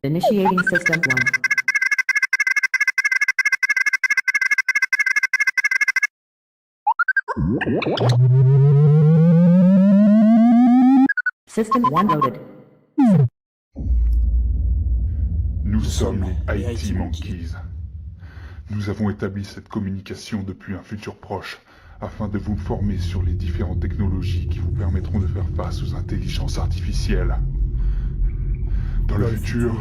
Initiating System 1. System 1 loaded. Nous sommes les IT Monkeys. Nous avons établi cette communication depuis un futur proche afin de vous former sur les différentes technologies qui vous permettront de faire face aux intelligences artificielles. Dans le futur,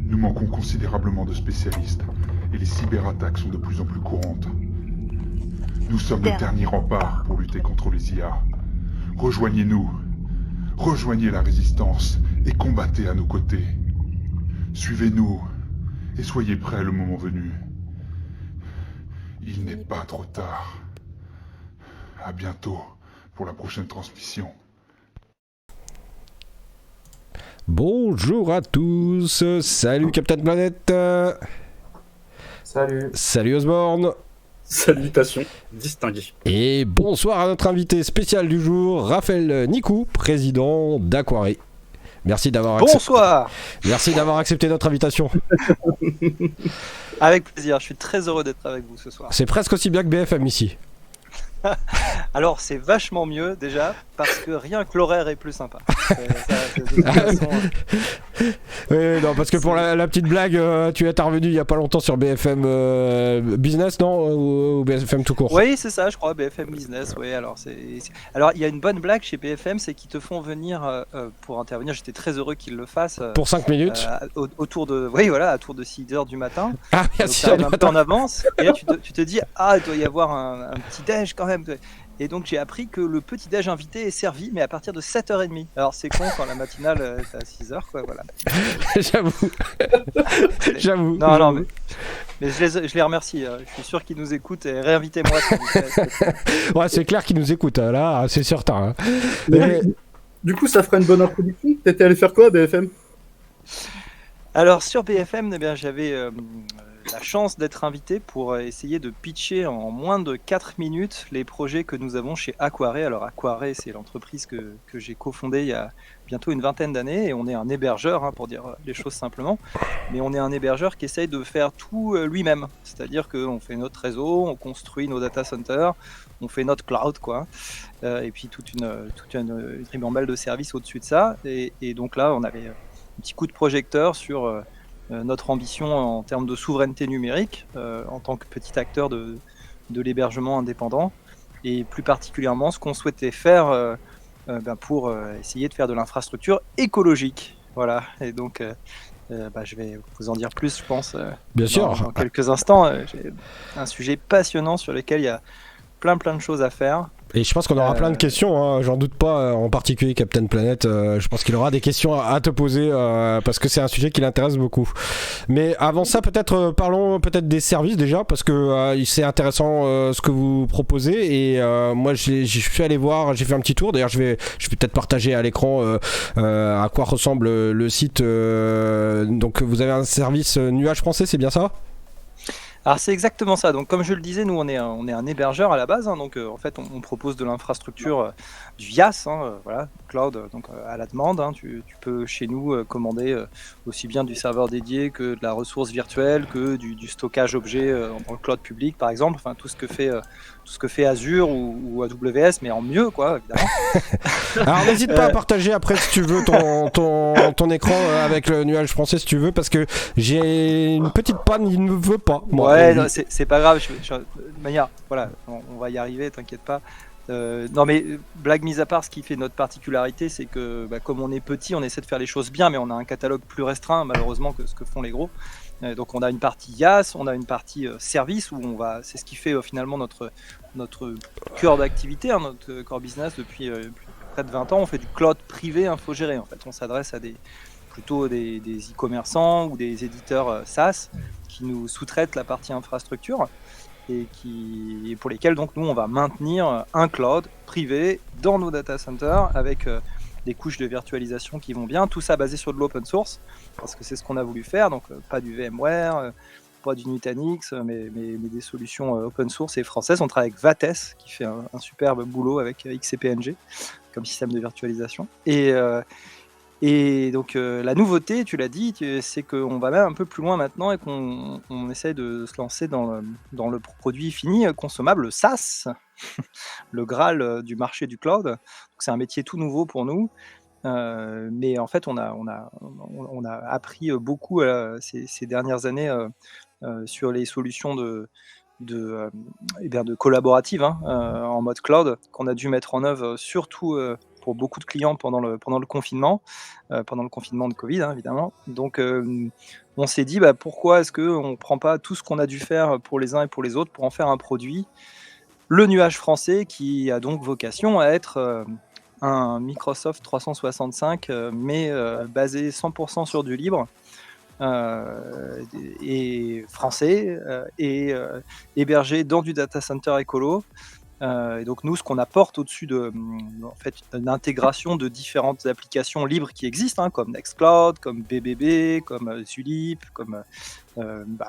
nous manquons considérablement de spécialistes et les cyberattaques sont de plus en plus courantes. Nous sommes le dernier rempart pour lutter contre les IA. Rejoignez-nous. Rejoignez la résistance et combattez à nos côtés. Suivez-nous et soyez prêts le moment venu. Il n'est pas trop tard. À bientôt pour la prochaine transmission. Bonjour à tous, salut Captain Planète. Salut. Salut Osborne. Salutations distinguées. Et bonsoir à notre invité spécial du jour, Raphaël Nicou, président d'Aquaré. Merci d'avoir Merci d'avoir accepté notre invitation. Avec plaisir, je suis très heureux d'être avec vous ce soir. C'est presque aussi bien que BFM ici. Alors c'est vachement mieux déjà parce que rien que l'horaire est plus sympa. Oui, non, parce que pour la petite blague, tu es intervenu il y a pas longtemps sur BFM Business, non, ou BFM tout court. Oui, c'est ça, je crois, BFM Business. Oui, alors alors il y a une bonne blague chez BFM, c'est qu'ils te font venir pour intervenir. J'étais très heureux qu'ils le fassent. Pour 5 minutes. Autour de, oui, voilà, à tour de 6h du matin. Ah, bien sûr. Un peu en avance. Et là, tu te dis, ah, il doit y avoir un petit déj quand même. Et donc j'ai appris que le petit-déj invité est servi, mais à partir de 7h30. Alors c'est con quand la matinale est à 6h, quoi, voilà. J'avoue. Non, mais je les remercie. Je suis sûr qu'ils nous écoutent et réinvitez-moi. Ouais, c'est clair qu'ils nous écoutent, là, c'est certain. Du coup, ça fera une bonne introduction. T'étais allé faire quoi à BFM ? Alors sur BFM, eh bien, j'avais la chance d'être invité pour essayer de pitcher en moins de 4 minutes les projets que nous avons chez Aquaré. Alors Aquaré, c'est l'entreprise que j'ai cofondée il y a bientôt une vingtaine d'années et on est un hébergeur, pour dire les choses simplement, mais on est un hébergeur qui essaye de faire tout lui-même, c'est-à-dire qu'on fait notre réseau, on construit nos data centers, on fait notre cloud, quoi, et puis toute une ribambelle de services au-dessus de ça, et donc là on avait un petit coup de projecteur sur notre ambition en termes de souveraineté numérique en tant que petit acteur de l'hébergement indépendant, et plus particulièrement ce qu'on souhaitait faire pour essayer de faire de l'infrastructure écologique. Voilà, et donc je vais vous en dire plus, je pense, bien sûr. Dans quelques instants. J'ai un sujet passionnant sur lequel il y a plein de choses à faire. Et je pense qu'on aura plein de questions, j'en doute pas, en particulier Captain Planet, je pense qu'il aura des questions à te poser, parce que c'est un sujet qui l'intéresse beaucoup. Mais avant ça, parlons peut-être des services déjà, parce que c'est intéressant ce que vous proposez, et moi je suis allé voir, j'ai fait un petit tour, d'ailleurs je vais peut-être partager à l'écran à quoi ressemble le site. Donc vous avez un service nuage français, c'est bien ça ? Alors c'est exactement ça. Donc comme je le disais, nous on est un hébergeur à la base, donc en fait on propose de l'infrastructure du IaaS, voilà, cloud, donc à la demande. Tu peux chez nous commander aussi bien du serveur dédié que de la ressource virtuelle, que du stockage objet dans le cloud public par exemple. Enfin tout ce que fait Azure ou AWS, mais en mieux, quoi, évidemment. Alors n'hésite pas à partager après si tu veux ton écran avec le nuage français si tu veux, parce que j'ai une petite panne, il ne veut pas. Moi, ouais, non, c'est pas grave. De manière, voilà, on va y arriver, t'inquiète pas. Non mais blague mise à part, ce qui fait notre particularité, c'est que comme on est petit, on essaie de faire les choses bien, mais on a un catalogue plus restreint malheureusement que ce que font les gros. Donc on a une partie IaaS, on a une partie service où c'est ce qui fait finalement notre cœur d'activité, notre core business depuis près de 20 ans. On fait du cloud privé infogéré. En fait, on s'adresse à plutôt des e-commerçants ou des éditeurs SaaS qui nous sous-traitent la partie infrastructure et pour lesquels donc nous on va maintenir un cloud privé dans nos data centers avec des couches de virtualisation qui vont bien, tout ça basé sur de l'open source parce que c'est ce qu'on a voulu faire, donc pas du VMware, pas du Nutanix, mais des solutions open source et françaises. On travaille avec Vates qui fait un superbe boulot avec XCPNG comme système de virtualisation, Et donc la nouveauté, tu l'as dit, c'est qu'on va même un peu plus loin maintenant et qu'on essaie de se lancer dans le produit fini consommable, le SaaS, le Graal du marché du cloud. Donc, c'est un métier tout nouveau pour nous. Mais en fait, on a appris beaucoup ces dernières années sur les solutions de collaborative en mode cloud qu'on a dû mettre en œuvre surtout pour beaucoup de clients pendant le confinement de Covid évidemment. Donc on s'est dit pourquoi est-ce qu'on ne prend pas tout ce qu'on a dû faire pour les uns et pour les autres pour en faire un produit, le nuage français qui a donc vocation à être un Microsoft 365 mais basé 100% sur du libre. Et français et hébergé dans du data center écolo. Et donc nous, ce qu'on apporte au-dessus en fait, une intégration de différentes applications libres qui existent, comme Nextcloud, comme BBB, comme Zulip, comme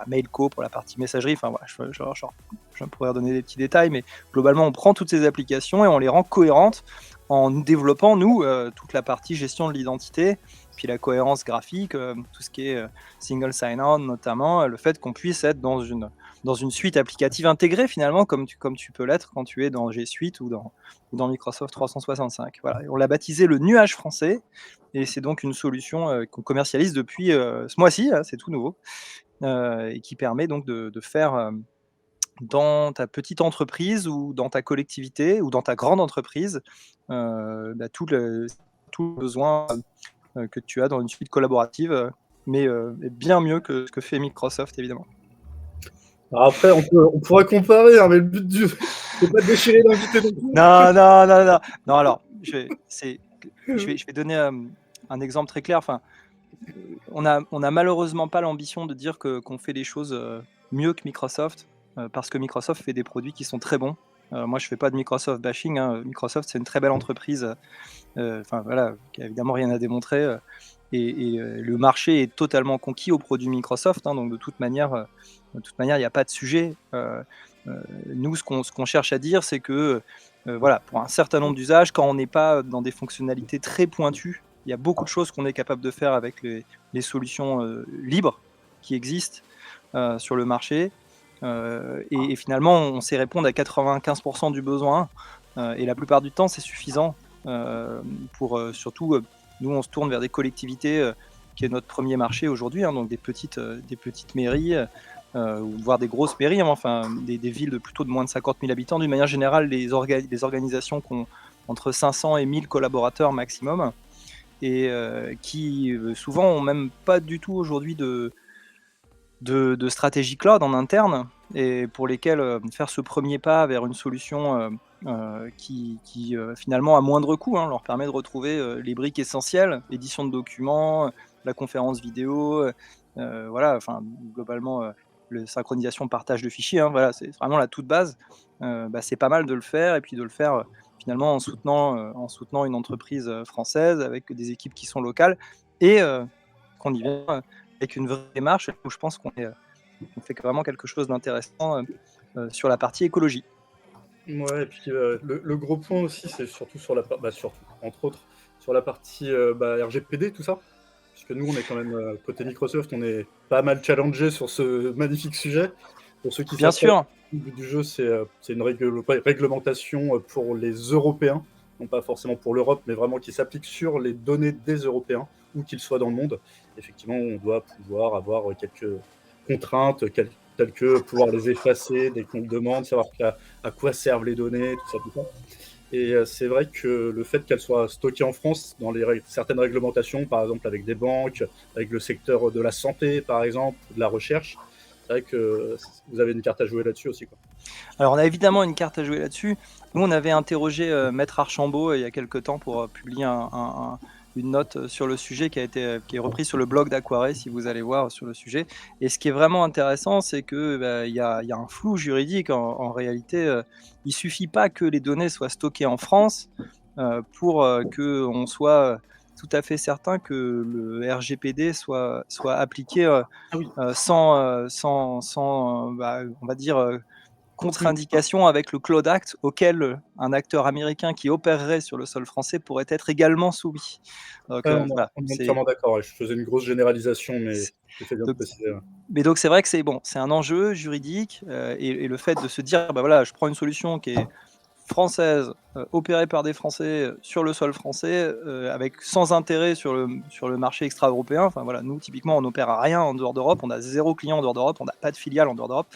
Mailco pour la partie messagerie. Enfin voilà, je pourrais redonner des petits détails, mais globalement, on prend toutes ces applications et on les rend cohérentes en développant, nous, toute la partie gestion de l'identité, puis la cohérence graphique, tout ce qui est single sign-on notamment, le fait qu'on puisse être dans une suite applicative intégrée finalement, comme tu peux l'être quand tu es dans G Suite ou dans Microsoft 365. Voilà. Et on l'a baptisé le nuage français, et c'est donc une solution qu'on commercialise depuis ce mois-ci, c'est tout nouveau, et qui permet donc de faire dans ta petite entreprise ou dans ta collectivité ou dans ta grande entreprise tout le besoin que tu as dans une suite collaborative, mais bien mieux que ce que fait Microsoft évidemment. Alors après, on pourrait comparer, mais le but c'est pas de déchirer l'invité non plus. Non, alors, je vais donner un exemple très clair. Enfin, on a malheureusement pas l'ambition de dire qu'on fait des choses mieux que Microsoft, parce que Microsoft fait des produits qui sont très bons. Moi, je fais pas de Microsoft bashing. Microsoft, c'est une très belle entreprise, voilà, qui a évidemment rien à démontrer. Et le marché est totalement conquis aux produits Microsoft. Donc de toute manière, il n'y a pas de sujet. Nous, ce qu'on cherche à dire, c'est que voilà, pour un certain nombre d'usages, quand on n'est pas dans des fonctionnalités très pointues, il y a beaucoup de choses qu'on est capable de faire avec les solutions libres qui existent sur le marché. Et finalement, on sait répondre à 95% du besoin. Et la plupart du temps, c'est suffisant pour surtout... nous, on se tourne vers des collectivités qui est notre premier marché aujourd'hui, donc des petites mairies, voire des grosses mairies, enfin des villes plutôt de moins de 50 000 habitants. D'une manière générale, les organisations qui ont entre 500 et 1000 collaborateurs maximum, et qui souvent ont même pas du tout aujourd'hui de stratégie cloud en interne, et pour lesquels faire ce premier pas vers une solution qui finalement à moindre coût leur permet de retrouver les briques essentielles, l'édition de documents, la conférence vidéo, voilà, enfin globalement la synchronisation, partage de fichiers, voilà, c'est vraiment la toute base. C'est pas mal de le faire, et puis de le faire finalement en soutenant une entreprise française avec des équipes qui sont locales, et qu'on y vient avec une vraie démarche où je pense qu'on fait vraiment quelque chose d'intéressant sur la partie écologie. Ouais, et puis le gros point aussi, c'est surtout sur entre autres, sur la partie RGPD, tout ça. Puisque nous, on est quand même, côté Microsoft, on est pas mal challengé sur ce magnifique sujet. Pour ceux qui Bien savent pas, sûr. le but du jeu, c'est une réglementation pour les Européens, non pas forcément pour l'Europe, mais vraiment qui s'applique sur les données des Européens, où qu'ils soient dans le monde. Effectivement, on doit pouvoir avoir quelques contraintes, telles que pouvoir les effacer dès qu'on le demande, savoir à quoi servent les données, tout ça. Et c'est vrai que le fait qu'elles soient stockées en France dans certaines réglementations, par exemple avec des banques, avec le secteur de la santé, par exemple, de la recherche, c'est vrai que vous avez une carte à jouer là-dessus aussi, quoi. Alors on a évidemment une carte à jouer là-dessus. Nous, on avait interrogé Maître Archambault il y a quelques temps pour publier une note sur le sujet qui est reprise sur le blog d'Aquaré, si vous allez voir sur le sujet. Et ce qui est vraiment intéressant, c'est que il y a un flou juridique en réalité. Il suffit pas que les données soient stockées en France pour que on soit tout à fait certain que le RGPD soit appliqué sans on va dire contre-indication avec le Cloud Act auquel un acteur américain qui opérerait sur le sol français pourrait être également soumis. Donc, Ouais, voilà, on est c'est- entièrement d'accord. Ouais. Je faisais une grosse généralisation, mais tu fais bien de Donc, préciser. Ouais. Mais donc c'est vrai que c'est bon, c'est un enjeu juridique et le fait de se dire bah voilà, je prends une solution qui est française, opérée par des Français sur le sol français, avec sans intérêt sur le marché extra-européen. Enfin voilà, nous typiquement on n'opère à rien en dehors d'Europe, on a 0 client en dehors d'Europe, on n'a pas de filiale en dehors d'Europe.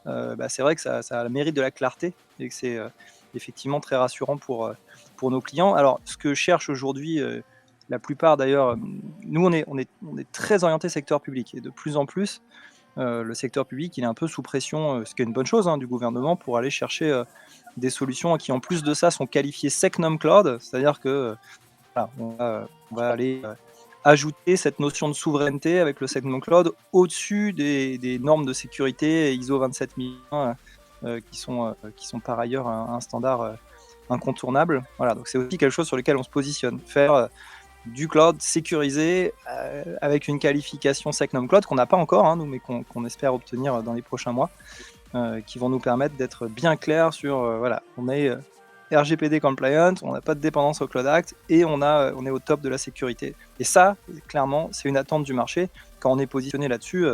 Bah, c'est vrai que ça a le mérite de la clarté et que c'est effectivement très rassurant pour nos clients. Alors ce que cherche aujourd'hui la plupart d'ailleurs, nous on est très orienté secteur public et de plus en plus le secteur public il est un peu sous pression, ce qui est une bonne chose du gouvernement pour aller chercher des solutions qui en plus de ça sont qualifiées SecNum Cloud, c'est-à-dire que voilà, on va aller ajouter cette notion de souveraineté avec le SecNum Cloud au-dessus des normes de sécurité ISO 27001 qui sont par ailleurs un standard incontournable. Voilà, donc c'est aussi quelque chose sur lequel on se positionne, faire du cloud sécurisé avec une qualification SecNum Cloud qu'on n'a pas encore, nous, mais qu'on espère obtenir dans les prochains mois, qui vont nous permettre d'être bien clairs sur, voilà, on est RGPD compliant, on n'a pas de dépendance au Cloud Act et on est au top de la sécurité. Et ça, clairement, c'est une attente du marché. Quand on est positionné là-dessus,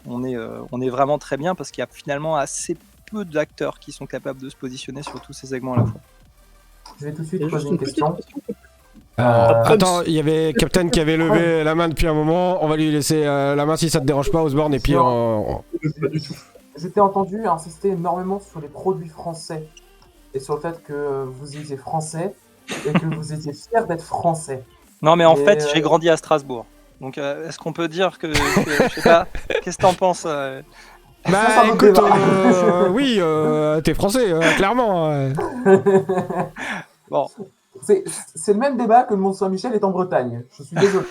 on est vraiment très bien parce qu'il y a finalement assez peu d'acteurs qui sont capables de se positionner sur tous ces segments à la fois. Je vais tout de suite Et poser juste une question. Attends, il y avait Captain qui avait levé la main depuis un moment. On va lui laisser la main si ça te dérange pas, Osborne. Et puis Pas du tout. Je t'ai entendu insister énormément sur les produits français et sur le fait que vous étiez français et que vous étiez fier d'être français. Non, mais en Et, fait, j'ai grandi à Strasbourg. Donc, est-ce qu'on peut dire que je sais pas, qu'est-ce que t'en penses ça bah me écoute, dérange. oui, t'es français, clairement. Bon, C'est le même débat que le Mont-Saint-Michel est en Bretagne. Je suis désolé.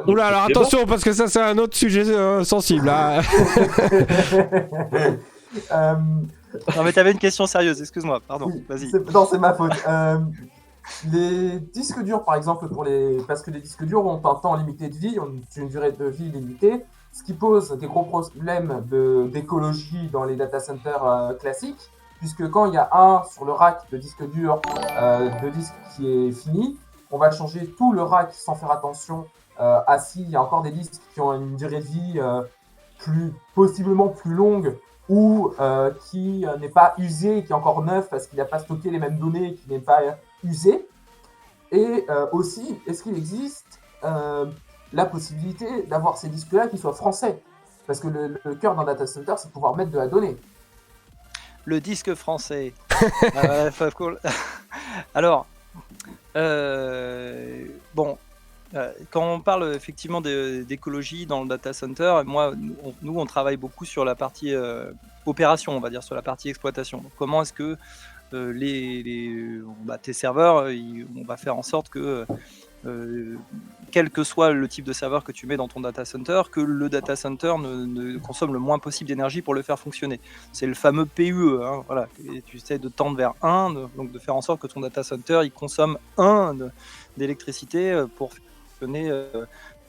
Oula, alors attention, parce que ça c'est un autre sujet sensible. Hein. non, mais t'avais une question sérieuse, excuse-moi, pardon, Oui, vas-y. Non, c'est ma faute. Les disques durs, par exemple, parce que les disques durs ont un temps limité de vie, ont une durée de vie limitée, ce qui pose des gros problèmes d'écologie dans les data centers classiques, puisque quand il y a un sur le rack de disque dur de disque qui est fini, on va changer tout le rack sans faire attention à s'il y a encore des disques qui ont une durée de vie possiblement plus longue ou qui n'est pas usé, qui est encore neuf parce qu'il n'a pas stocké les mêmes données, qui n'est pas usé. Et aussi, est-ce qu'il existe la possibilité d'avoir ces disques-là qui soient français? Parce que le cœur d'un data center, c'est de pouvoir mettre de la donnée. Le disque français. Cool. Alors, bon, quand on parle effectivement d'écologie dans le data center, nous on travaille beaucoup sur la partie opération, on va dire, sur la partie exploitation. Donc, comment est-ce que tes serveurs, on va faire en sorte que quel que soit le type de serveur que tu mets dans ton data center, que le data center ne consomme le moins possible d'énergie pour le faire fonctionner. C'est le fameux PUE, voilà. Et tu essaies de tendre vers 1, donc de faire en sorte que ton data center il consomme 1 d'électricité pour fonctionner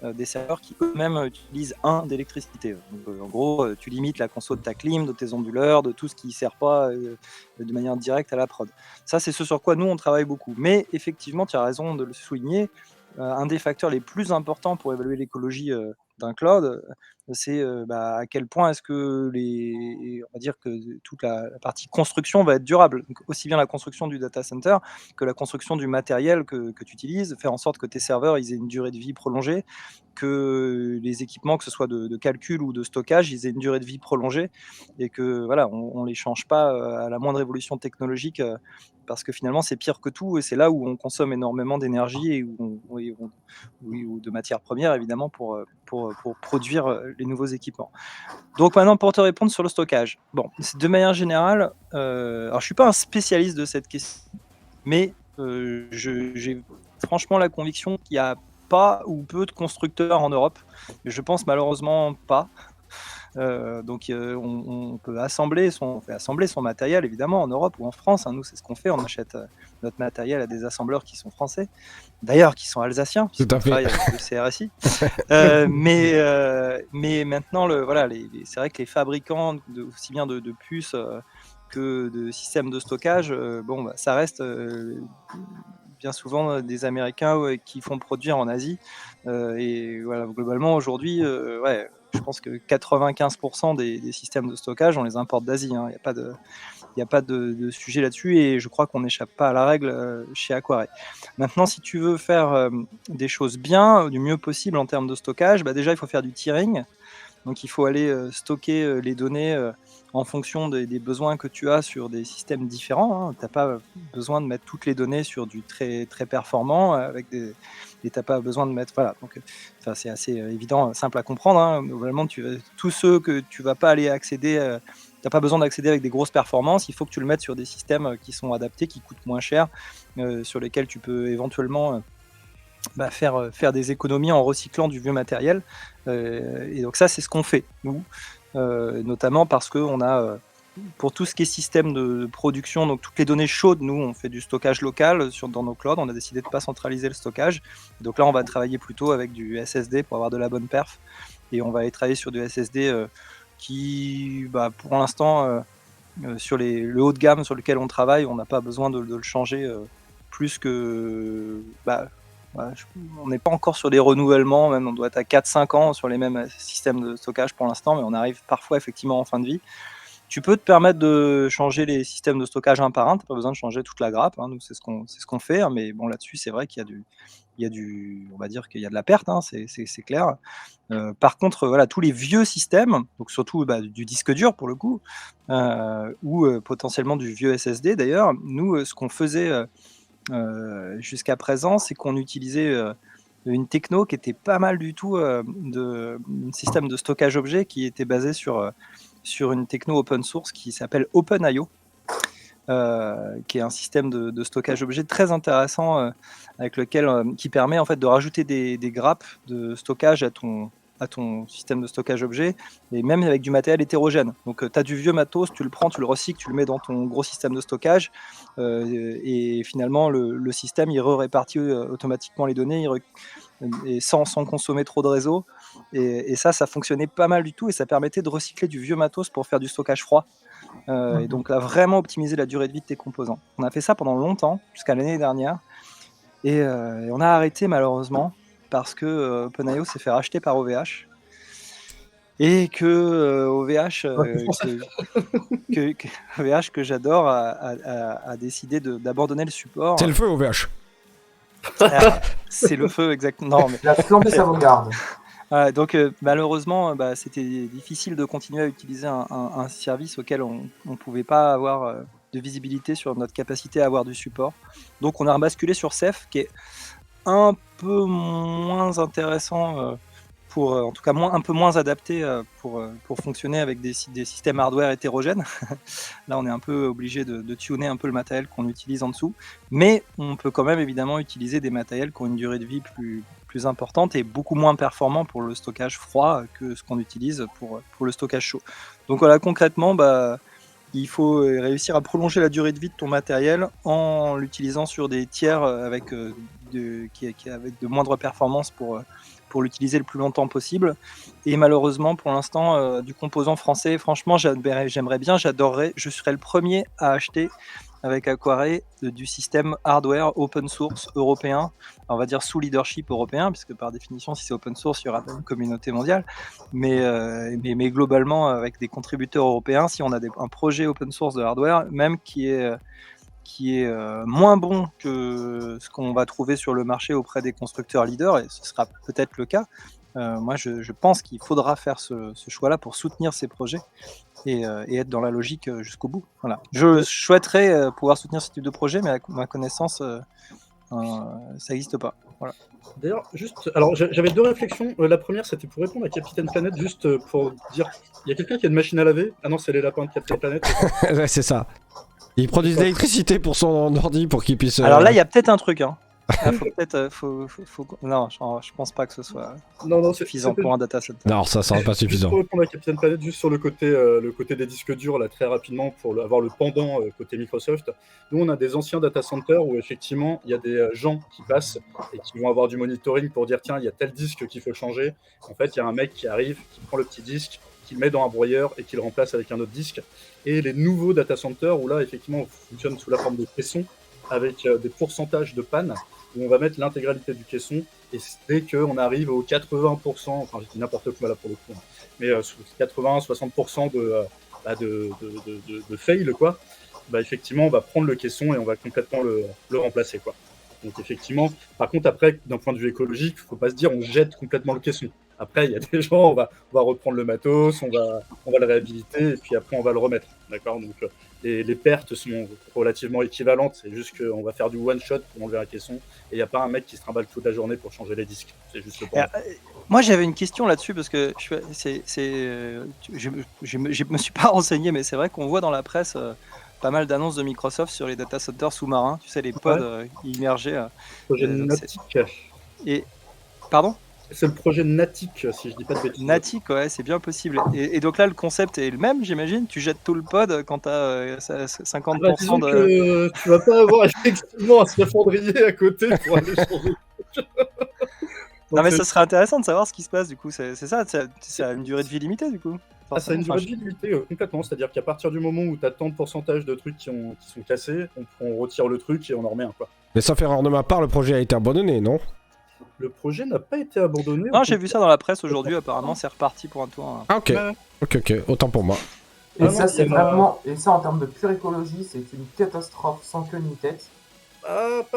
des serveurs qui eux-mêmes utilisent 1 d'électricité. Donc, en gros, tu limites la conso de ta clim, de tes onduleurs, de tout ce qui ne sert pas de manière directe à la prod. Ça, c'est ce sur quoi nous, on travaille beaucoup. Mais effectivement, tu as raison de le souligner, un des facteurs les plus importants pour évaluer l'écologie d'un cloud, c'est à quel point est-ce que on va dire que toute la partie construction va être durable. Donc, aussi bien la construction du data center que la construction du matériel que tu utilises, faire en sorte que tes serveurs ils aient une durée de vie prolongée, que les équipements, que ce soit de calcul ou de stockage, ils aient une durée de vie prolongée et que voilà, on les change pas à la moindre évolution technologique parce que finalement c'est pire que tout et c'est là où on consomme énormément d'énergie et ou de matières premières évidemment pour produire les nouveaux équipements. Donc maintenant pour te répondre sur le stockage, bon, de manière générale, alors je suis pas un spécialiste de cette question, mais j'ai franchement la conviction qu'il y a pas ou peu de constructeurs en Europe, je pense malheureusement pas. Donc on peut on fait assembler son matériel évidemment en Europe ou en France, nous c'est ce qu'on fait, on achète notre matériel à des assembleurs qui sont français, d'ailleurs qui sont alsaciens, puisqu'on travaille avec le CRSI. Mais maintenant, c'est vrai que les fabricants aussi bien de puces que de systèmes de stockage, ça reste bien souvent des Américains qui font produire en Asie. Et voilà, globalement, aujourd'hui, je pense que 95% des systèmes de stockage, on les importe d'Asie. Il n'y a pas de sujet là-dessus et je crois qu'on n'échappe pas à la règle chez Aquaré. Maintenant, si tu veux faire des choses bien, du mieux possible en termes de stockage, déjà, il faut faire du tiering. Donc il faut aller stocker les données en fonction des besoins que tu as sur des systèmes différents. Tu n'as pas besoin de mettre toutes les données sur du très, très performant et tu n'as pas besoin de mettre... Voilà, donc c'est assez évident, simple à comprendre. Globalement, tous ceux que tu ne vas pas aller accéder... tu n'as pas besoin d'accéder avec des grosses performances, il faut que tu le mettes sur des systèmes qui sont adaptés, qui coûtent moins cher, sur lesquels tu peux éventuellement... faire des économies en recyclant du vieux matériel. Et donc ça, c'est ce qu'on fait, nous, notamment parce qu'on a, pour tout ce qui est système de production, donc toutes les données chaudes, nous, on fait du stockage local dans nos clouds, on a décidé de ne pas centraliser le stockage. Donc là, on va travailler plutôt avec du SSD pour avoir de la bonne perf, et on va aller travailler sur du SSD qui, pour l'instant, sur le haut de gamme sur lequel on travaille, on n'a pas besoin de le changer plus que... on n'est pas encore sur des renouvellements, même on doit être à 4-5 ans sur les mêmes systèmes de stockage pour l'instant, mais on arrive parfois effectivement en fin de vie. Tu peux te permettre de changer les systèmes de stockage un par un, tu n'as pas besoin de changer toute la grappe, nous c'est ce qu'on fait, mais bon là-dessus c'est vrai qu'il y a on va dire qu'il y a de la perte, c'est clair. Par contre, voilà, tous les vieux systèmes, donc surtout du disque dur pour le coup, ou potentiellement du vieux SSD d'ailleurs, nous ce qu'on faisait jusqu'à présent, c'est qu'on utilisait une techno qui était pas mal du tout un système de stockage objet qui était basé sur une techno open source qui s'appelle OpenIO, qui est un système de stockage objet très intéressant avec qui permet en fait de rajouter des grappes de stockage à ton système de stockage objet, et même avec du matériel hétérogène. Donc tu as du vieux matos, tu le prends, tu le recycles, tu le mets dans ton gros système de stockage, et finalement le système il répartit automatiquement les données et sans consommer trop de réseau, et ça fonctionnait pas mal du tout, et ça permettait de recycler du vieux matos pour faire du stockage froid, et donc là vraiment optimiser la durée de vie de tes composants. On a fait ça pendant longtemps, jusqu'à l'année dernière, et on a arrêté malheureusement parce que OpenIO s'est fait racheter par OVH, et que OVH, OVH que j'adore, a décidé d'abandonner le support. C'est le feu OVH. C'est le feu, exactement. Non, mais... La flambée sauvegarde. Donc malheureusement, c'était difficile de continuer à utiliser un service auquel on ne pouvait pas avoir de visibilité sur notre capacité à avoir du support. Donc on a basculé sur Ceph, qui est un peu moins intéressant, en tout cas un peu moins adapté pour fonctionner avec des systèmes hardware hétérogènes. Là, on est un peu obligé de tuner un peu le matériel qu'on utilise en dessous, mais on peut quand même évidemment utiliser des matériels qui ont une durée de vie plus importante et beaucoup moins performant pour le stockage froid que ce qu'on utilise pour le stockage chaud. Donc voilà, concrètement, il faut réussir à prolonger la durée de vie de ton matériel en l'utilisant sur des tiers avec de moindres performances pour l'utiliser le plus longtemps possible. Et malheureusement, pour l'instant, du composant français, franchement, j'aimerais bien, j'adorerais, je serais le premier à acheter avec Aquaré du système hardware open source européen, on va dire sous leadership européen, puisque par définition, si c'est open source, il y aura une communauté mondiale, mais globalement, avec des contributeurs européens, si on a un projet open source de hardware, même qui est moins bon que ce qu'on va trouver sur le marché auprès des constructeurs leaders, et ce sera peut-être le cas, moi je pense qu'il faudra faire ce choix-là pour soutenir ces projets et être dans la logique jusqu'au bout. Voilà. Je souhaiterais pouvoir soutenir ce type de projet, mais à ma connaissance, ça n'existe pas. Voilà. D'ailleurs, alors j'avais deux réflexions. La première, c'était pour répondre à Capitaine Planète, juste pour dire, il y a quelqu'un qui a une machine à laver? Ah non, c'est les lapins de Capitaine Planète. Ouais, c'est ça. Ils produisent de l'électricité pour son ordi pour qu'il puisse... Alors là, il y a peut-être un truc, Non, je pense pas que ce soit suffisant pour un data center. Non, ça sera pas suffisant. Juste pour répondre à Capitaine Planète, juste sur le côté des disques durs, là, très rapidement, pour avoir le pendant côté Microsoft. Nous, on a des anciens data centers où effectivement, il y a des gens qui passent et qui vont avoir du monitoring pour dire tiens, il y a tel disque qu'il faut changer. En fait, il y a un mec qui arrive, qui prend le petit disque, qu'il met dans un broyeur et qu'il remplace avec un autre disque. Et les nouveaux data centers, où là, effectivement, on fonctionne sous la forme de caissons, avec des pourcentages de panne, où on va mettre l'intégralité du caisson, et dès qu'on arrive aux 80%, enfin je dis n'importe quoi là pour le coup, mais 80-60% de fail, quoi, bah effectivement on va prendre le caisson et on va complètement le remplacer, quoi. Donc effectivement, par contre après, d'un point de vue écologique, il ne faut pas se dire on jette complètement le caisson. Après, il y a des gens, on va reprendre le matos, on va le réhabiliter, et puis après on va le remettre, d'accord. Donc les pertes sont relativement équivalentes, c'est juste qu'on va faire du one-shot pour enlever un caisson, et il n'y a pas un mec qui se trimballe toute la journée pour changer les disques. C'est juste le point. Moi, j'avais une question là-dessus, parce que je me suis pas renseigné, mais c'est vrai qu'on voit dans la presse pas mal d'annonces de Microsoft sur les data centers sous-marins, tu sais, les pods immergés. Projet Natic. Et... Pardon ? C'est le projet Natic, si je dis pas de bêtises. Natic, ouais, c'est bien possible. Et donc là, le concept est le même, j'imagine. Tu jettes tout le pod quand tu as 50% de... que tu vas pas avoir effectivement un scaphandrier à côté pour aller changer. Non, mais ça serait intéressant de savoir ce qui se passe, du coup. C'est ça, ça a une durée de vie limitée, du coup. Ça a une durée de vie limitée complètement. C'est-à-dire qu'à partir du moment où tu as tant de pourcentage de trucs qui sont cassés, on retire le truc et on en remet un, quoi. Mais sauf erreur de ma part, le projet a été abandonné, non ? Le projet n'a pas été abandonné. Non, j'ai vu ça dans la presse aujourd'hui, apparemment c'est reparti pour un tour. Ah, ok. Ok, autant pour moi. Et ça, c'est vraiment... Et ça, en termes de pure écologie, c'est une catastrophe sans queue ni tête. Pas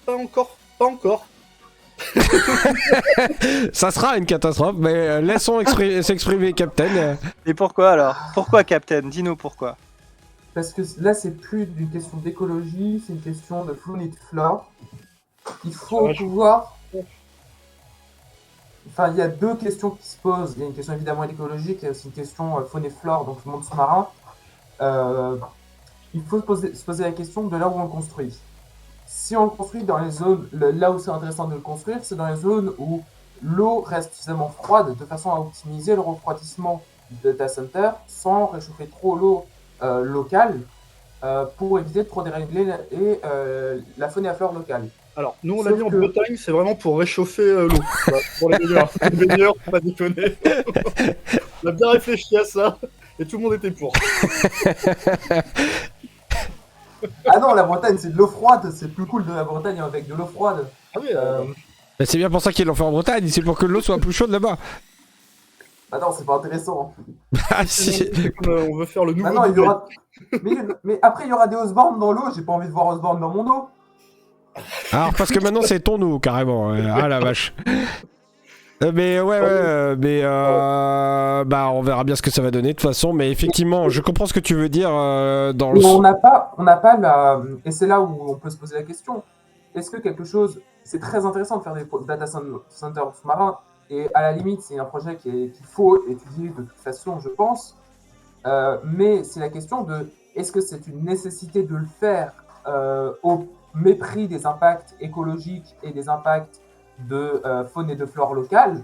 encore. Pas encore. Ça sera une catastrophe, mais laissons s'exprimer Captain. Et pourquoi alors ? Pourquoi Captain ? Dis-nous pourquoi. Parce que là, c'est plus une question d'écologie, c'est une question de faune et de flore. Il faut pouvoir... Enfin, il y a deux questions qui se posent. Il y a une question évidemment écologique, il y a aussi une question faune et flore, donc le monde sous-marin. Il faut se poser la question de là où on le construit. Si on le construit dans les zones, là où c'est intéressant de le construire, c'est dans les zones où l'eau reste suffisamment froide de façon à optimiser le refroidissement de data center sans réchauffer trop l'eau locale pour éviter de trop dérégler la faune et la flore locale. Alors, nous on l'a mis en Bretagne, c'est vraiment pour réchauffer l'eau. Voilà, pour les baigneurs, faut pas déconner. On a bien réfléchi à ça et tout le monde était pour. Ah non, la Bretagne c'est de l'eau froide, c'est plus cool de la Bretagne avec de l'eau froide. Ah oui, Mais c'est bien pour ça qu'ils l'ont fait en Bretagne, c'est pour que l'eau soit plus chaude là-bas. Ah non, c'est pas intéressant. Ah si. c'est comme on veut faire le nouveau. Ah non, mais après il y aura des Osborne dans l'eau, j'ai pas envie de voir Osborne dans mon eau. Alors parce que maintenant c'est ton eau carrément. Ah la vache. Mais bah on verra bien ce que ça va donner de toute façon, mais effectivement je comprends ce que tu veux dire dans le... On n'a pas la... Et c'est là où on peut se poser la question. Est-ce que quelque chose... C'est très intéressant de faire des data centers sous-marins, et à la limite c'est un projet qu'il faut étudier de toute façon je pense, mais c'est la question de est-ce que c'est une nécessité de le faire au mépris des impacts écologiques et des impacts de faune et de flore locale,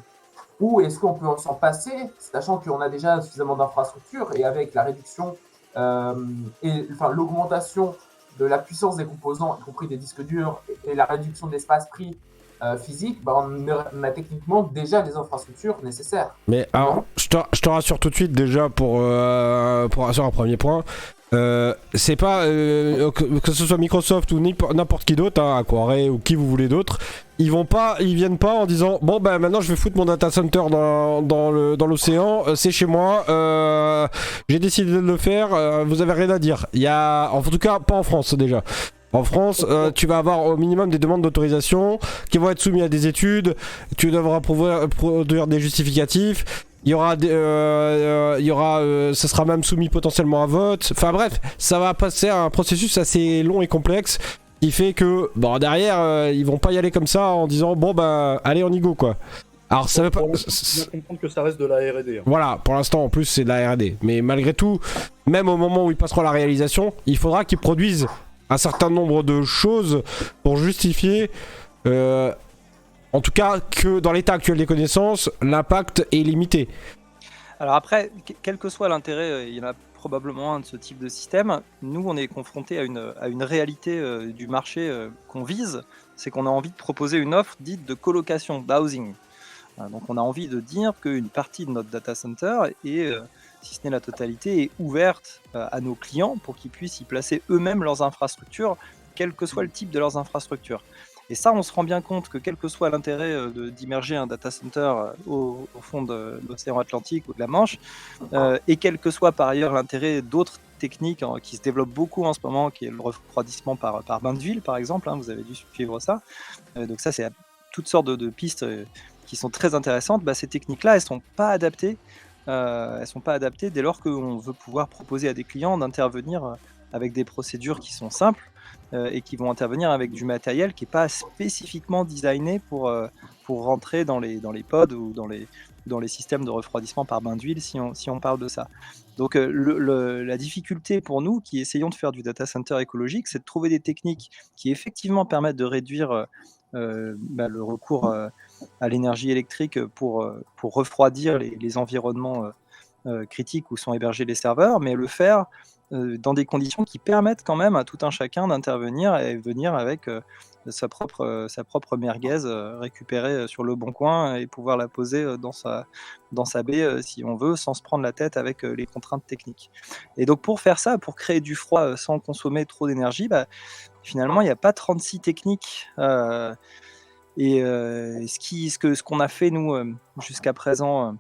ou est-ce qu'on peut s'en passer, sachant qu'on a déjà suffisamment d'infrastructures, et avec la réduction l'augmentation de la puissance des composants, y compris des disques durs, et la réduction de l'espace pris physique, bah on a techniquement déjà les infrastructures nécessaires. Mais alors, je te rassure tout de suite déjà pour sur un premier point. C'est pas que ce soit Microsoft ou n'importe qui d'autre, hein, Aquarey ou qui vous voulez d'autre, ils viennent pas en disant bon bah maintenant je vais foutre mon data center dans l'océan, c'est chez moi, j'ai décidé de le faire, vous avez rien à dire. Il y a, en tout cas pas en France déjà. En France, tu vas avoir au minimum des demandes d'autorisation qui vont être soumises à des études, tu devras produire des justificatifs. Il y aura, ça sera même soumis potentiellement à vote. Enfin bref, ça va passer à un processus assez long et complexe qui fait que, bon, derrière, ils vont pas y aller comme ça en disant bon bah allez on y go quoi. Alors ça veut pas. Bien comprendre que ça reste de la R&D. Hein. Voilà, pour l'instant en plus c'est de la R&D. Mais malgré tout, même au moment où ils passeront à la réalisation, il faudra qu'ils produisent un certain nombre de choses pour justifier. En tout cas, que dans l'état actuel des connaissances, l'impact est limité. Alors après, quel que soit l'intérêt, il y en a probablement un de ce type de système. Nous, on est confronté à une réalité du marché qu'on vise, c'est qu'on a envie de proposer une offre dite de colocation, d'housing. Donc on a envie de dire qu'une partie de notre data center est, si ce n'est la totalité, est ouverte à nos clients pour qu'ils puissent y placer eux-mêmes leurs infrastructures, quel que soit le type de leurs infrastructures. Et ça, on se rend bien compte que quel que soit l'intérêt d'immerger un data center au fond de l'océan Atlantique ou de la Manche, et quel que soit par ailleurs l'intérêt d'autres techniques qui se développent beaucoup en ce moment, qui est le refroidissement par bain de ville, par exemple, vous avez dû suivre ça. Donc ça, c'est toutes sortes de pistes qui sont très intéressantes. Ces techniques-là, elles sont pas adaptées. Elles sont pas adaptées dès lors qu'on veut pouvoir proposer à des clients d'intervenir avec des procédures qui sont simples et qui vont intervenir avec du matériel qui n'est pas spécifiquement designé pour rentrer dans les pods ou dans les systèmes de refroidissement par bain d'huile, si on parle de ça. Donc la difficulté pour nous qui essayons de faire du data center écologique, c'est de trouver des techniques qui effectivement permettent de réduire le recours à l'énergie électrique pour refroidir les environnements critiques où sont hébergés les serveurs, mais le faire dans des conditions qui permettent quand même à tout un chacun d'intervenir et venir avec sa propre merguez récupérée sur le bon coin et pouvoir la poser dans sa baie si on veut, sans se prendre la tête avec les contraintes techniques. Et donc pour faire ça, pour créer du froid sans consommer trop d'énergie, finalement il n'y a pas 36 techniques. Ce qu'on a fait nous jusqu'à présent,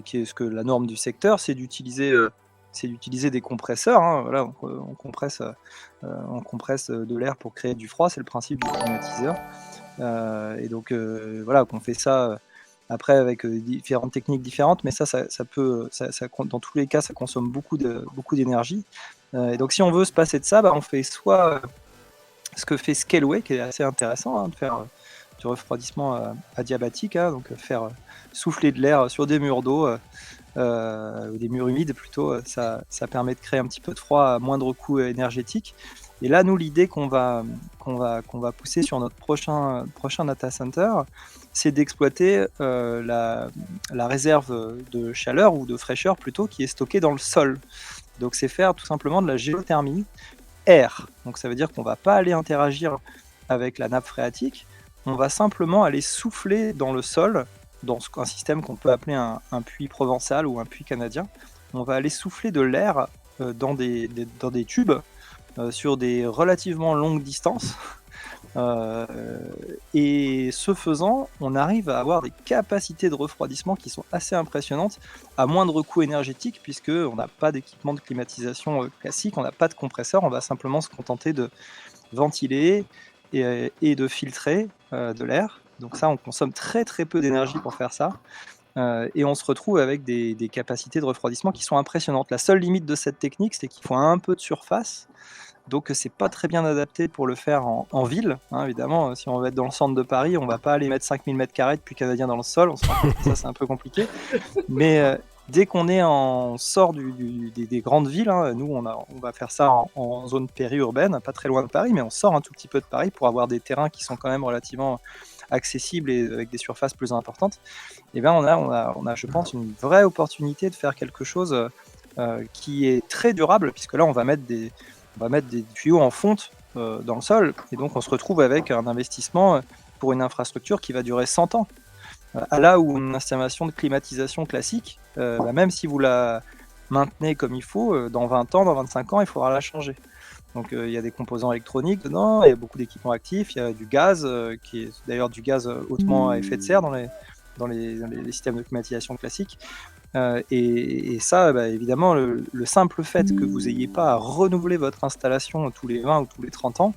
qui est ce que la norme du secteur, c'est d'utiliser des compresseurs. Voilà, on compresse de l'air pour créer du froid, c'est le principe du climatiseur. Et donc voilà, qu'on fait ça après avec différentes techniques différentes, mais ça peut, dans tous les cas, ça consomme beaucoup d'énergie. Et donc si on veut se passer de ça, on fait soit ce que fait Scaleway, qui est assez intéressant, de faire du refroidissement adiabatique, donc faire souffler de l'air sur des murs d'eau, ou des murs humides plutôt, ça permet de créer un petit peu de froid à moindre coût énergétique. Et là, nous, l'idée qu'on va pousser sur notre prochain data center, c'est d'exploiter la réserve de chaleur ou de fraîcheur plutôt qui est stockée dans le sol. Donc c'est faire tout simplement de la géothermie air. Donc ça veut dire qu'on ne va pas aller interagir avec la nappe phréatique, on va simplement aller souffler dans le sol, dans un système qu'on peut appeler un puits provençal ou un puits canadien. On va aller souffler de l'air dans des tubes sur des relativement longues distances. Et ce faisant, on arrive à avoir des capacités de refroidissement qui sont assez impressionnantes à moindre coût énergétique, puisqu'on n'a pas d'équipement de climatisation classique, on n'a pas de compresseur, on va simplement se contenter de ventiler et de filtrer de l'air. Donc ça, on consomme très très peu d'énergie pour faire ça. Et on se retrouve avec des capacités de refroidissement qui sont impressionnantes. La seule limite de cette technique, c'est qu'il faut un peu de surface. Donc c'est pas très bien adapté pour le faire en ville. Évidemment, si on veut être dans le centre de Paris, on va pas aller mettre 5000 m² de puits canadien dans le sol. On se rend compte que ça, c'est un peu compliqué. Mais dès qu'on sort des grandes villes, nous on va faire ça en zone périurbaine, pas très loin de Paris, mais on sort un tout petit peu de Paris pour avoir des terrains qui sont quand même relativement accessibles et avec des surfaces plus importantes. Et bien on a, je pense, une vraie opportunité de faire quelque chose qui est très durable, puisque là on va mettre des tuyaux en fonte dans le sol, et donc on se retrouve avec un investissement pour une infrastructure qui va durer 100 ans. À là où une installation de climatisation classique, même si vous la maintenez comme il faut, dans 20 ans, dans 25 ans, il faudra la changer. Donc il y a des composants électroniques dedans, il y a beaucoup d'équipements actifs, il y a du gaz, qui est d'ailleurs du gaz hautement à effet de serre dans les systèmes de climatisation classiques. Et ça, évidemment, le simple fait que vous n'ayez pas à renouveler votre installation tous les 20 ou tous les 30 ans,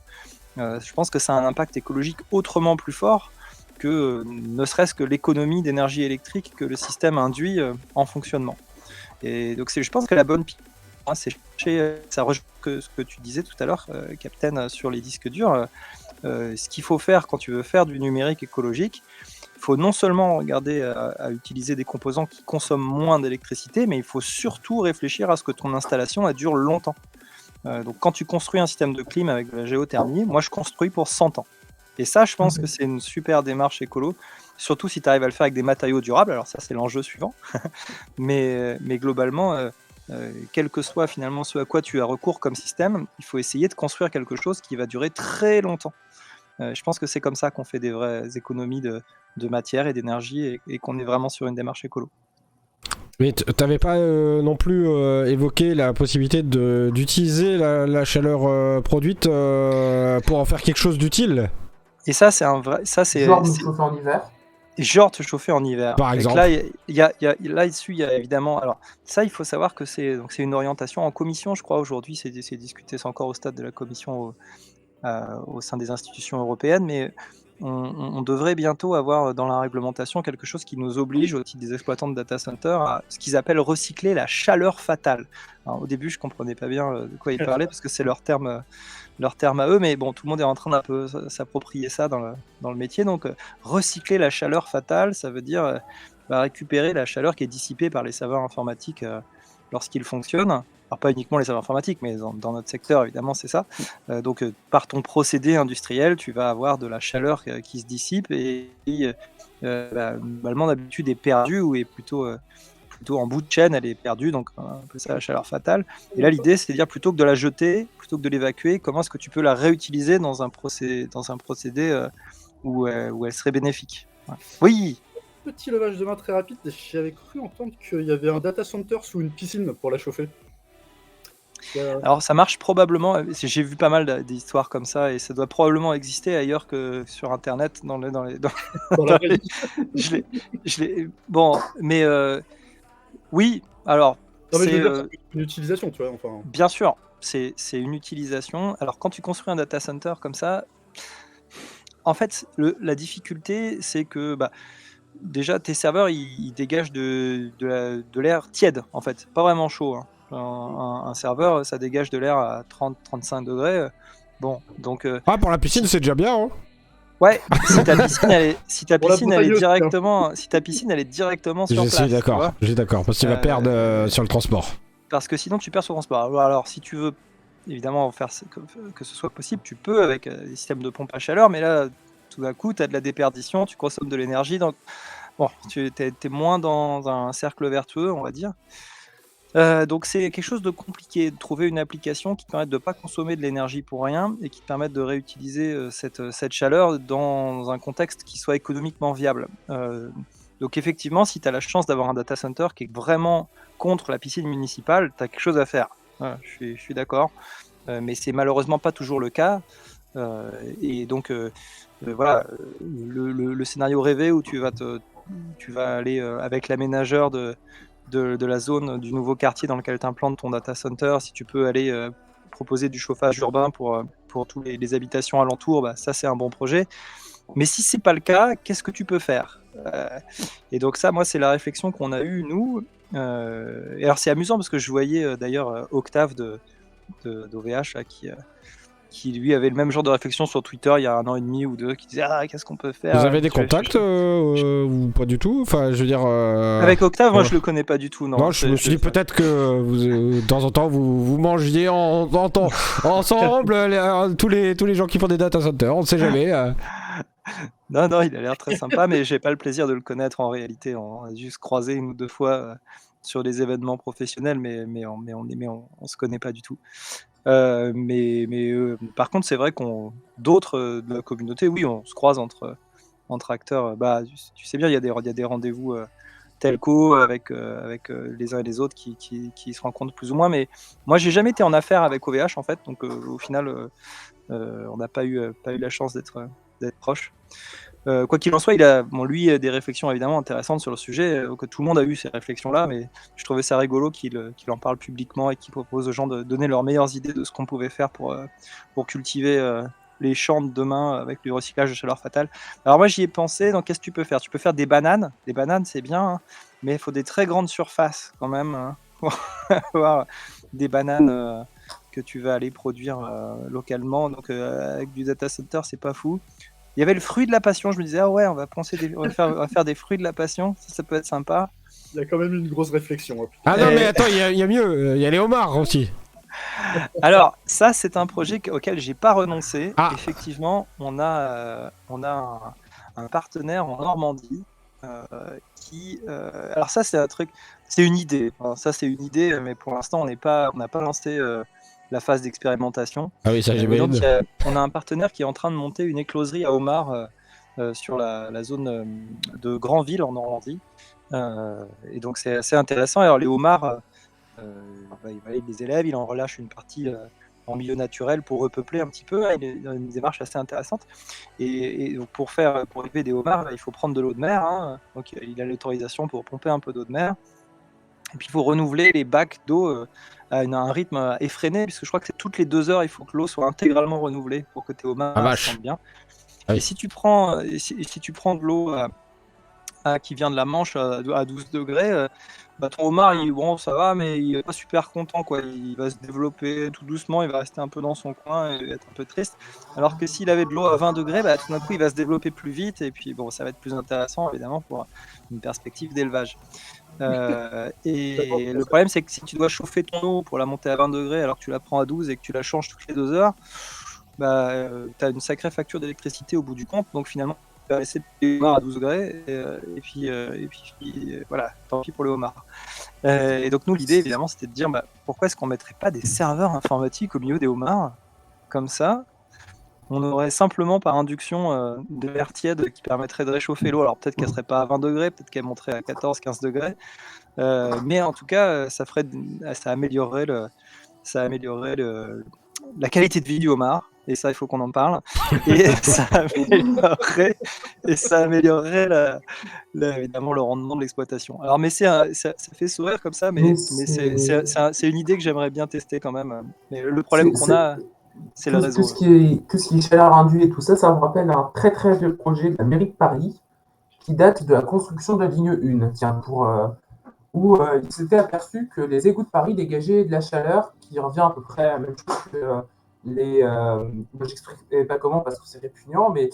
je pense que ça a un impact écologique autrement plus fort que ne serait-ce que l'économie d'énergie électrique que le système induit en fonctionnement. Et donc je pense que la bonne piste, c'est ça rejoint ce que tu disais tout à l'heure, Captain, sur les disques durs. Ce qu'il faut faire quand tu veux faire du numérique écologique, il faut non seulement regarder à utiliser des composants qui consomment moins d'électricité, mais il faut surtout réfléchir à ce que ton installation dure longtemps. Donc quand tu construis un système de clim avec de la géothermie, moi je construis pour 100 ans. Et ça, je pense que c'est une super démarche écolo, surtout si tu arrives à le faire avec des matériaux durables. Alors ça, c'est l'enjeu suivant. mais globalement, quel que soit finalement ce à quoi tu as recours comme système, il faut essayer de construire quelque chose qui va durer très longtemps. Je pense que c'est comme ça qu'on fait des vraies économies de matière et d'énergie et qu'on est vraiment sur une démarche écolo. Mais t'avais pas non plus évoqué la possibilité d'utiliser la chaleur produite pour en faire quelque chose d'utile, Et ça, c'est un vrai. Ça, c'est Genre nous chauffer en hiver. genre te chauffer en hiver. Par Et que exemple. là, là-dessus, il y a évidemment. Alors, ça, il faut savoir que c'est une orientation en commission, je crois, aujourd'hui. C'est discuté, c'est encore au stade de la commission au sein des institutions européennes, mais on devrait bientôt avoir dans la réglementation quelque chose qui nous oblige, au titre des exploitants de data centers, à ce qu'ils appellent recycler la chaleur fatale. Alors, au début, je comprenais pas bien de quoi ils parlaient, parce que c'est leur terme à eux, mais bon, tout le monde est en train d'un peu s'approprier ça dans le métier. Donc, recycler la chaleur fatale, ça veut dire récupérer la chaleur qui est dissipée par les serveurs informatiques lorsqu'ils fonctionnent. Alors, pas uniquement les serveurs informatiques, mais dans notre secteur, évidemment, c'est ça. Donc, par ton procédé industriel, tu vas avoir de la chaleur qui se dissipe et normalement, d'habitude, est perdue ou est plutôt en bout de chaîne, elle est perdue, donc on appelle ça la chaleur fatale. Et là, l'idée, c'est de dire, plutôt que de la jeter, plutôt que de l'évacuer, comment est-ce que tu peux la réutiliser dans un procédé où elle serait bénéfique. Ouais. Oui, Petit levage de main très rapide, j'avais cru entendre qu'il y avait un data center sous une piscine pour la chauffer. alors ça marche probablement, j'ai vu pas mal d'histoires comme ça, et ça doit probablement exister ailleurs que sur Internet, dans Dans la dans vraie les- vie. Bon, mais oui, alors, Non, mais je c'est... veux dire, c'est une utilisation, tu vois. Enfin, Bien sûr, c'est une utilisation. Alors, quand tu construis un data center comme ça, en fait, la difficulté, c'est que déjà, tes serveurs, ils dégagent de l'air tiède, en fait, pas vraiment chaud, hein. Un serveur, ça dégage de l'air à 30-35 degrés. Bon, donc, Ah, pour la piscine, c'est déjà bien, hein. ouais, si ta piscine, Pour la elle est broussailleuse, directement, si ta piscine, elle est directement sur Je place, suis tu vois. d'accord, parce qu'il va Euh, perdre sur le transport. Parce que sinon tu perds sur le transport. Alors si tu veux évidemment faire que ce soit possible, tu peux avec des systèmes de pompe à chaleur, mais là tout d'un coup tu as de la déperdition, tu consommes de l'énergie, donc bon, tu es moins dans un cercle vertueux, on va dire. Donc c'est quelque chose de compliqué de trouver une application qui permette de ne pas consommer de l'énergie pour rien et qui te permette de réutiliser cette chaleur dans un contexte qui soit économiquement viable. Donc effectivement, si tu as la chance d'avoir un data center qui est vraiment contre la piscine municipale, tu as quelque chose à faire. Voilà, je suis d'accord. Mais c'est malheureusement pas toujours le cas. Et donc voilà, le scénario rêvé où tu vas aller avec l'aménageur de la zone du nouveau quartier dans lequel tu implantes ton data center, si tu peux aller proposer du chauffage urbain pour toutes les habitations alentours, ça c'est un bon projet. Mais si c'est pas le cas, qu'est-ce que tu peux faire? Et donc ça, moi, c'est la réflexion qu'on a eue, nous. Et alors c'est amusant parce que je voyais d'ailleurs Octave d'OVH là, qui lui avait le même genre de réflexion sur Twitter il y a 1 an et demi ou 2, qui disait qu'est-ce qu'on peut faire? Vous avez des contacts ou pas du tout? Enfin, je veux dire. Avec Octave, moi ouais. je le connais pas du tout, non. Non, je me suis dit peut-être que vous, de temps en temps vous mangiez ensemble tous les gens qui font des data centers, on ne sait jamais. Non, il a l'air très sympa, mais j'ai pas le plaisir de le connaître en réalité. On a juste croisé 1 ou 2 fois sur des événements professionnels, mais on se connaît pas du tout. Par contre, c'est vrai d'autres de la communauté, oui, on se croise entre acteurs. Tu sais bien, il y a des rendez-vous telco avec les uns et les autres qui se rencontrent plus ou moins. Mais moi, j'ai jamais été en affaire avec OVH en fait, donc au final, on n'a pas eu la chance d'être proche. Quoi qu'il en soit, il a lui des réflexions évidemment intéressantes sur le sujet, que tout le monde a eu ces réflexions-là, mais je trouvais ça rigolo qu'il en parle publiquement et qu'il propose aux gens de donner leurs meilleures idées de ce qu'on pouvait faire pour cultiver les champs de demain avec le recyclage de chaleur fatale. Alors moi j'y ai pensé, donc qu'est-ce que tu peux faire? Tu peux faire des bananes. Des bananes c'est bien, hein, mais il faut des très grandes surfaces quand même, hein, pour avoir des bananes que tu vas aller produire localement. Donc avec du data center c'est pas fou. Il y avait le fruit de la passion, je me disais ouais on va faire des fruits de la passion, ça peut être sympa. il y a quand même une grosse réflexion. Hein. Ah non, mais attends, il y a mieux, il y a les homards aussi. Alors, ça, c'est un projet auquel j'ai pas renoncé. Ah. Effectivement, on a un partenaire en Normandie qui. Alors ça, c'est un truc, c'est une idée. Alors, ça, c'est une idée, mais pour l'instant, on n'a pas lancé la phase d'expérimentation. Ah oui, ça Et donc, j'imagine. on a un partenaire qui est en train de monter une écloserie à homards sur la zone de Granville en Normandie. Et donc c'est assez intéressant. Alors les homards, il valide les élèves, il en relâche une partie en milieu naturel pour repeupler un petit peu. Il est dans une démarche assez intéressante. Et donc pour élever des homards, il faut prendre de l'eau de mer. Hein. Donc il a l'autorisation pour pomper un peu d'eau de mer. Et puis il faut renouveler les bacs d'eau à un rythme effréné, puisque je crois que c'est toutes les 2 heures, il faut que l'eau soit intégralement renouvelée pour que tes homards Ah, se vache. sentent bien. Ah oui. Et si tu prends de l'eau qui vient de la Manche à 12 degrés, ton homard, bon, ça va, mais il est pas super content, quoi. Il va se développer tout doucement, il va rester un peu dans son coin et être un peu triste. Alors que s'il avait de l'eau à 20 degrés, tout d'un coup, il va se développer plus vite et puis bon, ça va être plus intéressant, évidemment, pour une perspective d'élevage. Et le problème, c'est que si tu dois chauffer ton eau pour la monter à 20 degrés alors que tu la prends à 12 et que tu la changes toutes les 2 heures, tu as une sacrée facture d'électricité au bout du compte. Donc finalement, tu vas laisser les homards à 12 degrés et puis voilà, tant pis pour le homard. Et donc nous, l'idée, évidemment, c'était de dire pourquoi est-ce qu'on mettrait pas des serveurs informatiques au milieu des homards comme ça? On aurait simplement par induction de l'air tiède qui permettrait de réchauffer l'eau. Alors peut-être qu'elle serait pas à 20 degrés, peut-être qu'elle monterait à 14-15 degrés. Mais en tout cas, ça améliorerait la qualité de vie du homard. Et ça, il faut qu'on en parle. Et ça améliorerait évidemment le rendement de l'exploitation. Alors, mais ça fait sourire comme ça, mais c'est une idée que j'aimerais bien tester quand même. Mais le problème qu'on a, c'est le réseau. Tout ce qui est chaleur induite et tout ça, ça me rappelle un très très vieux projet de la mairie de Paris qui date de la construction de la ligne 1. Tiens, où il s'était aperçu que les égouts de Paris dégageaient de la chaleur qui revient à peu près à la même chose que moi j'expliquerai pas comment parce que c'est répugnant, mais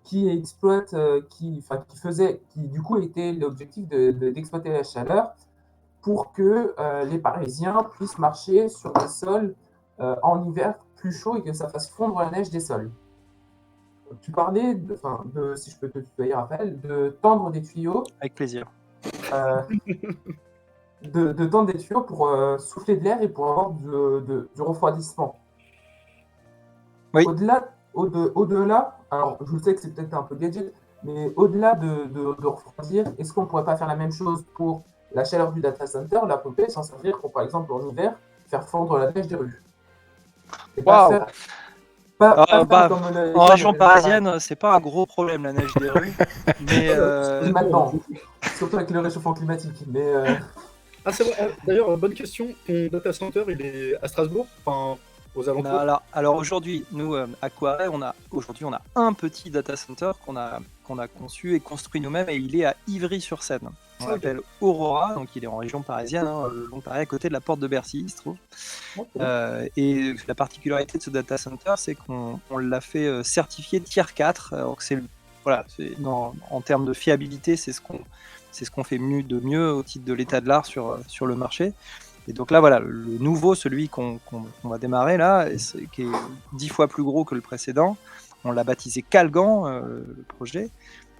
qui exploite, qui du coup était l'objectif d'exploiter la chaleur pour que les Parisiens puissent marcher sur des sols en hiver plus chaud et que ça fasse fondre la neige des sols. Tu parlais, si je peux te tutoyer, Raphaël, de tendre des tuyaux. Avec plaisir. De tendre des tuyaux pour souffler de l'air et pour avoir du refroidissement. Oui. Au-delà, alors je sais que c'est peut-être un peu gadget, mais au-delà de refroidir, est-ce qu'on ne pourrait pas faire la même chose pour la chaleur du data center, la pomper, sans servir pour, par exemple, en hiver, faire fondre la neige des rues? Waouh! En en région parisienne, c'est pas un gros problème la neige des rues, mais maintenant, surtout avec le réchauffement climatique. Mais Ah, c'est vrai. D'ailleurs, bonne question. Ton data center, il est à Strasbourg, enfin aux alentours. Alors aujourd'hui, nous à Coiret, on a un petit data center qu'on a conçu et construit nous-mêmes, et il est à Ivry-sur-Seine. On l'appelle Aurora, donc il est en région parisienne, donc pareil à côté de la porte de Bercy, il se trouve. Et la particularité de ce data center, c'est qu'on l'a fait certifier Tier 4. Alors que en termes de fiabilité, c'est ce qu'on fait de mieux au titre de l'état de l'art sur le marché. Et donc là, voilà, le nouveau, celui qu'on va démarrer là, qui est 10 fois plus gros que le précédent, on l'a baptisé Calgan, le projet.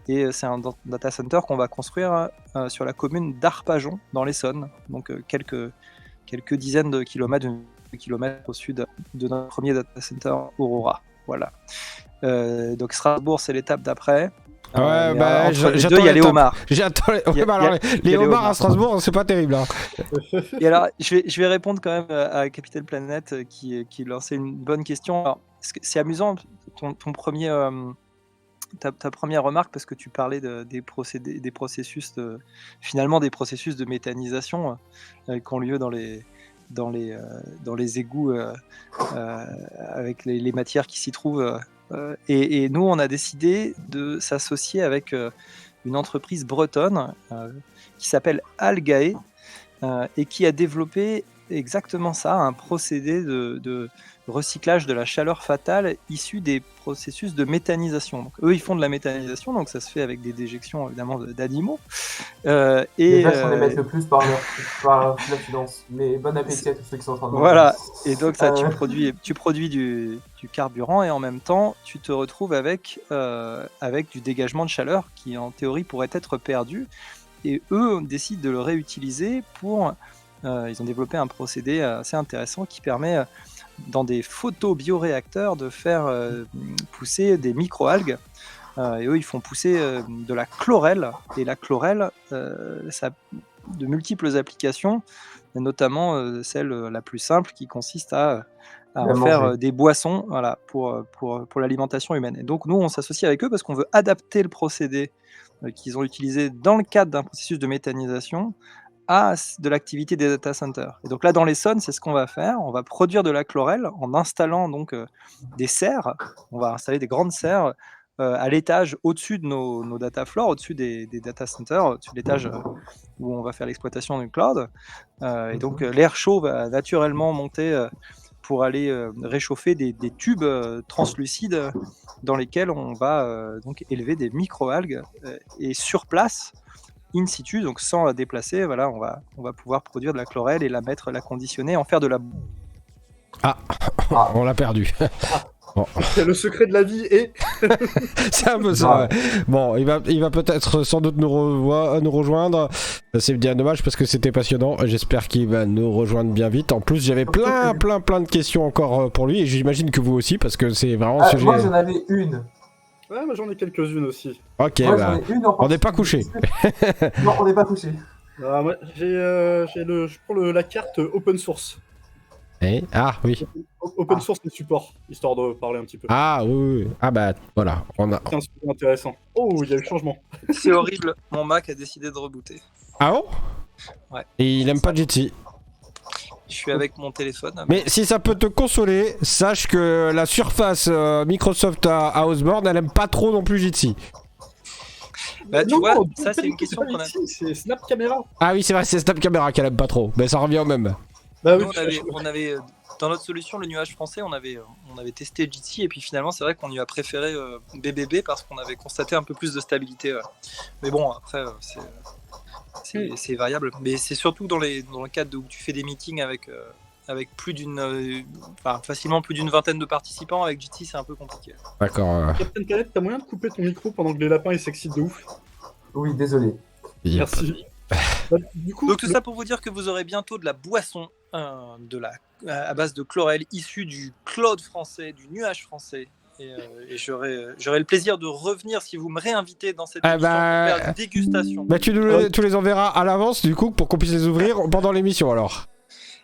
Et c'est un data center qu'on va construire sur la commune d'Arpajon, dans l'Essonne, donc quelques dizaines de kilomètres au sud de notre premier data center Aurora. Voilà. Donc Strasbourg, c'est l'étape d'après. Entre les deux, il y a les homards. J'attends les homards à Strasbourg, c'est pas terrible. Hein. Et alors, je vais répondre quand même à Capitaine Planète qui lançait une bonne question. Alors, c'est amusant, ton premier... Ta première remarque, parce que tu parlais des processus de méthanisation qui ont lieu dans les égouts avec les matières qui s'y trouvent. Et nous, on a décidé de s'associer avec une entreprise bretonne qui s'appelle Algae et qui a développé exactement ça, un procédé de recyclage de la chaleur fatale issue des processus de méthanisation. Donc, eux, ils font de la méthanisation, donc ça se fait avec des déjections évidemment d'animaux. Les vaches, on les met le plus par flatulence. Mais bon appétit à tous ceux qui sont en train de manger. Voilà, et donc ça, tu produis du carburant et en même temps, tu te retrouves avec du dégagement de chaleur qui en théorie pourrait être perdu. Et eux décident de le réutiliser pour Ils ont développé un procédé assez intéressant qui permet, dans des photobioréacteurs, de faire pousser des microalgues. Et eux, ils font pousser de la chlorelle. Et la chlorelle, ça a de multiples applications, et notamment celle la plus simple qui consiste à La en faire manger. des boissons, voilà, pour l'alimentation humaine. Et donc nous, on s'associe avec eux parce qu'on veut adapter le procédé qu'ils ont utilisé dans le cadre d'un processus de méthanisation à de l'activité des data centers. Et donc là, dans l'Essonne, c'est ce qu'on va faire. On va produire de la chlorelle en installant donc des serres. On va installer des grandes serres à l'étage au-dessus de nos data floors, au-dessus des data centers, au-dessus de l'étage où on va faire l'exploitation du cloud. Et donc l'air chaud va naturellement monter pour aller réchauffer des tubes translucides dans lesquels on va donc élever des microalgues et sur place, in situ, donc sans la déplacer, voilà, on va pouvoir produire de la chlorelle et la mettre, la conditionner, en faire de la On l'a perdu. Le secret de la vie est... C'est un peu ça. Ouais. Bon, il va peut-être sans doute nous rejoindre. C'est bien dommage parce que c'était passionnant. J'espère qu'il va nous rejoindre bien vite. En plus, j'avais plein de questions encore pour lui et j'imagine que vous aussi parce que c'est vraiment un sujet. Moi, j'en avais une. Ouais, moi j'en ai quelques-unes aussi. Ok, Moi, bah, j'en ai une en on n'est pas couché. Non, on n'est pas couché. Moi, je prends la carte open source. Ah oui. Open source et support, histoire de parler un petit peu. Ah oui. Ah bah voilà. On a... C'est un sujet intéressant. Oh, il y a eu changement. C'est horrible, mon Mac a décidé de rebooter. Ah bon? Ouais. Et il aime pas Jitsi. Je suis avec mon téléphone. Mais si ça peut te consoler, sache que la surface Microsoft à Osborne, elle aime pas trop non plus Jitsi. Bah, tu Non, vois, non, ça c'est une pas question qu'on a. ici, c'est Snap Camera. Ah oui, c'est vrai, c'est Snap Camera qu'elle aime pas trop. Mais ça revient au même. Bah Nous, oui, on avait dans notre solution, le nuage français, on avait testé Jitsi et puis finalement, c'est vrai qu'on y a préféré BBB parce qu'on avait constaté un peu plus de stabilité. Mais bon, après, c'est variable. Mais c'est surtout dans le cadre où tu fais des meetings avec plus facilement plus d'une vingtaine de participants. Avec Jitsi, c'est un peu compliqué. D'accord. Captain Canet, t'as moyen de couper ton micro pendant que les lapins ils s'excitent de ouf? Oui, désolé. Merci. Du coup, Donc tout ça pour vous dire que vous aurez bientôt de la boisson à base de chlorelle issue du cloud français, du nuage français. Et j'aurai le plaisir de revenir si vous me réinvitez dans cette émission pour faire une dégustation. Bah tu les enverras à l'avance du coup pour qu'on puisse les ouvrir pendant l'émission alors.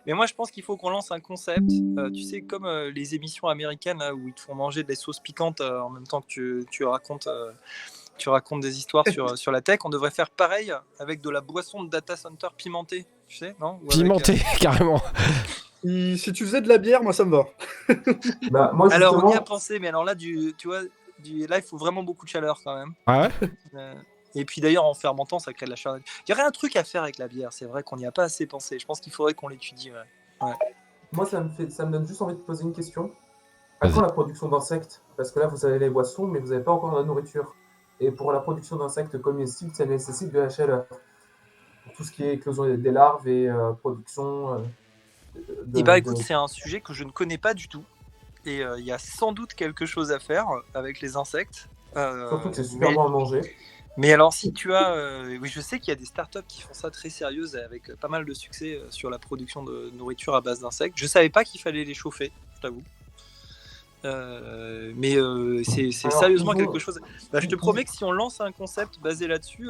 Mais moi je pense qu'il faut qu'on lance un concept, tu sais comme les émissions américaines là, où ils te font manger des sauces piquantes en même temps que tu racontes des histoires sur la tech. On devrait faire pareil avec de la boisson de data center pimentée, tu sais, non? Pimentée, carrément. si tu faisais de la bière, moi ça me va. Bah, moi, Alors on y a justement, pensé, mais alors là, tu vois, là il faut vraiment beaucoup de chaleur quand même. Ah ouais? Et puis d'ailleurs en fermentant ça crée de la chaleur. Il y aurait un truc à faire avec la bière, c'est vrai qu'on n'y a pas assez pensé. Je pense qu'il faudrait qu'on l'étudie. Ouais. moi ça me donne juste envie de poser une question. À quand la production d'insectes? Parce que là, vous avez les boissons, mais vous n'avez pas encore la nourriture. Et pour la production d'insectes comestibles, ça nécessite de la chaleur. Pour tout ce qui est éclosion des larves et production. Et bah écoute, c'est un sujet que je ne connais pas du tout. Et il y a sans doute quelque chose à faire avec les insectes. Surtout que c'est super bon à manger. Mais alors, si tu as. Oui, je sais qu'il y a des startups qui font ça très sérieuses avec pas mal de succès sur la production de nourriture à base d'insectes. Je savais pas qu'il fallait les chauffer, je t'avoue. Mais c'est sérieusement quelque chose. Bah, je te promets que si on lance un concept basé là-dessus,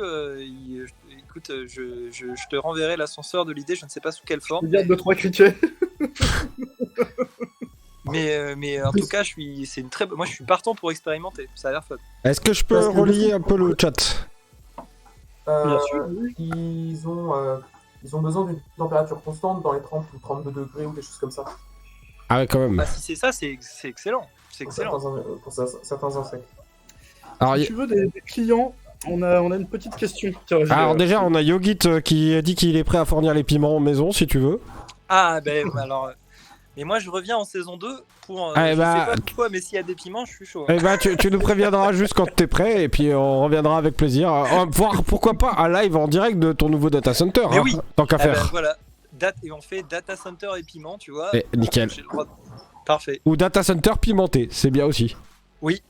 écoute, je te renverrai l'ascenseur de l'idée, je ne sais pas sous quelle forme. Il y a 2-3 criquets. Mais en tout cas, moi je suis partant pour expérimenter, ça a l'air fun. Est-ce que je peux Parce que relier un peu le chat? Bien sûr. Ils ont besoin d'une température constante dans les 30 ou 32 degrés ou des choses comme ça. Ah ouais, quand même. Bah, si c'est ça, c'est excellent. C'est excellent. Pour certains insectes. Alors, Si tu veux des clients, on a une petite question. Tiens, alors déjà, on a Yogit qui a dit qu'il est prêt à fournir les piments maison si tu veux. Ah ben alors. Mais moi je reviens en saison 2 pour. Ah, je bah, sais pas pourquoi, mais s'il y a des piments, je suis chaud. Eh bah, tu nous préviendras juste quand t'es prêt et puis on reviendra avec plaisir. Voir pourquoi pas un live en direct de ton nouveau data center. Mais oui. Tant qu'à Ah ben, faire. voilà. Et on fait data center et piment, tu vois. Nickel. J'ai le droit de- Parfait. Ou data center pimenté, c'est bien aussi. Oui.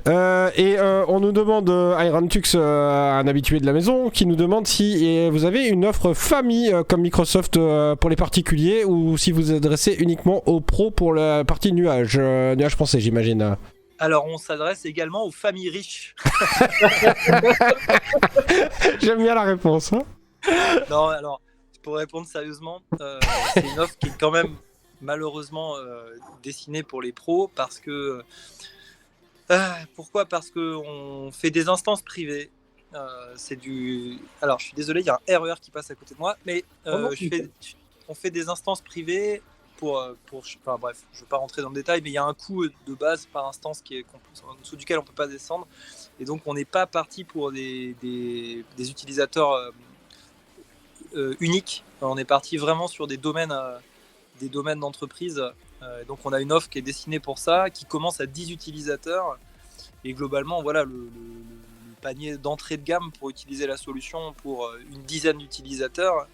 On nous demande, Iron Tux, un habitué de la maison, qui nous demande si vous avez une offre famille comme Microsoft pour les particuliers ou si vous adressez uniquement aux pros pour la partie nuage pensé, j'imagine. Alors, on s'adresse également aux familles riches. J'aime bien la réponse. Hein. Non, alors, pour répondre sérieusement, c'est une offre qui est quand même malheureusement dessinée pour les pros parce que... pourquoi ? Parce qu'on fait des instances privées. C'est du... Alors, je suis désolé, il y a un RER qui passe à côté de moi, mais on fait des instances privées pour enfin, bref, je ne veux pas rentrer dans le détail, mais il y a un coût de base par instance qui est en dessous duquel on ne peut pas descendre. Et donc, on n'est pas parti pour des utilisateurs uniques. On est parti vraiment sur des domaines d'entreprise. Donc, on a une offre qui est destinée pour ça, qui commence à 10 utilisateurs. Et globalement, voilà, le panier d'entrée de gamme pour utiliser la solution pour une dizaine d'utilisateurs,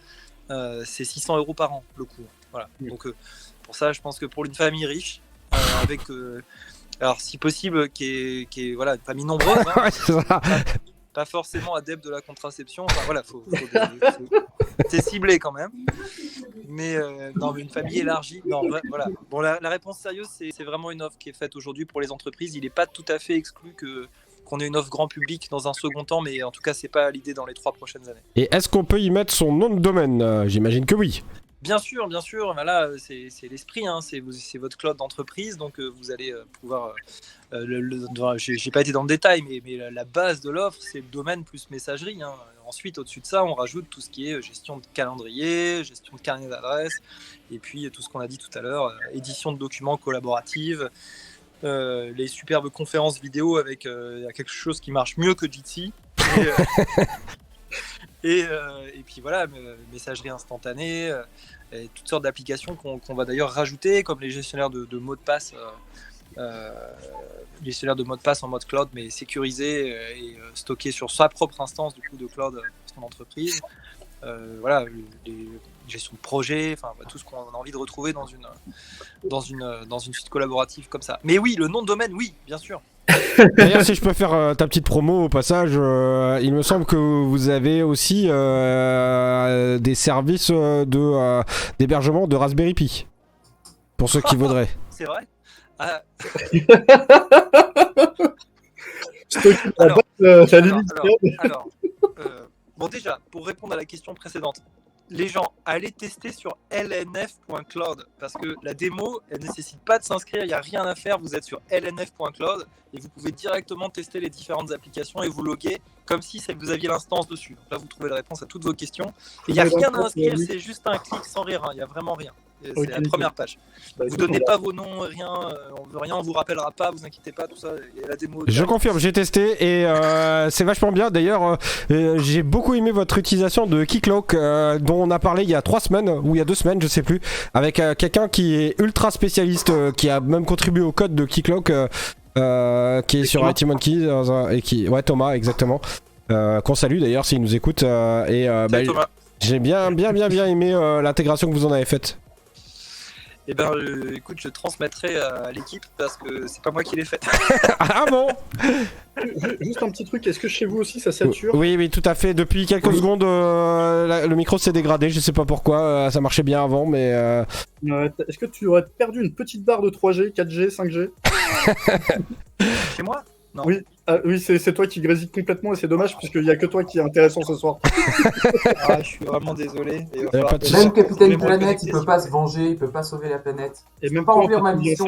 c'est 600 € par an, le coût. Voilà. Donc, pour ça, je pense que pour une famille riche, avec, alors si possible, qui est voilà, une famille nombreuse, hein, Ouais, c'est ça. pas forcément adepte de la contraception, enfin, voilà, c'est ciblé quand même. Mais non, mais une famille élargie, non, voilà. Bon, la réponse sérieuse, c'est vraiment une offre qui est faite aujourd'hui pour les entreprises. Il n'est pas tout à fait exclu qu'on ait une offre grand public dans un second temps, mais en tout cas, c'est pas l'idée dans les 3 prochaines années. Et est-ce qu'on peut y mettre son nom de domaine ? J'imagine que oui. Bien sûr, voilà, c'est l'esprit, hein, c'est votre cloud d'entreprise, donc vous allez pouvoir... j'ai pas été dans le détail, mais la base de l'offre, c'est le domaine plus messagerie. Hein. Ensuite, au-dessus de ça, on rajoute tout ce qui est gestion de calendrier, gestion de carnet d'adresse, et puis tout ce qu'on a dit tout à l'heure, édition de documents collaborative, les superbes conférences vidéo avec quelque chose qui marche mieux que Jitsi. Et puis voilà, messagerie instantanée, et toutes sortes d'applications qu'on va d'ailleurs rajouter, comme les gestionnaires de mots de passe, en mode cloud, mais sécurisés et stockés sur sa propre instance du coup de cloud de son entreprise. Voilà, les gestions de projet, enfin tout ce qu'on a envie de retrouver dans une suite collaborative comme ça. Mais oui, le nom de domaine, oui, bien sûr. D'ailleurs, si je peux faire ta petite promo au passage, il me semble que vous avez aussi des services d'hébergement de Raspberry Pi. Pour ceux qui voudraient. C'est vrai. Alors, bon, déjà, pour répondre à la question précédente, les gens, allez tester sur lnf.cloud parce que la démo, elle ne nécessite pas de s'inscrire, il n'y a rien à faire, vous êtes sur lnf.cloud et vous pouvez directement tester les différentes applications et vous loguer comme si vous aviez l'instance dessus. Donc là, vous trouvez la réponse à toutes vos questions. Et il n'y a rien à inscrire, c'est juste un clic sans rire, il n'y a vraiment rien. C'est la première page. Vous ne donnez pas vos noms, rien, on veut rien, on vous rappellera pas, vous inquiétez pas, tout ça, il y a la démo. Je confirme, j'ai testé et c'est vachement bien. D'ailleurs, j'ai beaucoup aimé votre utilisation de Keycloak dont on a parlé il y a 3 semaines ou il y a 2 semaines, je sais plus, avec quelqu'un qui est ultra spécialiste, qui a même contribué au code de Keycloak, qui est sur IT Monkey et qui, ouais, Thomas, exactement, qu'on salue d'ailleurs s'il nous écoute. J'ai bien aimé l'intégration que vous en avez faite. Eh ben, écoute, je transmettrai à l'équipe parce que c'est pas moi qui l'ai fait. Ah bon? Juste un petit truc, est-ce que chez vous aussi ça sature? Oui, tout à fait. Depuis quelques secondes, le micro s'est dégradé. Je sais pas pourquoi. Ça marchait bien avant, mais. Est-ce que tu aurais perdu une petite barre de 3G, 4G, 5G? Chez moi? Non. Oui, oui, c'est toi qui grésille complètement et c'est dommage puisqu'il n'y a que toi qui est intéressant ce soir. Ah, je suis vraiment désolé. Même Capitaine Planète, il peut pas se venger, il peut pas sauver la planète. Et même pas remplir ma mission.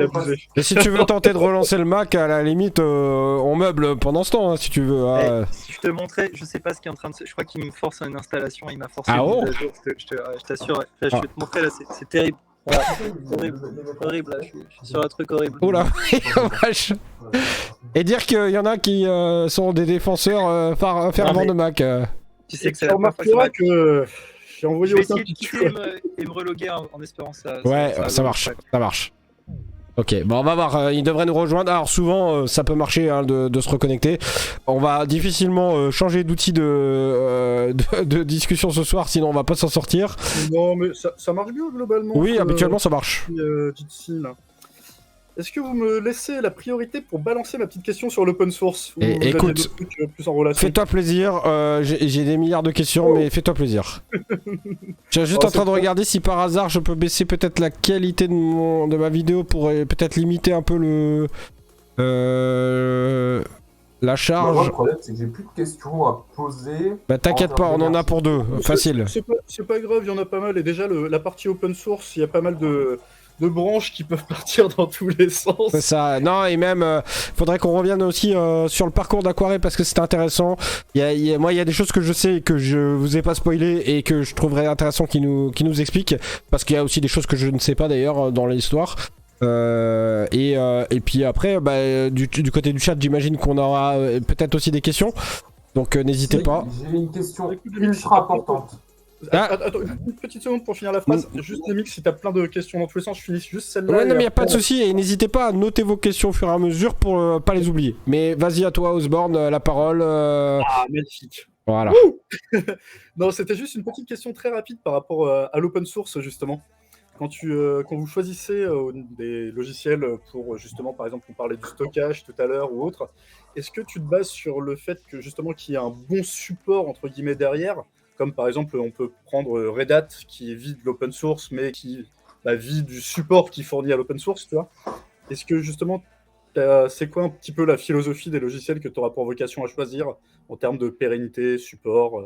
Et si tu veux tenter de relancer le Mac, à la limite, on meuble pendant ce temps, hein, si tu veux. Si je te montrais, je sais pas ce qui est en train de se... Je crois qu'il me force une installation, il m'a forcé une mise à jour. Je t'assure, je vais te montrer là, c'est terrible. Voilà. Horrible, là, je suis sur un truc horrible. Oula, vache. Et dire qu'il y en a qui sont des défenseurs fervents de Mac. Tu sais que c'est la première fois que j'ai envoyé aucun petit et me reloguer en espérant ça. Ouais, ça marche. Ok, bon on va voir, il devrait nous rejoindre. Alors souvent ça peut marcher hein, de se reconnecter. On va difficilement changer d'outil de discussion ce soir, sinon on va pas s'en sortir. Non mais ça marche bien globalement. Oui, habituellement ça marche. Jitsi, là. est-ce que vous me laissez la priorité pour balancer ma petite question sur l'open source ou Et vous avez écoute, d'autres trucs, plus en relation? Fais-toi plaisir, j'ai des milliards de questions, mais fais-toi plaisir. Je suis juste en train de regarder si par hasard je peux baisser peut-être la qualité de ma vidéo pour peut-être limiter un peu la Moi, charge. le problème, c'est que j'ai plus de questions à poser. Bah t'inquiète pas, on en a pour 2, facile. C'est pas grave, il y en a pas mal. Et déjà, la partie open source, il y a pas mal de branches qui peuvent partir dans tous les sens. C'est ça. Non, et même, faudrait qu'on revienne aussi sur le parcours d'Aquaré parce que c'est intéressant. Moi, il y a des choses que je sais et que je vous ai pas spoilé et que je trouverais intéressant qu'ils nous expliquent. Parce qu'il y a aussi des choses que je ne sais pas d'ailleurs dans l'histoire. Et puis après, bah, du côté du chat, j'imagine qu'on aura peut-être aussi des questions. Donc n'hésitez pas. J'ai une question ultra importante. Attends, une petite seconde pour finir la phrase. Juste, Nemix, si t'as plein de questions dans tous les sens, je finis juste celle-là. Ouais, non, mais y a après, pas de souci. Et n'hésitez pas à noter vos questions au fur et à mesure pour pas les oublier. Mais vas-y, à toi, Osborne, la parole. Ah, magnifique. Voilà. Non, c'était juste une petite question très rapide par rapport à l'open source, justement. Quand vous choisissez des logiciels pour, justement, par exemple, on parlait du stockage tout à l'heure ou autre, est-ce que tu te bases sur le fait que, justement, qu'il y ait un bon support, entre guillemets, derrière? Comme, par exemple, on peut prendre Red Hat, qui vit de l'open source, mais qui vit du support qui fournit à l'open source, tu vois? Est-ce que, justement, c'est quoi un petit peu la philosophie des logiciels que tu auras pour vocation à choisir en termes de pérennité, support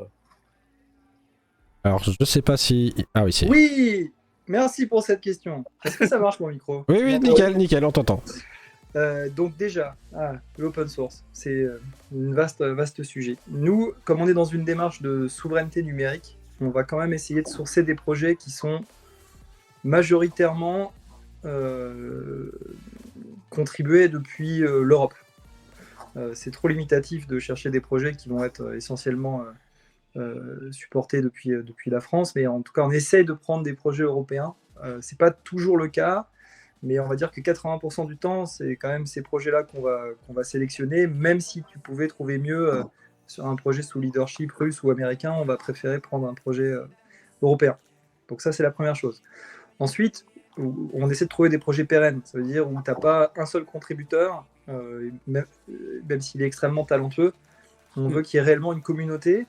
Alors, je sais pas si. Ah oui, c'est. Oui, merci pour cette question. Est-ce que ça marche mon micro? Oui, oui, nickel, on t'entend. Donc déjà, l'open source, c'est un vaste sujet. Nous, comme on est dans une démarche de souveraineté numérique, on va quand même essayer de sourcer des projets qui sont majoritairement contribués depuis l'Europe. C'est trop limitatif de chercher des projets qui vont être essentiellement supportés depuis la France, mais en tout cas, on essaye de prendre des projets européens. C'est pas toujours le cas. Mais on va dire que 80% du temps, c'est quand même ces projets-là qu'on va sélectionner, même si tu pouvais trouver mieux sur un projet sous leadership russe ou américain, on va préférer prendre un projet européen. Donc ça, c'est la première chose. Ensuite, on essaie de trouver des projets pérennes, ça veut dire où tu n'as pas un seul contributeur, même s'il est extrêmement talentueux, on veut qu'il y ait réellement une communauté,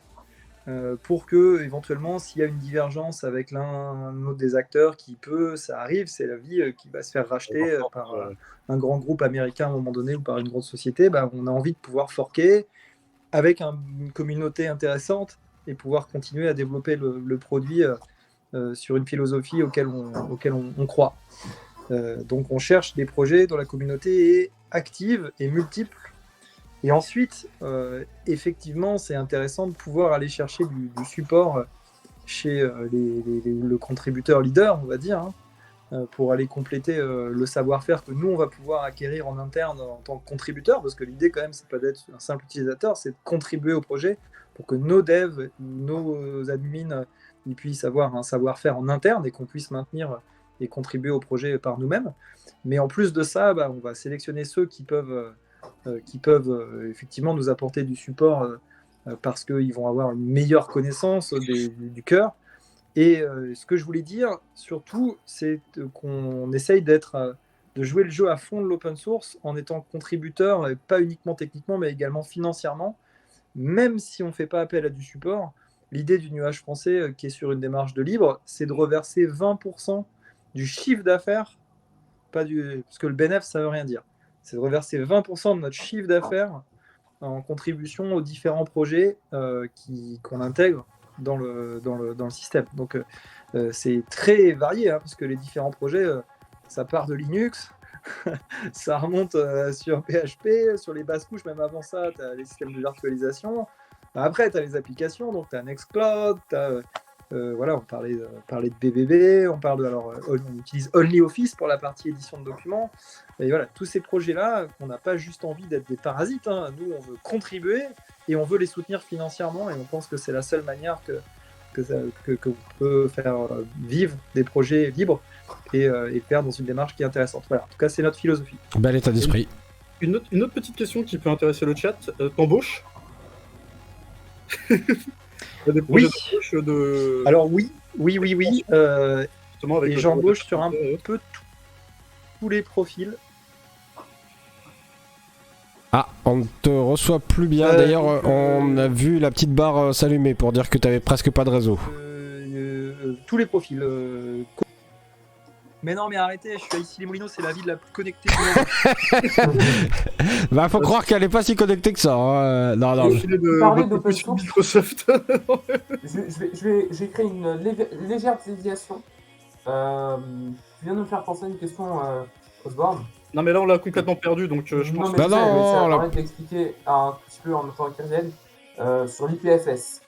pour que éventuellement s'il y a une divergence avec l'un ou l'autre des acteurs ça arrive, c'est la vie qui va se faire racheter par un grand groupe américain à un moment donné ou par une grosse société, on a envie de pouvoir forquer avec une communauté intéressante et pouvoir continuer à développer le produit sur une philosophie auquel on croit. Donc on cherche des projets dont la communauté est active et multiple. Et ensuite, effectivement, c'est intéressant de pouvoir aller chercher du support chez le contributeur leader, on va dire, pour aller compléter le savoir-faire que nous, on va pouvoir acquérir en interne en tant que contributeur, parce que l'idée, quand même, c'est pas d'être un simple utilisateur, c'est de contribuer au projet pour que nos devs, nos admins, ils puissent avoir un savoir-faire en interne et qu'on puisse maintenir et contribuer au projet par nous-mêmes. Mais en plus de ça, on va sélectionner ceux qui peuvent effectivement nous apporter du support parce qu'ils vont avoir une meilleure connaissance du cœur. Et ce que je voulais dire, surtout, c'est qu'on essaye de jouer le jeu à fond de l'open source en étant contributeur, pas uniquement techniquement, mais également financièrement. Même si on ne fait pas appel à du support, l'idée du nuage français, qui est sur une démarche de libre, c'est de reverser 20% du chiffre d'affaires, parce que le bénéfice, ça ne veut rien dire. C'est de reverser 20% de notre chiffre d'affaires en contribution aux différents projets qu'on intègre dans le système. Donc c'est très varié, parce que les différents projets, ça part de Linux, ça remonte sur PHP, sur les basses couches, même avant ça, tu as les systèmes de virtualisation. Après, tu as les applications, donc tu as Nextcloud, tu as... on parlait de BBB, on utilise OnlyOffice pour la partie édition de documents. Et voilà, tous ces projets-là, on n'a pas juste envie d'être des parasites. Nous, on veut contribuer et on veut les soutenir financièrement. Et on pense que c'est la seule manière que vous peut faire vivre des projets libres et faire dans une démarche qui est intéressante. Voilà, en tout cas, c'est notre philosophie. Bel état d'esprit. Une autre petite question qui peut intéresser le chat. T'embauches Oui. De... Alors oui. Avec et j'embauche sur un peu tous les profils. On ne te reçoit plus bien. D'ailleurs, on a vu la petite barre s'allumer pour dire que t'avais presque pas de réseau. Tous les profils. Mais non, mais arrêtez, je suis à Issy-les-Moulineaux, c'est la ville la plus connectée du monde. Bah, faut croire qu'elle est pas si connectée que ça. Hein. Non. Parler d'open sur source. Microsoft. Je vais créer une légère déviation. Tu viens de me faire penser à une question, Osborne. Non, mais là, on l'a complètement perdu, donc je pense Non, que... mais Bah non, ça on l'a- permet d'expliquer un petit peu en tant qu'Ariel sur l'IPFS.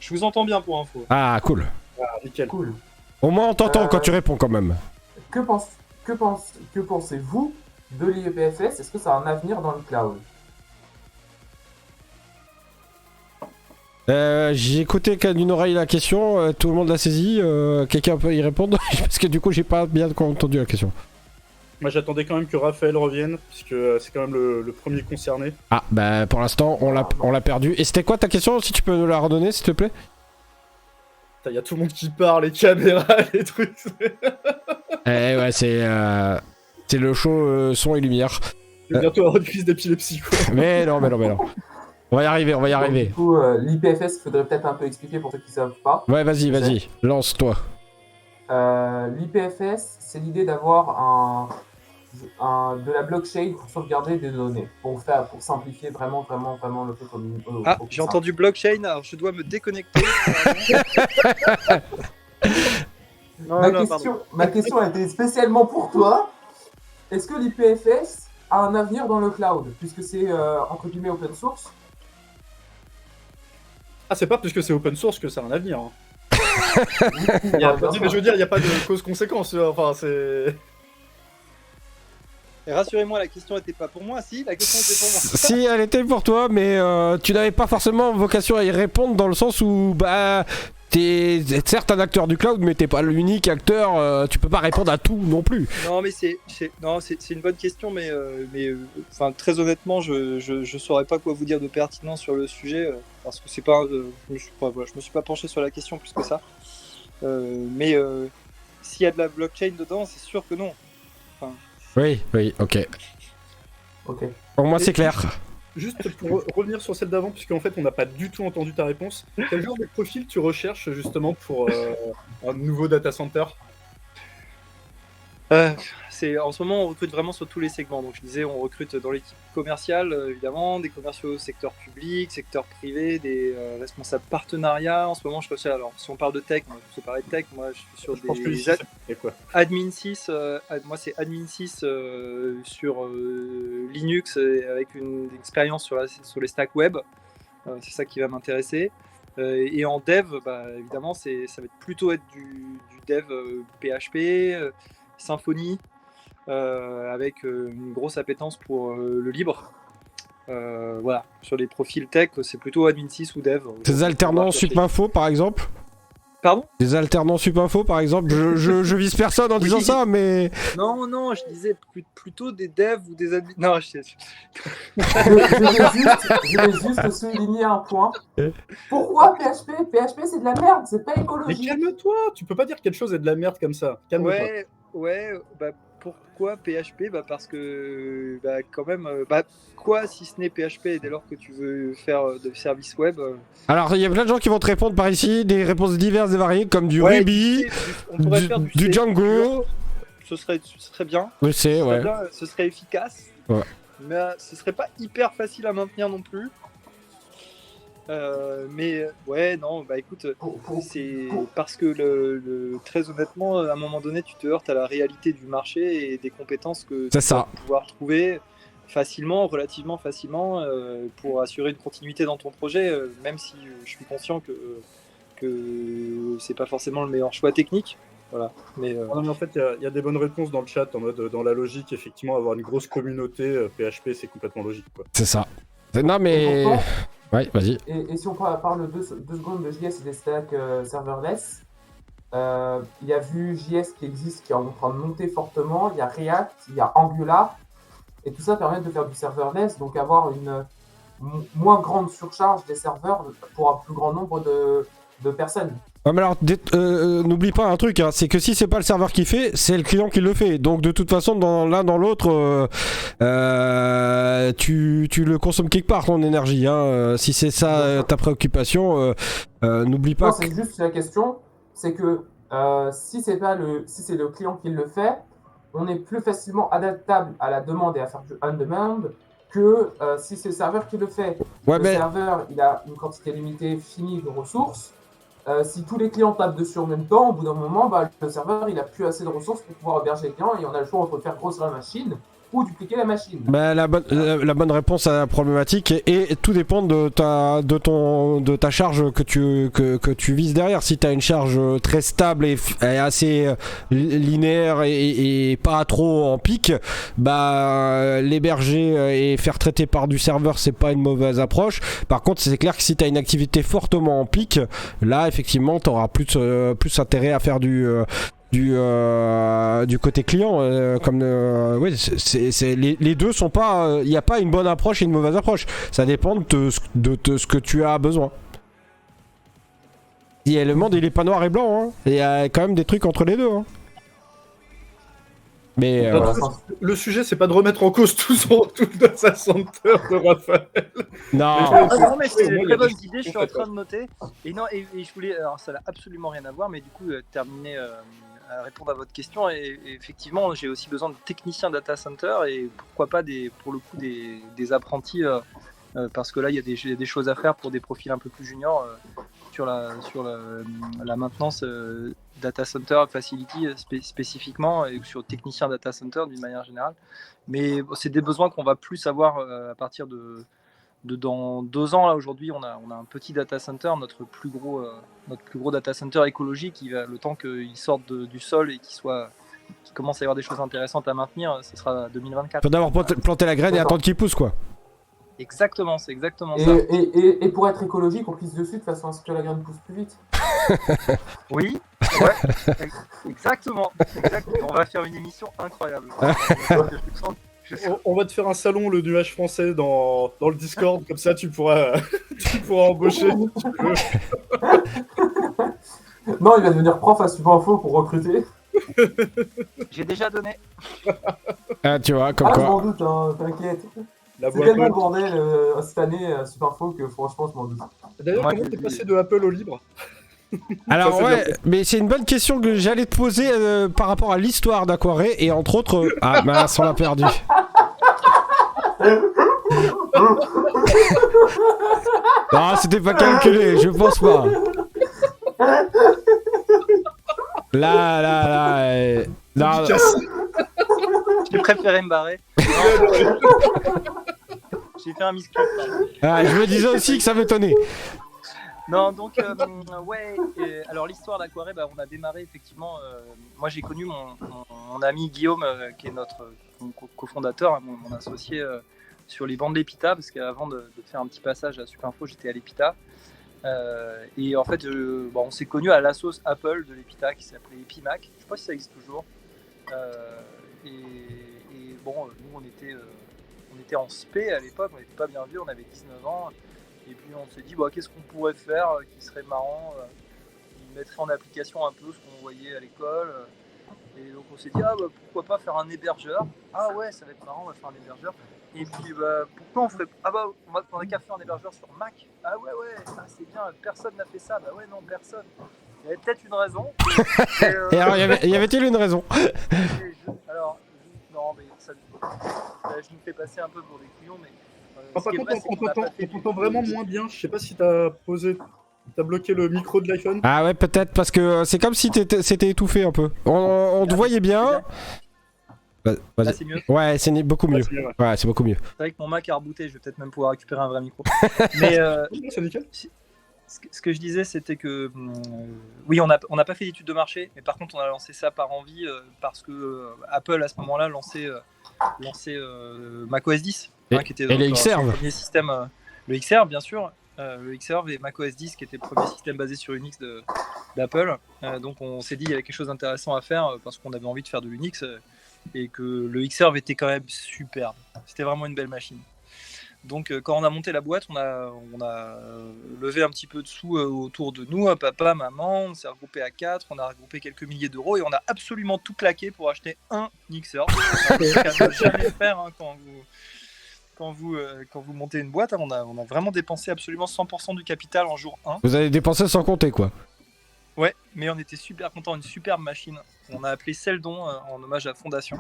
Je vous entends bien pour info. Ah, cool. Ah, nickel. Cool. Au moins, on t'entend quand tu réponds quand même. Que pensez-vous de l'IPFS? Est-ce que ça a un avenir dans le cloud? J'ai écouté d'une oreille la question, tout le monde l'a saisi. Quelqu'un peut y répondre? Parce que du coup, j'ai pas bien entendu la question. Moi, j'attendais quand même que Raphaël revienne, puisque c'est quand même le premier concerné. Ah, bah pour l'instant, on l'a perdu. Et c'était quoi ta question? Si tu peux nous la redonner, s'il te plaît? Il y a tout le monde qui parle, les caméras, les trucs. Ouais, c'est le show son et lumière. C'est bientôt un crise d'épilepsie, quoi. Mais non. On va y arriver. Donc, du coup, l'IPFS, il faudrait peut-être un peu expliquer pour ceux qui ne savent pas. Ouais, vas-y, lance-toi. L'IPFS, c'est l'idée d'avoir de la blockchain pour sauvegarder des données, pour simplifier vraiment le truc. Ah, j'ai entendu blockchain, alors je dois me déconnecter. Ma question a été spécialement pour toi. Est-ce que l'IPFS a un avenir dans le cloud, puisque c'est entre guillemets open source? Ah, c'est pas parce que c'est open source que ça a un avenir. Hein. Bien sûr. Mais je veux dire, il n'y a pas de cause-conséquence. Enfin, c'est... Et rassurez-moi, la question était pas pour moi, si, la question était pour moi. Si, elle était pour toi, mais tu n'avais pas forcément vocation à y répondre dans le sens où, bah, t'es certes un acteur du cloud, mais t'es pas l'unique acteur, tu peux pas répondre à tout non plus. Non, mais c'est une bonne question, mais enfin, très honnêtement, je saurais pas quoi vous dire de pertinent sur le sujet, parce que c'est pas, je me suis pas penché sur la question plus que ça. Mais s'il y a de la blockchain dedans, c'est sûr que non. Enfin, Oui, ok. Ok. Pour moi, c'est clair. Juste pour revenir sur celle d'avant, puisqu'en fait, on n'a pas du tout entendu ta réponse. Quel genre de profil tu recherches justement pour un nouveau data center? En ce moment, on recrute vraiment sur tous les segments. Donc, je disais, on recrute dans l'équipe commerciale, évidemment, des commerciaux secteur public, secteur privé, des responsables partenariats. En ce moment, je recherche. Alors, si on parle de tech, on va plutôt parler de tech. Moi, je suis sur Je pense que ici, c'est quoi? Admin 6. Moi, c'est Admin 6 sur Linux avec une expérience sur les stacks web. C'est ça qui va m'intéresser. Et en dev, bah, évidemment, ça va plutôt être du dev PHP, Symfony, avec une grosse appétence pour le libre. Voilà, sur les profils tech, c'est plutôt admin 6 ou dev. Des alternants Supinfo par exemple? Pardon? Des alternants Supinfo par exemple? Je vise personne en disant ça, mais. Non, je disais plutôt des devs ou des admins. Non, je vais juste souligner un point. Pourquoi PHP? PHP c'est de la merde, c'est pas Mais écologique. calme-toi, tu peux pas dire quelque chose est de la merde comme ça. Calme-toi. Ouais, bah pourquoi PHP? Bah parce que quand même, quoi si ce n'est PHP dès lors que tu veux faire de services web. Alors, il y a plein de gens qui vont te répondre par ici, des réponses diverses et variées, comme du Ruby, on pourrait faire du C, Django. Ce serait bien. Je sais, ouais. Ce serait efficace. Ouais. Mais ce serait pas hyper facile à maintenir non plus. Mais ouais, non, bah écoute, c'est parce que très honnêtement, à un moment donné, tu te heurtes à la réalité du marché et des compétences que tu vas pouvoir trouver relativement facilement, pour assurer une continuité dans ton projet, même si je suis conscient que c'est pas forcément le meilleur choix technique. Voilà. Mais en fait, il y a des bonnes réponses dans le chat, en mode dans la logique, effectivement, avoir une grosse communauté PHP, c'est complètement logique, quoi. C'est ça. Non mais. Ouais, vas-y. Et si on parle deux secondes de JS et des stacks serverless, il y a Vue.js qui existe, qui est en train de monter fortement, il y a React, il y a Angular, et tout ça permet de faire du serverless, donc avoir une moins grande surcharge des serveurs pour un plus grand nombre de personnes. Ah, mais alors, n'oublie pas un truc, hein, c'est que si c'est pas le serveur qui fait, c'est le client qui le fait. Donc de toute façon, dans l'un dans l'autre, tu le consommes quelque part ton énergie. Hein. Si c'est ça ta préoccupation, n'oublie pas. Non, c'est juste la question, c'est que si c'est le client qui le fait, on est plus facilement adaptable à la demande et à faire du on-demand que si c'est le serveur qui le fait. Ouais, Le serveur, il a une quantité limitée finie de ressources. Si tous les clients tapent dessus en même temps, au bout d'un moment, le serveur il a plus assez de ressources pour pouvoir héberger les clients et on a le choix entre faire grossir la machine ou dupliquer la machine. Bah, la bonne réponse à la problématique et tout dépend de ta charge que tu vises derrière. Si tu as une charge très stable et assez linéaire et pas trop en pic, bah l'héberger et faire traiter par du serveur, c'est pas une mauvaise approche. Par contre, c'est clair que si tu as une activité fortement en pic, là effectivement tu auras plus intérêt à faire du côté client, oui, les deux sont pas, il n'y a pas une bonne approche et une mauvaise approche. Ça dépend de ce que tu as besoin. Et le monde il est pas noir et blanc, hein. Il y a quand même des trucs entre les deux. Hein. Mais le sujet, c'est pas de remettre en cause tout le data center de Raphaël. non. Non, mais c'est Ouais, une il y a très bonne des- idée, je suis en train de noter. Et non, et je voulais, alors ça n'a absolument rien à voir, mais du coup, terminer à répondre à votre question. Et effectivement, j'ai aussi besoin de techniciens data center et pourquoi pas pour le coup des apprentis, parce que là, il y a des choses à faire pour des profils un peu plus juniors sur la maintenance data center facility spécifiquement et sur technicien data center d'une manière générale. Mais c'est des besoins qu'on va plus avoir à partir de dans 2 ans. Là aujourd'hui on a un petit data center, notre plus gros data center écologique, qui va, le temps qu'il sorte du sol et qu'il commence à y avoir des choses intéressantes à maintenir, ce sera 2024. Faut d'abord planter la graine et attendre qu'il pousse quoi. Exactement, c'est exactement ça. Et pour être écologique, on pisse dessus de façon à ce que la graine pousse plus vite. Oui, ouais, exactement. On va faire une émission incroyable. On va te faire un salon, le nuage français, dans le Discord, comme ça tu pourras embaucher. Si tu veux. Non, il va devenir prof à Super Info pour recruter. J'ai déjà donné. Ah, tu vois, comme Ah, je quoi. m'en doute, hein, t'inquiète. La C'est voix tellement le colle. bordel cette année à Super Info que franchement, je m'en doute. D'ailleurs, Moi, comment je t'es dis- passé de Apple au libre? Alors Ça, c'est ouais, mais c'est une bonne question que j'allais te poser par rapport à l'histoire d'Aquaré et entre autres... Ah mince, on l'a perdu. Non, c'était pas calculé, je pense pas. Là... Non, J'ai préféré me barrer. J'ai fait un misclick. ah, je me disais aussi que ça m'étonnait. Non, donc, ouais, alors l'histoire d'Aquaré, on a démarré effectivement. Moi, j'ai connu mon ami Guillaume, qui est notre cofondateur, mon associé sur les bancs de l'EPITA, parce qu'avant de faire un petit passage à Supinfo, j'étais à l'EPITA. Et en fait, on s'est connu à la sauce Apple de l'EPITA qui s'appelait EpiMac. Je sais pas si ça existe toujours. Et bon, nous, on était en spé à l'époque, on n'était pas bien vieux, on avait 19 ans. Et puis on s'est dit, qu'est-ce qu'on pourrait faire qui serait marrant, qui mettrait en application un peu ce qu'on voyait à l'école. Et donc on s'est dit, pourquoi pas faire un hébergeur. Ah ouais, ça va être marrant, on va faire un hébergeur. Et puis pourquoi on ferait... on a qu'à faire un hébergeur sur Mac. Ah ouais, c'est bien, personne n'a fait ça. Bah ouais, non, personne. Il y avait peut-être une raison. Et alors, y avait-il une raison? Non, mais ça, je me fais passer un peu pour des couillons, mais... Par contre, on t'entend vraiment moins bien. Je sais pas si t'as bloqué le micro de l'iPhone. Ah ouais, peut-être, parce que c'est comme si c'était étouffé un peu. On te voyait bien. Là, c'est mieux. Ouais, c'est beaucoup mieux. C'est mieux, ouais. Ouais, c'est beaucoup mieux. C'est vrai que mon Mac a rebooté, je vais peut-être même pouvoir récupérer un vrai micro. Mais C'est nickel. ce que je disais, c'était que oui, on n'a pas fait d'études de marché, mais par contre, on a lancé ça par envie parce que Apple à ce moment-là lançait macOS 10, qui était et le Xserve. le premier système, le Xserve bien sûr, le Xserve et macOS 10 qui était le premier système basé sur Unix d'Apple. Donc on s'est dit qu'il y avait quelque chose d'intéressant à faire parce qu'on avait envie de faire de l'Unix et que le Xserve était quand même superbe. C'était vraiment une belle machine. Donc quand on a monté la boîte, on a levé un petit peu de sous autour de nous, papa, maman, on s'est regroupé à 4, on a regroupé quelques milliers d'euros et on a absolument tout claqué pour acheter un mixeur. C'est un truc à ne jamais faire hein, quand vous montez une boîte. Hein, on a vraiment dépensé absolument 100% du capital en jour 1. Vous avez dépensé sans compter, quoi. Ouais, mais on était super contents, une superbe machine. On a appelé Seldon en hommage à la fondation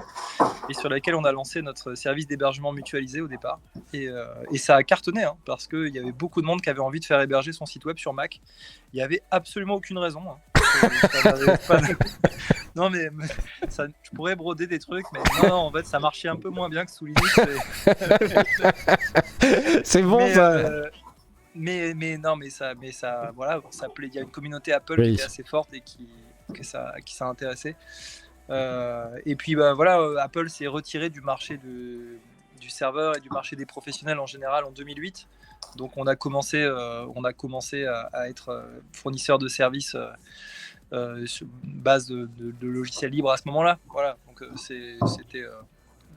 et sur laquelle on a lancé notre service d'hébergement mutualisé au départ. Et ça a cartonné hein, parce qu'il y avait beaucoup de monde qui avait envie de faire héberger son site web sur Mac. Il n'y avait absolument aucune raison. Hein. Non mais ça, je pourrais broder des trucs, mais non, en fait ça marchait un peu moins bien que sous Linux. C'est bon mais, ça. Mais ça, voilà, ça plaît. Il y a une communauté Apple Oui. qui est assez forte et qui ça a intéressé. Et puis bah voilà, Apple s'est retiré du marché du serveur et du marché des professionnels en général en 2008. Donc on a commencé à être fournisseur de services sur base de logiciels libres à ce moment-là. Voilà, donc c'était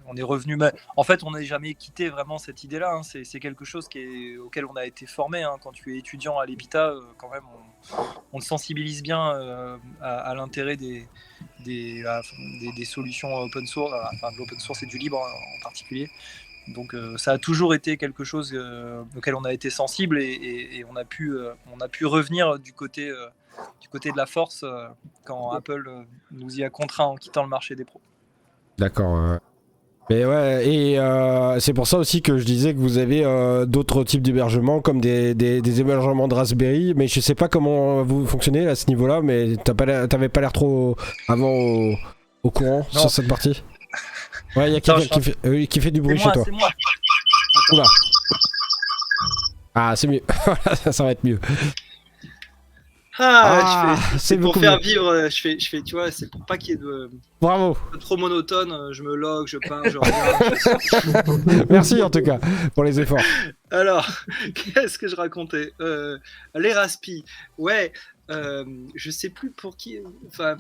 on est revenu. En fait, on n'a jamais quitté vraiment cette idée-là. Hein. C'est quelque chose auquel on a été formé. Hein. Quand tu es étudiant à l'EPITA, quand même, on te sensibilise bien à l'intérêt des solutions open source, enfin de l'open source et du libre en particulier. Donc ça a toujours été quelque chose auquel on a été sensible et on a pu revenir du côté de la force quand Apple nous y a contraints en quittant le marché des pros. D'accord. Mais ouais, et c'est pour ça aussi que je disais que vous avez d'autres types d'hébergements comme des hébergements de Raspberry, mais je sais pas comment vous fonctionnez à ce niveau-là, mais t'avais pas l'air trop avant au courant Non. sur cette partie. Ouais, il y a quelqu'un qui fait du bruit chez toi. C'est moi. Oula. Ah, c'est mieux. Ça va être mieux. C'est pour beaucoup faire mieux. vivre, je fais, tu vois, c'est pour pas qu'il y ait de Bravo. trop monotone, je me log, je pars, je reviens. Merci en tout cas pour les efforts. Alors, qu'est-ce que je racontais les Raspi, ouais, je sais plus pour qui, enfin,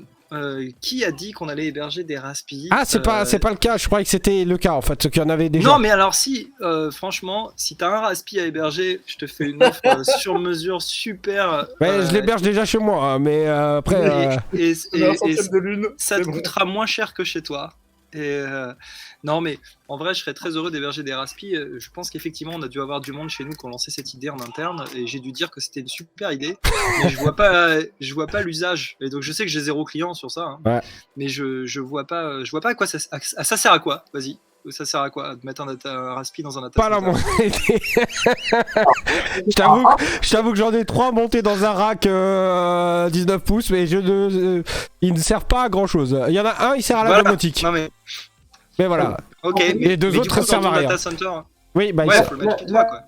qui a dit qu'on allait héberger des Raspi. Ah, c'est pas le cas, je croyais que c'était le cas en fait, ce qu'il y en avait déjà. Non, mais alors si, franchement, si t'as un Raspi à héberger, je te fais une offre sur mesure super. Ouais, je l'héberge déjà chez moi, hein, mais après. Et Un centième de lune, ça c'est te bon. coûtera moins cher que chez toi. Et non, mais en vrai, je serais très heureux d'héberger des Raspi. Je pense qu'effectivement, on a dû avoir du monde chez nous qui ont lancé cette idée en interne, et j'ai dû dire que c'était une super idée. Mais je vois pas l'usage. Et donc, je sais que j'ai 0 client sur ça. Hein. Ouais. Mais je vois pas à quoi ça sert à quoi. Vas-y. Ça sert à quoi de mettre un Raspi dans un data Pas la center moindre idée. Je t'avoue que j'en ai 3 montés dans un rack 19 pouces, mais ils ne servent pas à grand chose. Il y en a un, il sert à la Voilà. domotique. Non, mais Mais voilà. ok. Les deux mais autres du coup, servent dans à ton rien. data center, Oui, bah ouais, ils faut le mettre chez toi, quoi.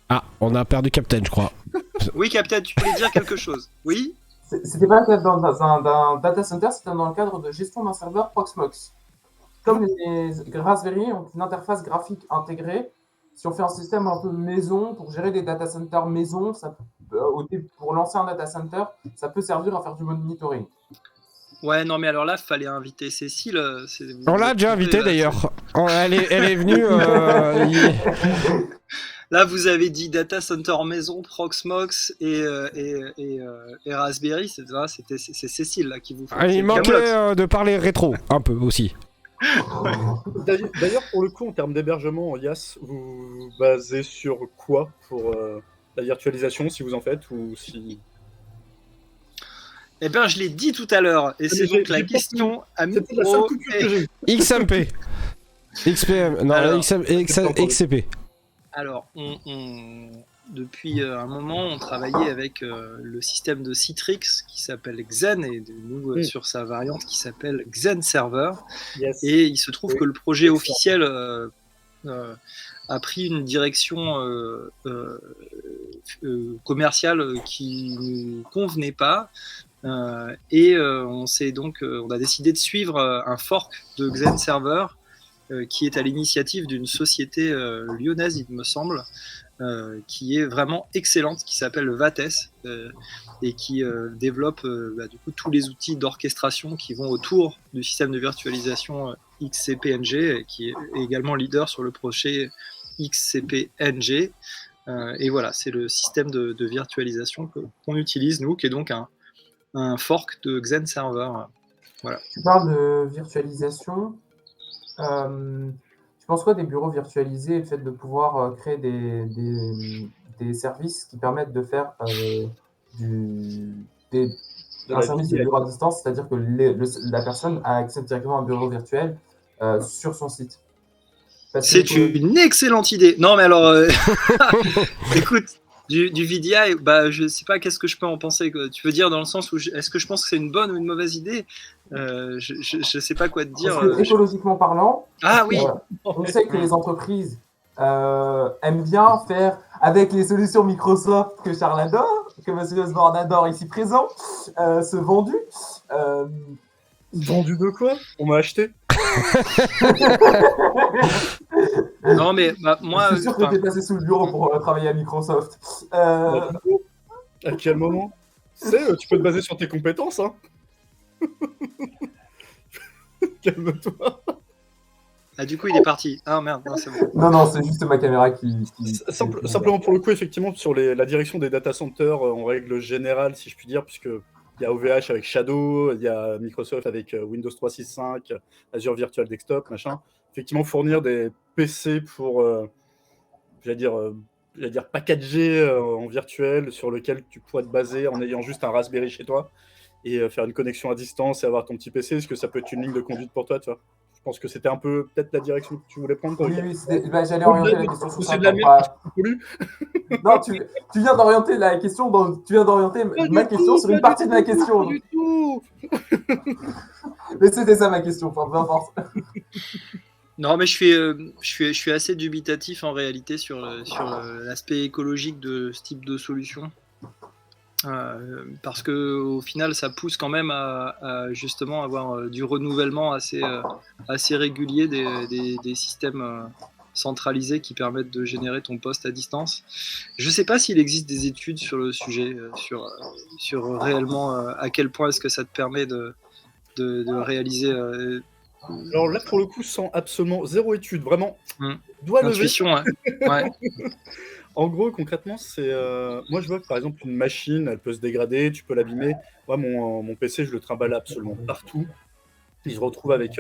Ah, on a perdu Captain, je crois. Oui, Captain, tu voulais dire quelque chose. Oui. C'était pas dans un data center, c'était dans le cadre de gestion d'un serveur Proxmox. Comme les Raspberry ont une interface graphique intégrée, si on fait un système un peu maison pour gérer des data centers maison, pour lancer un data center, ça peut servir à faire du monitoring. Ouais, non, mais alors là, fallait inviter Cécile. On l'a déjà invité d'ailleurs. Elle est venue. Là, vous avez dit data center maison, Proxmox et Raspberry. C'est Cécile là qui vous fait. Il manquait de parler rétro un peu aussi. D'ailleurs, pour le coup, en termes d'hébergement, Yas, vous vous basez sur quoi pour la virtualisation, si vous en faites, ou si... Eh bien, je l'ai dit tout à l'heure, et c'est donc la question à C'était la seule micro. coupure que j'ai eue. XMP. XPM. Non, Alors, XCP. Alors, depuis un moment, on travaillait avec le système de Citrix qui s'appelle Xen, et nous sur sa variante qui s'appelle Xen Server. Yes. Et il se trouve que le projet officiel a pris une direction commerciale qui ne nous convenait pas. Et on a décidé de suivre un fork de Xen Server qui est à l'initiative d'une société lyonnaise, il me semble, qui est vraiment excellente, qui s'appelle Vates et qui développe du coup tous les outils d'orchestration qui vont autour du système de virtualisation XCP-NG, et qui est également leader sur le projet XCP-NG. Et voilà, c'est le système de virtualisation qu'on utilise, nous, qui est donc un fork de Xen Server. Voilà. Tu parles de virtualisation. Tu penses quoi des bureaux virtualisés et le fait de pouvoir créer des services qui permettent de faire un service de bureau à distance, c'est-à-dire que la personne a accès directement à un bureau virtuel sur son site? C'est une excellente idée. Non, mais alors, écoute, du VDI, je sais pas qu'est-ce que je peux en penser. Tu veux dire dans le sens où est-ce que je pense que c'est une bonne ou une mauvaise idée? Je sais pas quoi te dire. Parce que écologiquement parlant, ah oui, on sait que les entreprises aiment bien faire avec les solutions Microsoft que Charles adore, que M. Osborne adore ici présent, ce vendu. Vendu de quoi? On m'a acheté. Non, mais moi. Je suis sûr que tu es passé sous le bureau pour travailler à Microsoft. À quel moment? Tu sais, tu peux te baser sur tes compétences, hein. Calme-toi. Ah, du coup, il est parti. Ah merde, non, c'est bon. Non, c'est juste ma caméra qui Simplement pour le coup, effectivement, sur la direction des data centers en règle générale, si je puis dire, puisque il y a OVH avec Shadow, il y a Microsoft avec Windows 365, Azure Virtual Desktop, machin. Effectivement, fournir des PC pour, j'allais dire packagés en virtuel sur lequel tu pourrais te baser en ayant juste un Raspberry chez toi et faire une connexion à distance et avoir ton petit PC. Est-ce que ça peut être une ligne de conduite pour toi, tu vois? Je pense que c'était un peu peut-être la direction que tu voulais prendre. Oui, j'allais orienter la question sur ça. C'est de la merde, Non, tu viens d'orienter la question, tu viens d'orienter ma question sur une partie de ma question. Pas du tout. Mais c'était ça ma question, peu importe. Non, mais je suis assez dubitatif en réalité sur l'aspect écologique de ce type de solution. Parce que au final ça pousse quand même à justement avoir du renouvellement assez régulier des systèmes centralisés qui permettent de générer ton poste à distance. Je sais pas s'il existe des études sur le sujet, sur réellement à quel point est-ce que ça te permet de réaliser. Alors là pour le coup sans absolument zéro étude, vraiment doigt levé. Intuition, ouais. En gros, concrètement, c'est. Moi, je vois que par exemple, une machine, elle peut se dégrader, tu peux l'abîmer. Moi, mon PC, je le trimballe absolument partout. Il se retrouve avec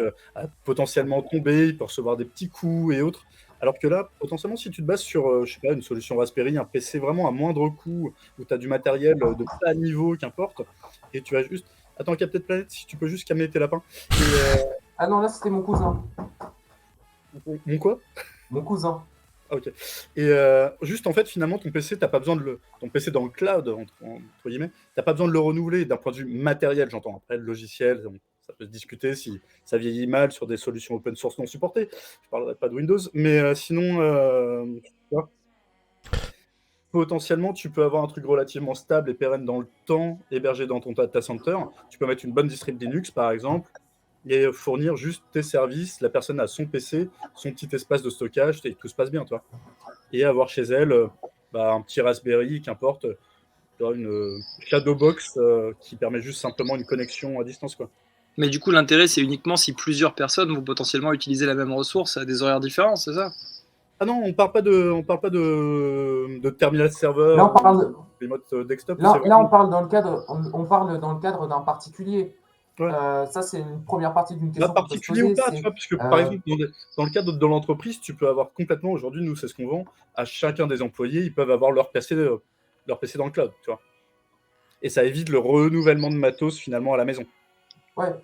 potentiellement tomber, il peut recevoir des petits coups et autres. Alors que là, potentiellement, si tu te bases sur, je sais pas, une solution Raspberry, un PC vraiment à moindre coût, où tu as du matériel de bas niveau, qu'importe, et tu vas juste. Attends, Captain Planet, si tu peux juste calmer tes lapins. Ah non, là, c'était mon cousin. Mon quoi? Mon cousin. Ok. Et juste en fait, finalement, ton PC, t'as pas besoin ton PC dans le cloud, entre guillemets, t'as pas besoin de le renouveler d'un point de vue matériel, j'entends. Après, le logiciel, ça peut se discuter si ça vieillit mal sur des solutions open source non supportées. Je parlerai pas de Windows, mais sinon, tu vois, potentiellement, tu peux avoir un truc relativement stable et pérenne dans le temps, hébergé dans ton data center. Tu peux mettre une bonne distrib Linux, par exemple, et fournir juste tes services. La personne a son PC, son petit espace de stockage, et tout se passe bien, toi. Et avoir chez elle un petit Raspberry, qu'importe, une Shadowbox qui permet juste simplement une connexion à distance, quoi. Mais du coup, l'intérêt, c'est uniquement si plusieurs personnes vont potentiellement utiliser la même ressource à des horaires différents, c'est ça? Ah non, on parle pas de terminal serveur. Là, on parle des modes desktop. Là, on parle dans le cadre d'un particulier. Ouais. Ça, c'est une première partie d'une question. Particulier ou pas, tu vois, puisque par exemple, dans le cadre de l'entreprise, tu peux avoir complètement, aujourd'hui, nous, c'est ce qu'on vend, à chacun des employés, ils peuvent avoir leur PC dans le cloud, tu vois. Et ça évite le renouvellement de matos, finalement, à la maison. Ouais.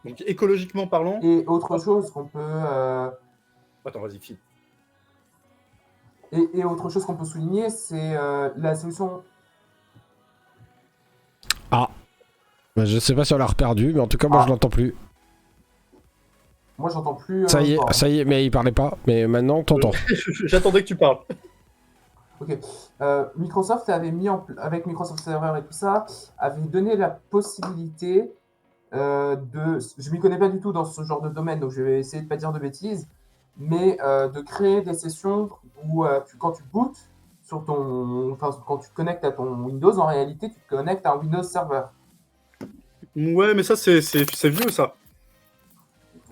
Donc, écologiquement parlant... Et autre chose qu'on peut... Attends, vas-y, file. Et autre chose qu'on peut souligner, c'est la solution... Ah. Je sais pas si on l'a reperdu, mais en tout cas, moi, je l'entends plus. Moi, j'entends plus... ça y est, mais il parlait pas. Mais maintenant, t'entends. J'attendais que tu parles. Ok. Microsoft avait avec Microsoft Server et tout ça, avait donné la possibilité de... Je m'y connais pas du tout dans ce genre de domaine, donc je vais essayer de pas dire de bêtises, mais de créer des sessions où quand tu bootes sur quand tu te connectes à ton Windows, en réalité, tu te connectes à un Windows Server. Ouais, mais ça, c'est vieux, ça.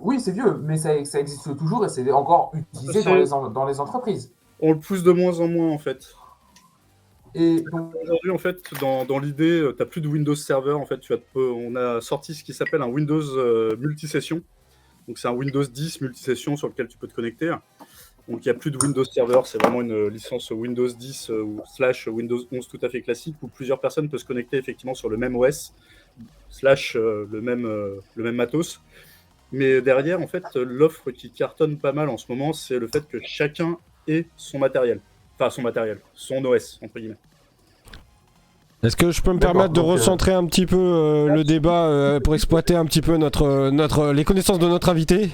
Oui, c'est vieux, mais ça existe toujours et c'est encore utilisé dans les entreprises. On le pousse de moins en moins, en fait. Et donc, Aujourd'hui, en fait, dans l'idée, tu n'as plus de Windows Server. En fait, on a sorti ce qui s'appelle un Windows multisession. Donc, c'est un Windows 10 multisession sur lequel tu peux te connecter. Donc, il n'y a plus de Windows Server. C'est vraiment une licence Windows 10 ou / Windows 11 tout à fait classique où plusieurs personnes peuvent se connecter effectivement sur le même OS / le même matos. Mais derrière, en fait, l'offre qui cartonne pas mal en ce moment, c'est le fait que chacun ait son matériel. Enfin, son OS, entre guillemets. Est-ce que je peux me D'accord, permettre de donc, recentrer un petit peu le débat pour exploiter un petit peu les connaissances de notre invité?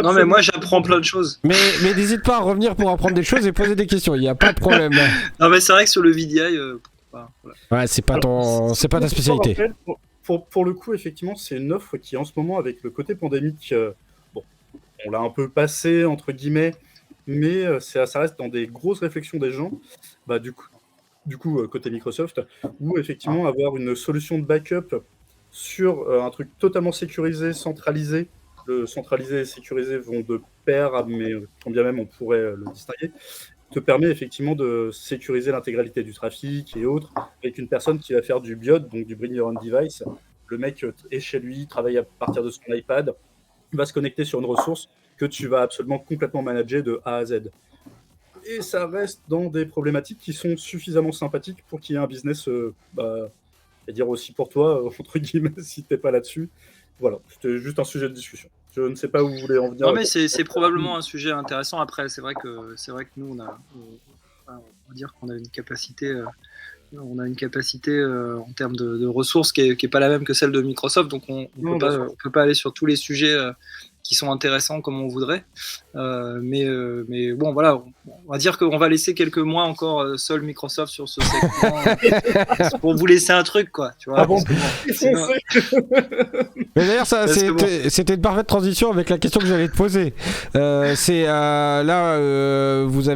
Non, mais moi, j'apprends plein de choses. Mais n'hésite pas à revenir pour apprendre des choses et poser des questions, il n'y a pas de problème. Non, mais c'est vrai que sur le VDI, voilà. Ouais, c'est pas ta spécialité. Après, pour le coup, effectivement, c'est une offre qui, en ce moment, avec le côté pandémique, bon, on l'a un peu passé, entre guillemets, mais ça reste dans des grosses réflexions des gens. Bah, du coup, côté Microsoft, où effectivement avoir une solution de backup sur un truc totalement sécurisé, centralisé. Le centralisé et sécurisé vont de pair, mais quand bien même on pourrait le distinguer, te permet effectivement de sécuriser l'intégralité du trafic et autres, avec une personne qui va faire du BIOD, donc du Bring Your Own Device. Le mec est chez lui, travaille à partir de son iPad, va se connecter sur une ressource que tu vas absolument complètement manager de A à Z. Et ça reste dans des problématiques qui sont suffisamment sympathiques pour qu'il y ait un business, dire aussi pour toi, entre guillemets, si t'es pas là-dessus. Voilà, c'était juste un sujet de discussion. Je ne sais pas où vous voulez en venir. Non, mais c'est probablement un sujet intéressant. Après, c'est vrai que nous, on va dire qu'on a une capacité. On a une capacité en termes de ressources qui est pas la même que celle de Microsoft, donc on peut pas aller sur tous les sujets qui sont intéressants comme on voudrait. Mais bon, voilà, on va dire qu'on va laisser quelques mois encore seul Microsoft sur ce segment pour vous laisser un truc, quoi. Tu vois, Mais d'ailleurs, c'était une parfaite transition avec la question que j'allais te poser. Vous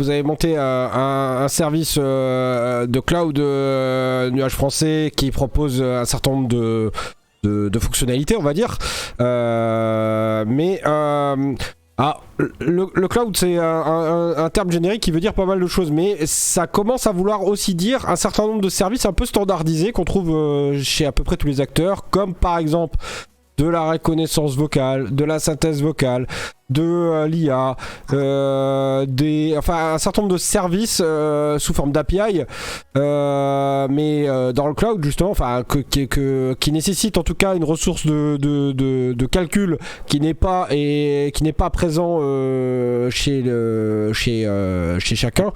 avez monté un service de cloud nuage français qui propose un certain nombre de fonctionnalités, on va dire. Le cloud, c'est un terme générique qui veut dire pas mal de choses, mais ça commence à vouloir aussi dire un certain nombre de services un peu standardisés qu'on trouve chez à peu près tous les acteurs, comme par exemple de la reconnaissance vocale, de la synthèse vocale, de l'IA, un certain nombre de services sous forme d'API, mais dans le cloud justement, qui nécessite en tout cas une ressource de calcul qui n'est pas présent chez chacun,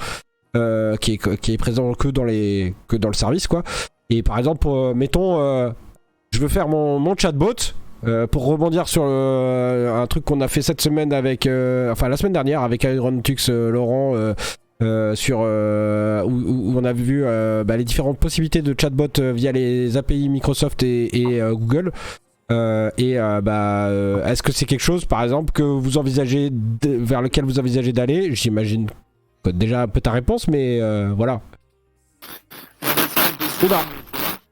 qui est présent que dans le service, quoi. Et par exemple, mettons, je veux faire mon chatbot. Pour rebondir sur un truc qu'on a fait cette semaine la semaine dernière avec Aeronautics Laurent, où on a vu les différentes possibilités de chatbot via les API Microsoft et Google. Est-ce que c'est quelque chose, par exemple, que vous envisagez vers lequel vous envisagez d'aller? J'imagine déjà un peu ta réponse, mais voilà. Oula,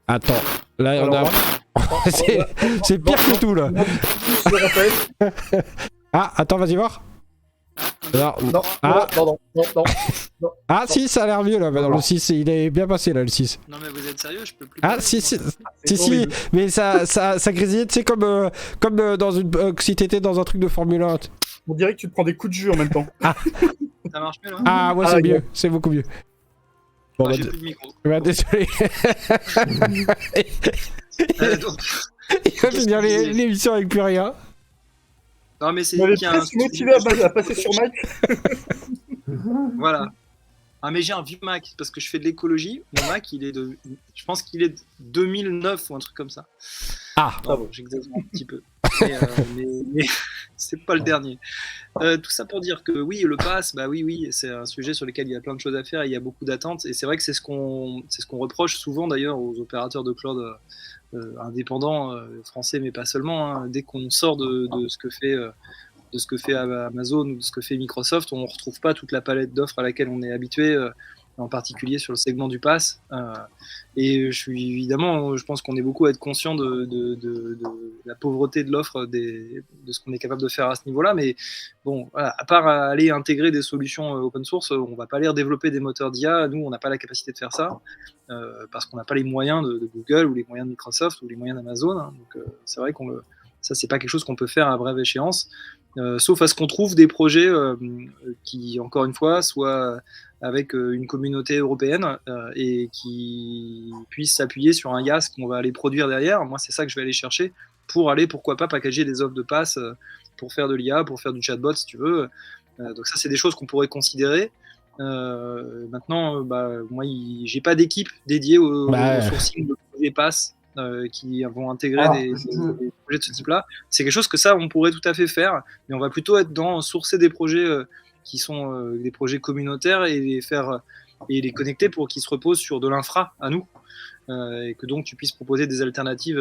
attends, là on a. c'est pire que tout là. Ah, attends, vas-y voir. Non. Ah si, ça a l'air mieux là. Bah, dans le 6, il est bien passé là, le 6. Non, mais vous êtes sérieux, je peux plus. Ah si, mais ça grésillait, tu sais, comme dans si t'étais dans un truc de Formule 1. On dirait que tu te prends des coups de jus en même temps. Ça marche mieux là? Ah ouais, c'est mieux, c'est beaucoup mieux. Bon, j'ai plus de micro. Désolé. Donc... Il va finir l'émission avec plus rien. Non, mais c'est qu'il y a un motivé à passer sur Mac. Voilà. Ah, mais j'ai un vieux Mac parce que je fais de l'écologie. Mon Mac, je pense qu'il est de 2009 ou un truc comme ça. Ah, bon, j'exagère un petit peu. Mais c'est pas le dernier. Tout ça pour dire que oui, le pass, oui, c'est un sujet sur lequel il y a plein de choses à faire et il y a beaucoup d'attentes. Et c'est vrai que c'est ce qu'on reproche souvent d'ailleurs aux opérateurs de cloud indépendants français, mais pas seulement. Hein. Dès qu'on sort de ce que fait Amazon ou de ce que fait Microsoft, on ne retrouve pas toute la palette d'offres à laquelle on est habitué en particulier sur le segment du pass. Et je pense qu'on est beaucoup à être conscient de la pauvreté de l'offre, de ce qu'on est capable de faire à ce niveau-là. Mais bon, voilà, à part aller intégrer des solutions open source, on va pas aller développer des moteurs d'IA. Nous, on n'a pas la capacité de faire ça parce qu'on n'a pas les moyens de Google ou les moyens de Microsoft ou les moyens d'Amazon. Hein. Donc, c'est vrai ça, c'est pas quelque chose qu'on peut faire à brève échéance. Sauf à ce qu'on trouve des projets qui, encore une fois, soient avec une communauté européenne et qui puissent s'appuyer sur un IaaS qu'on va aller produire derrière. Moi, c'est ça que je vais aller chercher pour aller, pourquoi pas, packager des offres de pass pour faire de l'IA, pour faire du chatbot, si tu veux. Donc ça, c'est des choses qu'on pourrait considérer. Maintenant, moi, j'ai pas d'équipe dédiée au sourcing de projets pass. Qui vont intégrer des projets de ce type-là. C'est quelque chose que ça, on pourrait tout à fait faire, mais on va plutôt être dans sourcer des projets qui sont des projets communautaires et les connecter pour qu'ils se reposent sur de l'infra à nous, et que donc tu puisses proposer des alternatives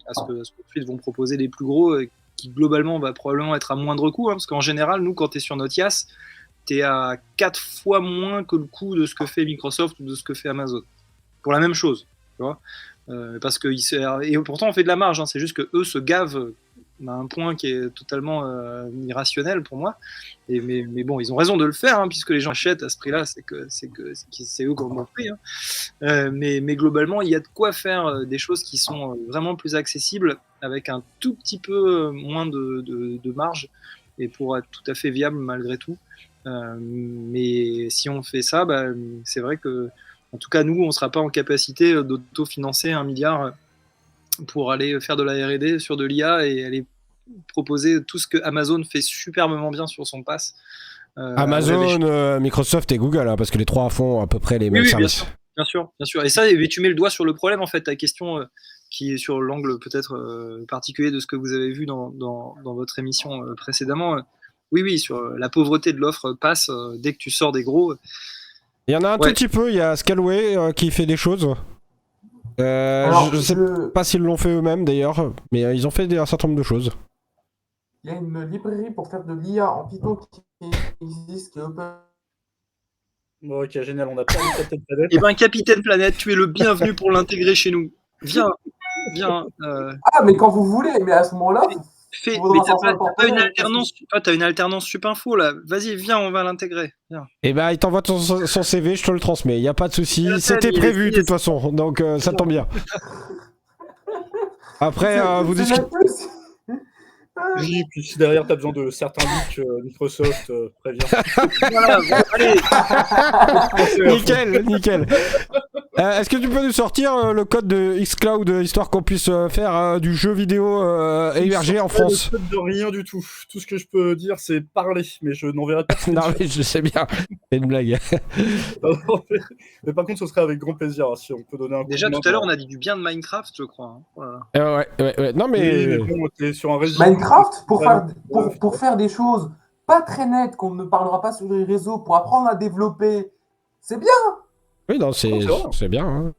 à ce que ensuite vont proposer les plus gros, qui globalement va probablement être à moindre coût, parce qu'en général, nous, quand tu es sur notre IaaS, tu es à 4 fois moins que le coût de ce que fait Microsoft ou de ce que fait Amazon. Pour la même chose, tu vois. Parce que et pourtant on fait de la marge, hein, c'est juste que eux se gavent à un point qui est totalement irrationnel pour moi. Mais bon, ils ont raison de le faire, hein, puisque les gens achètent à ce prix-là, c'est eux qui ont le prix. Hein. Mais globalement, il y a de quoi faire des choses qui sont vraiment plus accessibles avec un tout petit peu moins de marge et pour être tout à fait viable malgré tout. Mais si on fait ça, c'est vrai que en tout cas, nous, on ne sera pas en capacité d'autofinancer 1 milliard pour aller faire de la R&D sur de l'IA et aller proposer tout ce que Amazon fait superbement bien sur son pass. Amazon, Microsoft et Google, hein, parce que les trois font à peu près les mêmes services. Bien sûr. Et ça, tu mets le doigt sur le problème, en fait, ta question qui est sur l'angle peut-être particulier de ce que vous avez vu dans votre émission précédemment. Oui, sur la pauvreté de l'offre pass, dès que tu sors des gros... Il y en a un tout petit peu, il y a Scalway qui fait des choses. Je sais pas s'ils l'ont fait eux-mêmes d'ailleurs, mais ils ont fait un certain nombre de choses. Il y a une librairie pour faire de l'IA en Python qui existe, qui est open. Bon, ok, génial, on a pas eu Capitaine Planète. Eh ben, Capitaine Planète, tu es le bienvenu pour l'intégrer chez nous. Viens. Ah, mais quand vous voulez, mais à ce moment-là... Mais t'as une alternance Supinfo là. Vas-y, viens, on va l'intégrer. Viens. Et il t'envoie son CV, je te le transmets. Y a pas de souci. C'était prévu de toute façon, donc ça tombe bien. Après, vous discutez. Oui, puis si derrière t'as besoin de certains leaks, Microsoft prévient. Voilà, bon, allez. Nickel. Est-ce que tu peux nous sortir le code de xCloud histoire qu'on puisse faire du jeu vidéo hébergé en France? Le code de rien du tout. Tout ce que je peux dire, c'est parler, mais je n'enverrai pas. Non, mais je sais bien. C'est une blague. Mais par contre, ce serait avec grand plaisir si on peut donner un coup Déjà, de main tout à l'heure, on a dit du bien de Minecraft, je crois. Hein. Voilà. Ouais. Non, mais. Oui, mais bon, t'es sur un réseau. Minecraft, pour faire des choses pas très nettes, qu'on ne parlera pas sur les réseaux, pour apprendre à développer, c'est bien. Oui, non, c'est bien. Hein.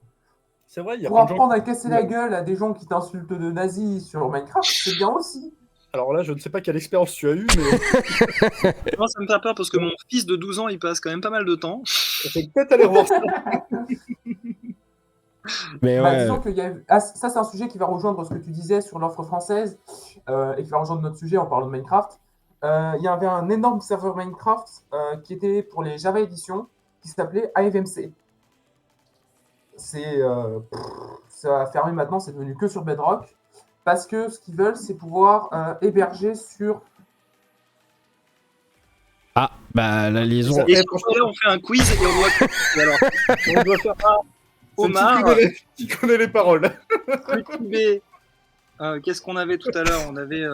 C'est vrai, il y a pour apprendre à casser la gueule à des gens qui t'insultent de nazis sur Minecraft, c'est bien aussi. Alors là, je ne sais pas quelle expérience tu as eue, mais... Moi, ça me fait peur parce que mon fils de 12 ans, il passe quand même pas mal de temps. Je vais peut-être aller revoir ça. Mais ouais. Disons que ça, c'est un sujet qui va rejoindre ce que tu disais sur l'offre française et qui va rejoindre notre sujet en parlant de Minecraft. Il y avait un énorme serveur Minecraft qui était pour les Java Edition qui s'appelait AFMC. Ça a fermé maintenant, c'est devenu que sur Bedrock. Parce que ce qu'ils veulent, c'est pouvoir héberger sur... Ah, la liaison... Et pour ça, on fait un quiz et on doit faire Omar... Qui connaît les paroles. Qu'est-ce qu'on avait tout à l'heure? On avait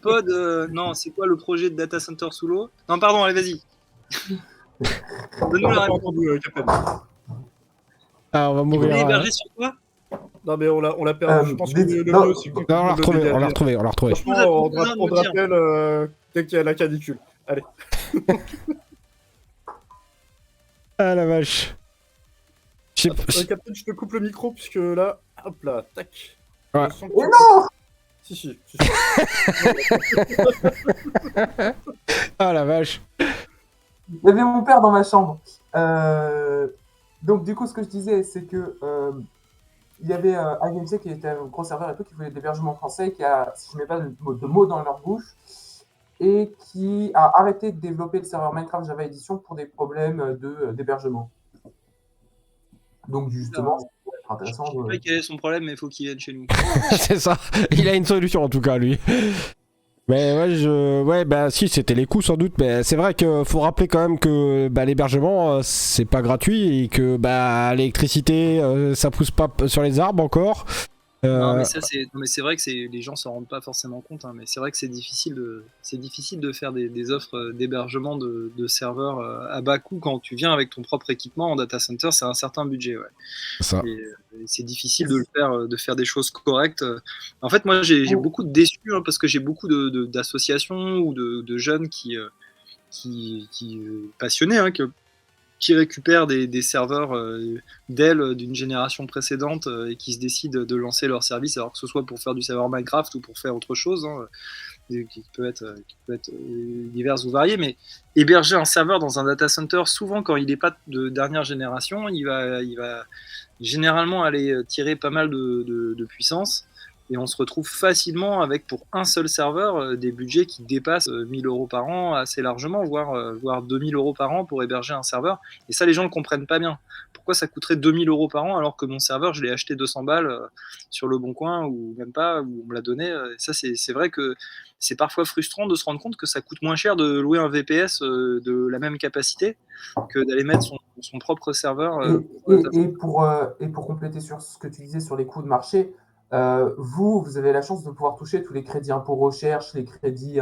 Pod... non, c'est quoi le projet de data center sous l'eau? Non, pardon, allez, vas-y. Donne-nous la réponse. Ah, on va mourir. Vous voulez héberger sur quoi? Non, mais on l'a perdu. Je pense que le mieux, c'est qu'on... Non, on l'a retrouvé. Franchement, on te rappelle dès qu'il y a la canicule. Allez. Ah la vache. Captain, je te coupe le micro, puisque là... Hop là, tac. Ouais. Oh non! Si. Ah la vache. Il y avait mon père dans ma chambre. Donc du coup, ce que je disais, c'est que il y avait IMC qui était un gros serveur et tout, qui voulait de l'hébergement français, qui a, si je ne mets pas de mots dans leur bouche, et qui a arrêté de développer le serveur Minecraft Java Edition pour des problèmes d'hébergement. Donc justement, ça pourrait être Je intéressant. sais pas quel est son problème, mais il faut qu'il vienne chez nous. C'est ça. Il a une solution en tout cas, lui. Mais ouais, bah si, c'était les coûts sans doute. Mais c'est vrai qu'il faut rappeler quand même que bah, l'hébergement, c'est pas gratuit et que bah, l'électricité, ça pousse pas sur les arbres encore. Non, mais ça, c'est vrai que les gens s'en rendent pas forcément compte, hein, mais c'est vrai que c'est difficile de faire des offres d'hébergement de serveurs à bas coût quand tu viens avec ton propre équipement en data center, c'est un certain budget, ouais. Ça. Et c'est difficile de faire des choses correctes. En fait, moi, j'ai beaucoup de déçus hein, parce que j'ai beaucoup d'associations ou de jeunes qui passionnés, hein, qui récupèrent des serveurs Dell d'une génération précédente et qui se décident de lancer leur service, alors que ce soit pour faire du serveur Minecraft ou pour faire autre chose, hein, qui peut être divers ou variés, mais héberger un serveur dans un data center, souvent quand il n'est pas de dernière génération, il va généralement aller tirer pas mal de puissance. Et on se retrouve facilement avec, pour un seul serveur, des budgets qui dépassent 1000 euros par an assez largement, voire 2000 euros par an pour héberger un serveur. Et ça, les gens ne comprennent pas bien. Pourquoi ça coûterait 2000 euros par an alors que mon serveur, je l'ai acheté 200 balles sur le Bon Coin ou même pas, ou on me l'a donné. Et ça, c'est vrai que c'est parfois frustrant de se rendre compte que ça coûte moins cher de louer un VPS de la même capacité que d'aller mettre son propre serveur. Et pour compléter sur ce que tu disais sur les coûts de marché, vous avez la chance de pouvoir toucher tous les crédits impôts recherche, les crédits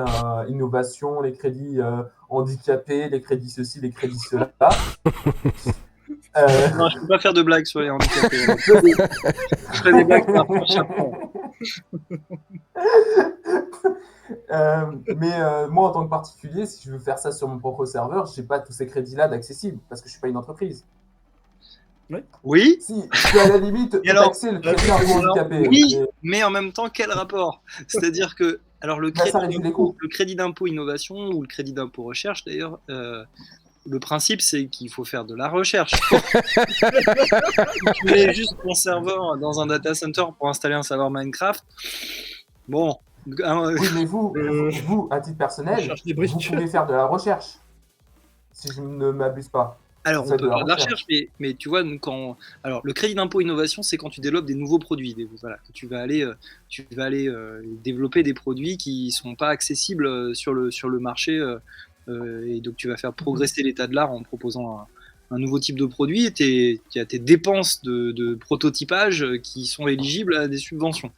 innovation, les crédits handicapés, les crédits ceci, les crédits cela. Non, je ne peux pas faire de blagues sur les handicapés. Je ferai des blagues sur la prochaine fois. Mais moi, en tant que particulier, si je veux faire ça sur mon propre serveur, je n'ai pas tous ces crédits-là d'accessibles parce que je ne suis pas une entreprise. Oui. Si, je peux à la limite taxer le crédit impôt handicapé. Oui, mais en même temps, quel rapport? C'est-à-dire que alors le crédit d'impôt innovation ou le crédit d'impôt recherche, d'ailleurs, le principe, c'est qu'il faut faire de la recherche. Tu mets juste ton serveur dans un data center pour installer un serveur Minecraft. Bon. Oui, mais vous, à titre personnel, vous pouvez faire de la recherche, si je ne m'abuse pas. Alors, on peut faire de la recherche, mais tu vois, alors, le crédit d'impôt innovation, c'est quand tu développes des nouveaux produits. Voilà, que tu vas aller développer des produits qui ne sont pas accessibles sur le marché. Et donc, tu vas faire progresser l'état de l'art en proposant un nouveau type de produit. Tu as tes dépenses de prototypage qui sont éligibles à des subventions.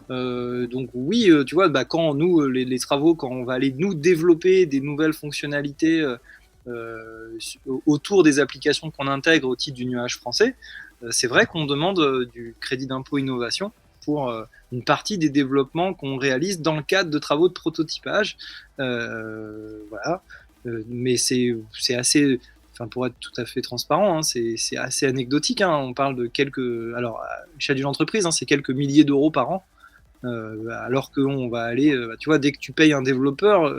Donc, oui, tu vois, quand nous, les travaux, quand on va aller nous développer des nouvelles fonctionnalités autour des applications qu'on intègre au titre du nuage français, c'est vrai qu'on demande du crédit d'impôt innovation pour une partie des développements qu'on réalise dans le cadre de travaux de prototypage. Voilà. Mais c'est assez, enfin, pour être tout à fait transparent, hein, c'est assez anecdotique. Hein. On parle de quelques, alors à l'échelle d'une entreprise, hein, c'est quelques milliers d'euros par an, alors qu'on va aller, tu vois, dès que tu payes un développeur,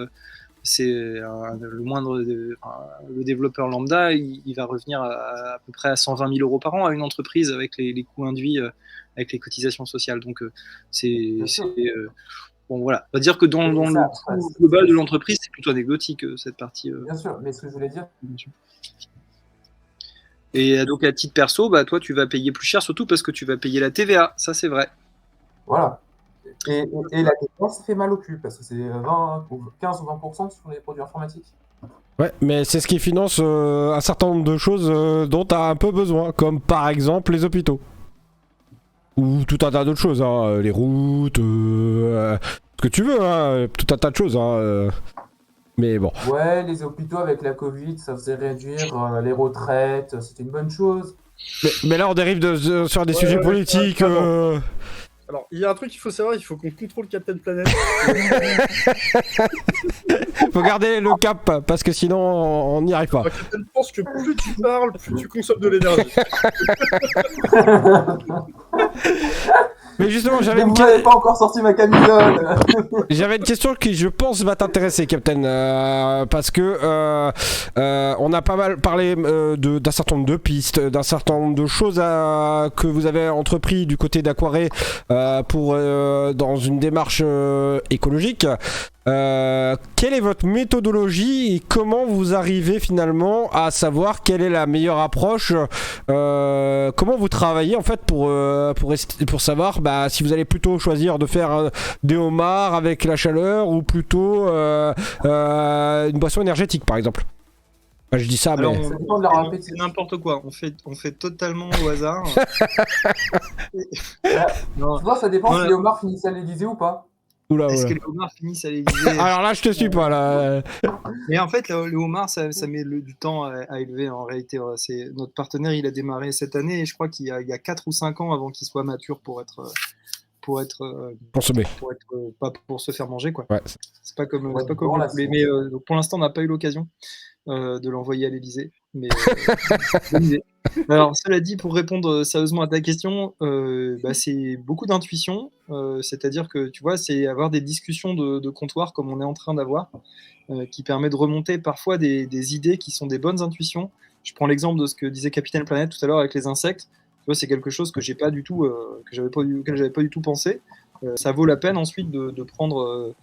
c'est le développeur lambda, il va revenir à peu près à 120 000 euros par an à une entreprise avec les coûts induits, avec les cotisations sociales. Donc bon, voilà, on va dire que dans le coût global de l'entreprise, c'est plutôt anecdotique cette partie. Bien sûr, mais ce que je voulais dire. Et donc à titre perso, toi tu vas payer plus cher, surtout parce que tu vas payer la TVA, ça c'est vrai. Voilà. Et la TVA, ça fait mal au cul, parce que c'est 15 ou 20% sur les produits informatiques. Ouais, mais c'est ce qui finance un certain nombre de choses dont tu as un peu besoin, comme par exemple les hôpitaux. Ou tout un tas d'autres choses, hein, les routes, ce que tu veux, hein, tout un tas de choses. Hein, mais bon. Ouais, les hôpitaux avec la Covid, ça faisait réduire les retraites, c'était une bonne chose. Mais là, on dérive sur des sujets politiques. Alors, il y a un truc qu'il faut savoir, il faut qu'on contrôle Captain Planet. Faut garder le cap, parce que sinon, on n'y arrive pas. Captain pense que plus tu parles, plus tu consommes de l'énergie. Mais justement, Mais vous n'avez pas encore sorti ma camisole. j'avais une question qui, je pense, va t'intéresser, Captain, parce que on a pas mal parlé d'un certain nombre de pistes, d'un certain nombre de choses que vous avez entrepris du côté d'Aquaré dans une démarche écologique. Quelle est votre méthodologie et comment vous arrivez finalement à savoir quelle est la meilleure approche, comment vous travaillez en fait pour savoir si vous allez plutôt choisir de faire des homards avec la chaleur ou plutôt une boisson énergétique par exemple. Je dis ça, Alors, mais... Ça dépend de la c'est répétition. n'importe quoi. On fait totalement au hasard. Non. Tu vois, ça dépend Ouais. si les homards finissent à l'Élysée ou pas. Oula, Est-ce oula. que les homards finissent à l'Élysée? Alors là, je te suis pas là. Mais en fait, le homard, ça met du temps à élever en réalité. Notre partenaire, il a démarré cette année et je crois qu'il y a 4 ou 5 ans avant qu'il soit mature pour être Consommer. pas pour se faire manger, quoi. Ouais. C'est pas comme, Ouais, c'est pas comme bon, vous là, voulez. c'est- Mais donc, pour l'instant, on n'a pas eu l'occasion de l'envoyer à l'Élysée. Mais bonne idée. Alors, cela dit, pour répondre sérieusement à ta question, c'est beaucoup d'intuition. C'est-à-dire que, tu vois, c'est avoir des discussions de comptoir comme on est en train d'avoir, qui permet de remonter parfois des idées qui sont des bonnes intuitions. Je prends l'exemple de ce que disait Capitaine Planète tout à l'heure avec les insectes. Tu vois, c'est quelque chose que j'ai pas du tout, auquel j'avais pas du tout pensé. Ça vaut la peine ensuite de prendre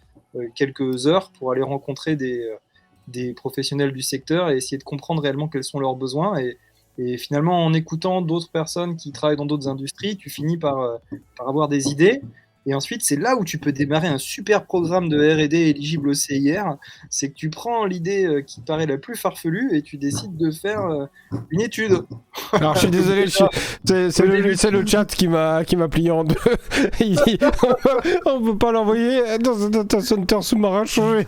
quelques heures pour aller rencontrer des professionnels du secteur et essayer de comprendre réellement quels sont leurs besoins. Et finalement, en écoutant d'autres personnes qui travaillent dans d'autres industries, tu finis par avoir des idées. Et ensuite, c'est là où tu peux démarrer un super programme de R&D éligible au CIR. C'est que tu prends l'idée qui te paraît la plus farfelue et tu décides de faire une étude. Alors je suis désolé, c'est le chat qui m'a plié en deux. Il dit, on peut pas l'envoyer dans un data center sous-marin, changer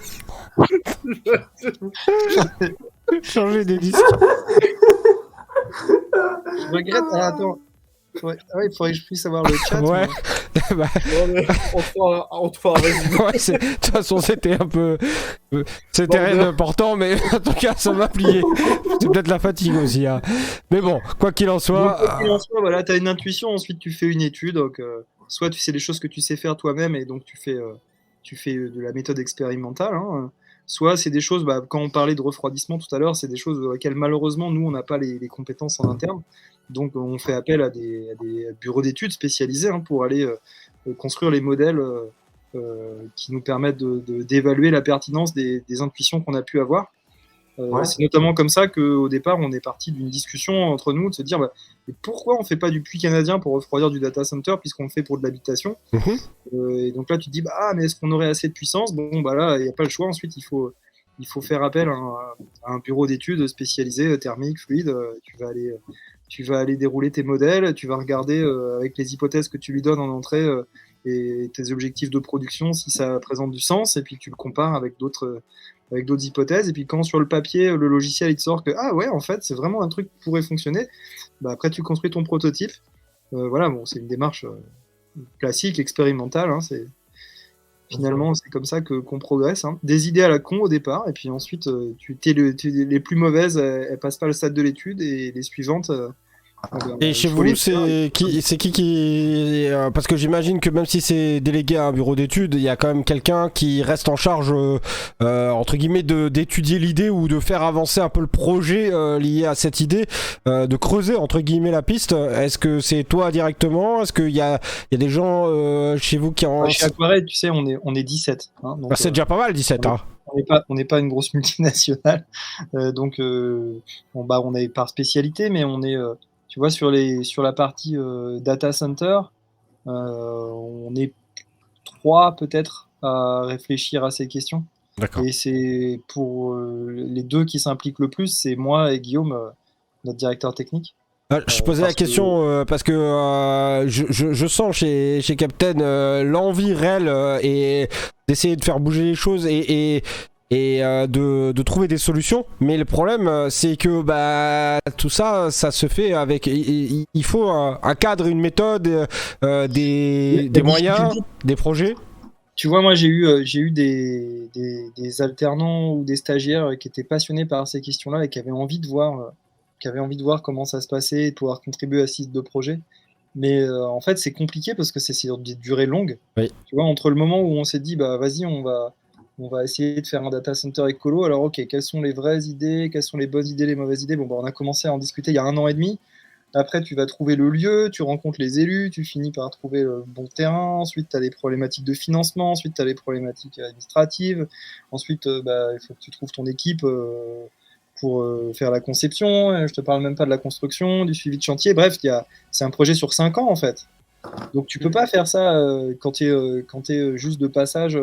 des disques. Je regrette. Ah, attends. Il faudrait que je puisse avoir le chat. Ouais. mais- Bah, On te fera un résumé. ouais, de toute façon c'était un peu... C'était rien d'important, mais en tout cas ça m'a plié. C'est peut-être la fatigue aussi. Hein. Mais bon, quoi qu'il en Donc, soit... quoi qu'il en soit, voilà, tu as une intuition, ensuite tu fais une étude. Donc, soit tu sais les choses que tu sais faire toi-même et donc tu fais de la méthode expérimentale. Hein. Soit c'est des choses, quand on parlait de refroidissement tout à l'heure, c'est des choses dans lesquelles malheureusement nous on n'a pas les compétences en interne. Donc on fait appel à des bureaux d'études spécialisés pour aller construire les modèles qui nous permettent d'évaluer la pertinence des intuitions qu'on a pu avoir. Ouais. C'est notamment comme ça qu'au départ, on est parti d'une discussion entre nous, de se dire mais pourquoi on ne fait pas du puits canadien pour refroidir du data center puisqu'on le fait pour de l'habitation. Et donc là, tu te dis mais est-ce qu'on aurait assez de puissance? Bon, là, il n'y a pas le choix. Ensuite, il faut faire appel à un bureau d'études spécialisé, thermique, fluide. Tu vas aller dérouler tes modèles, tu vas regarder avec les hypothèses que tu lui donnes en entrée et tes objectifs de production si ça présente du sens, et puis tu le compares avec d'autres hypothèses, et puis quand sur le papier le logiciel il te sort que en fait c'est vraiment un truc qui pourrait fonctionner, après tu construis ton prototype. C'est une démarche classique, expérimentale, finalement c'est comme ça qu'on progresse, des idées à la con au départ, et puis ensuite les plus mauvaises elles passent pas le stade de l'étude, et les suivantes Et chez vous, c'est qui parce que j'imagine que même si c'est délégué à un bureau d'études, il y a quand même quelqu'un qui reste en charge, entre guillemets, d'étudier l'idée ou de faire avancer un peu le projet lié à cette idée, de creuser, entre guillemets, la piste. Est-ce que c'est toi directement? Est-ce qu'il y a des gens chez vous qui en... Chez Aquarelle, tu sais, on est 17. Donc, c'est déjà pas mal, 17. On n'est pas une grosse multinationale. Donc, on est par spécialité, mais on est... tu vois, sur la partie data center, on est 3 peut-être à réfléchir à ces questions. D'accord. Et c'est pour les 2 qui s'impliquent le plus, c'est moi et Guillaume, notre directeur technique. Je posais la question parce que je sens chez Captain l'envie réelle et d'essayer de faire bouger les choses et de trouver des solutions, mais le problème c'est que tout ça se fait avec il faut un cadre, une méthode, des moyens, des projets. Tu vois, moi j'ai eu des alternants ou des stagiaires qui étaient passionnés par ces questions-là et qui avaient envie de voir comment ça se passait et de pouvoir contribuer à ce type de projet. Mais en fait, c'est compliqué parce que c'est sur des durées longues. Oui. Tu vois, entre le moment où on s'est dit, bah vas-y, on va essayer de faire un data center écolo. Alors, ok, quelles sont les vraies idées, quelles sont les bonnes idées, les mauvaises idées? Bon, bah, on a commencé à en discuter il y a 1 an et demi. Après, tu vas trouver le lieu, tu rencontres les élus, tu finis par trouver le bon terrain. Ensuite, tu as les problématiques de financement. Ensuite, tu as les problématiques administratives. Ensuite, bah, il faut que tu trouves ton équipe pour faire la conception. Je te parle même pas de la construction, du suivi de chantier. Bref, c'est un projet sur 5 ans, en fait. Donc, tu peux pas faire ça quand tu es juste de passage.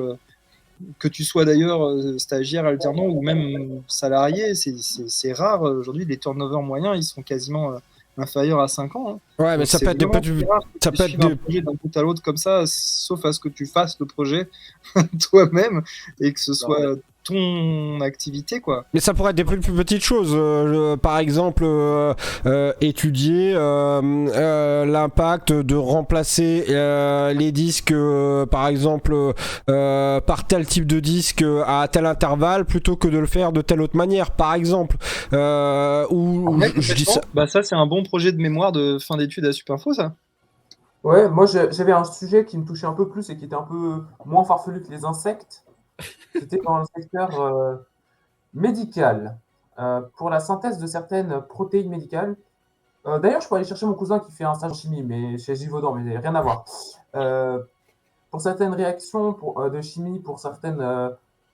Que tu sois d'ailleurs stagiaire, alternant ou même salarié, c'est rare. Aujourd'hui, les turnovers moyens, ils sont quasiment inférieurs à 5 ans. Hein. Ouais, mais Donc, ça c'est peut être vraiment du- rare que ça tu peut être suives un du- projet d'un bout à l'autre comme ça, sauf à ce que tu fasses le projet toi-même et que ce soit ton activité, quoi. Mais ça pourrait être des plus petites choses. Par exemple, étudier l'impact de remplacer les disques, par exemple, par tel type de disque à tel intervalle, plutôt que de le faire de telle autre manière, par exemple. Ouais, Je dis ça. Bah ça, c'est un bon projet de mémoire de fin d'études à Supinfo, ça. Ouais, moi j'avais un sujet qui me touchait un peu plus et qui était un peu moins farfelu que les insectes. C'était dans le secteur médical, pour la synthèse de certaines protéines médicales. D'ailleurs, je pourrais aller chercher mon cousin qui fait un stage en chimie, mais chez Givaudan, mais rien à voir. Pour certaines réactions de chimie, pour certaines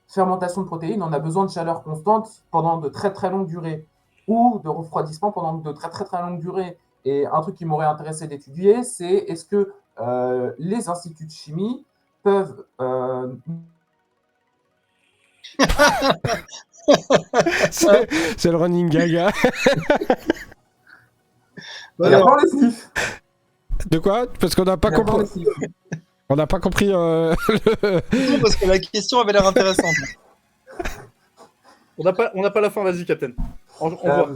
fermentations de protéines, on a besoin de chaleur constante pendant de très très longues durées ou de refroidissement pendant de très très très longues durées. Et un truc qui m'aurait intéressé d'étudier, c'est est-ce que les instituts de chimie peuvent C'est le running gaga. Il y a pas les sniffs. De quoi? Parce qu'on n'a pas Il y a pas compris. les sniffs. On n'a pas compris. Non, parce que la question avait l'air intéressante. On n'a pas la fin, vas-y, Captain. On voit.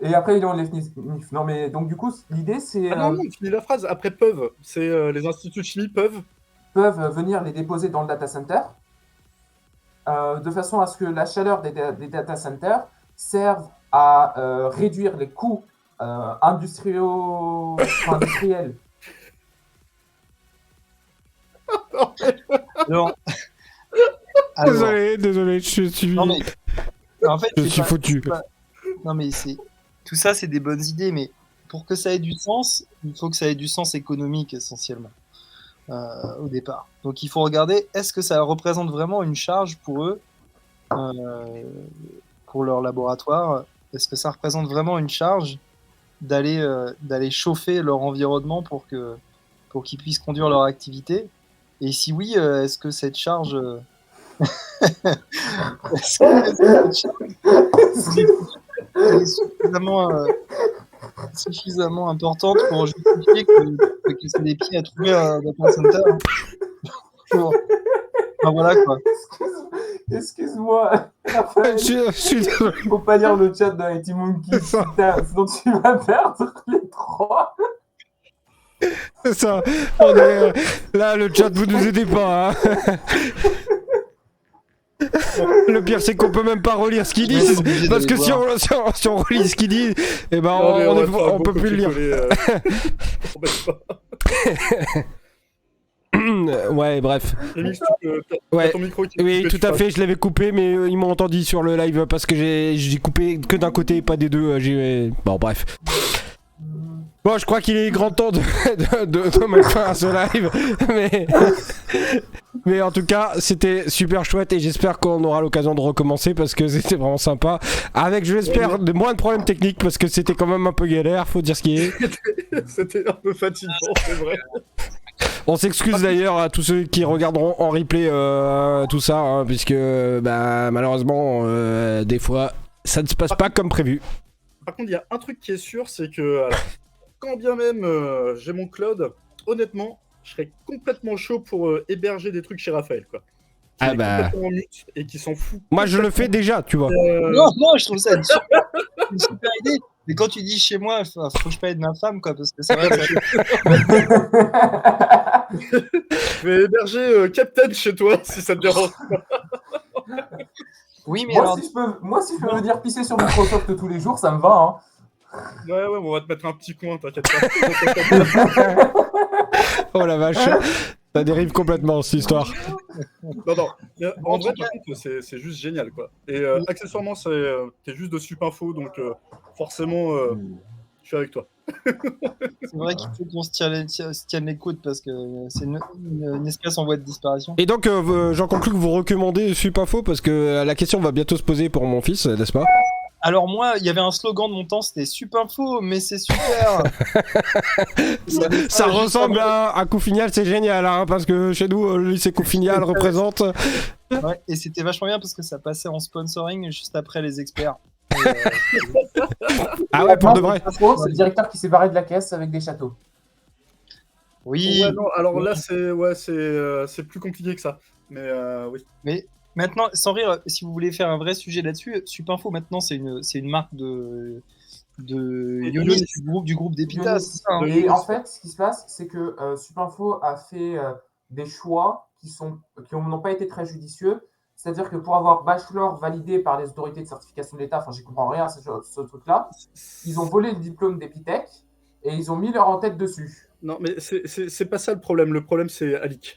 Et après, ils ont les sniffs. Non, mais donc du coup, l'idée, c'est Ah non, non, finis la phrase. Après, peuvent. C'est les instituts de chimie peuvent. peuvent venir les déposer dans le data center de façon à ce que la chaleur des data centers serve à réduire les coûts industriels. Alors, Désolé, je suis. non, mais, en fait, Je c'est suis pas- foutu. c'est pas- Non, mais tout ça, c'est des bonnes idées, mais pour que ça ait du sens, il faut que ça ait du sens économique essentiellement au départ. Donc, il faut regarder est-ce que ça représente vraiment une charge pour eux, pour leur laboratoire. Est-ce que ça représente vraiment une charge d'aller chauffer leur environnement pour qu'ils puissent conduire leur activité? Et si oui, est-ce que cette charge est-ce que cette charge est suffisamment importante pour justifier que c'est des pieds à trouver un data center? Enfin, voilà quoi. Excuse-moi, Raphaël, Je suis désolé. il faut pas lire le chat de IT Monkey, sinon tu vas perdre les trois. C'est ça. On est... Là, le chat, vous nous aidez pas. Hein. Le pire, c'est qu'on peut même pas relire ce qu'ils Ouais, disent. c'est obligé Parce que d'aller si on relit ce qu'ils disent, eh ben, Non, mais on peut plus le lire. On baisse pas. Ouais, bref. Rémi, Ouais. t'as ton micro qui Oui, qui tout à fait. fait, je l'avais coupé, mais ils m'ont entendu sur le live parce que j'ai coupé que d'un côté et pas des deux. Bon, bref. Bon, je crois qu'il est grand temps de mettre fin à ce live, mais en tout cas, c'était super chouette et j'espère qu'on aura l'occasion de recommencer parce que c'était vraiment sympa. Avec, je l'espère, moins de problèmes techniques parce que c'était quand même un peu galère, faut dire ce qui est. C'était un peu fatigant, c'est vrai. On s'excuse d'ailleurs à tous ceux qui regarderont en replay tout ça, hein, puisque bah, malheureusement, des fois, ça ne se passe pas comme prévu. Par contre, il y a un truc qui est sûr, c'est que alors, quand bien même j'ai mon cloud, honnêtement, je serais complètement chaud pour héberger des trucs chez Raphaël, quoi. Qui Ah est bah. complètement en mute et qui s'en fout. Moi, je le fais déjà, tu vois. Non, je trouve ça une super idée. Mais quand tu dis chez moi, faut que je paye de ma femme, quoi, parce que c'est vrai que Je vais héberger Captain chez toi, si ça te dérange. oui, mais Moi, alors, si je peux me dire pisser sur Microsoft tous les jours, ça me va. Hein. Ouais, on va te mettre un petit coin, t'inquiète pas. Oh la vache, ça dérive complètement cette histoire. Non. En vrai, par contre, c'est juste génial, quoi. Et accessoirement, t'es juste de Supinfo, donc forcément, je suis avec toi. C'est vrai qu'il faut qu'on se tienne les coudes parce que c'est une espèce en voie de disparition. Et donc, j'en conclus que vous recommandez Supinfo parce que la question va bientôt se poser pour mon fils, n'est-ce pas? Alors moi, il y avait un slogan de mon temps, c'était Supinfo, mais c'est super. Ça ressemble à Couffignal, c'est génial, hein, parce que chez nous, le lycée Couffignal représente... Ouais, et c'était vachement bien parce que ça passait en sponsoring juste après les experts. Ah ouais, pour de vrai. C'est le directeur qui s'est barré de la caisse avec des châteaux. Oui. Ouais, non, alors là, c'est plus compliqué que ça. Mais oui. Mais maintenant, sans rire, si vous voulez faire un vrai sujet là-dessus, Supinfo maintenant c'est une marque de Ionis du groupe d'Epita. Ionis. C'est ça, hein. Et en fait, ce qui se passe, c'est que Supinfo a fait des choix qui n'ont pas été très judicieux. C'est-à-dire que pour avoir bachelor validé par les autorités de certification de l'État, enfin, j'y comprends rien à ce truc-là, ils ont volé le diplôme d'Epitech et ils ont mis leur en-tête dessus. Non, mais c'est pas ça le problème. Le problème, c'est Alic.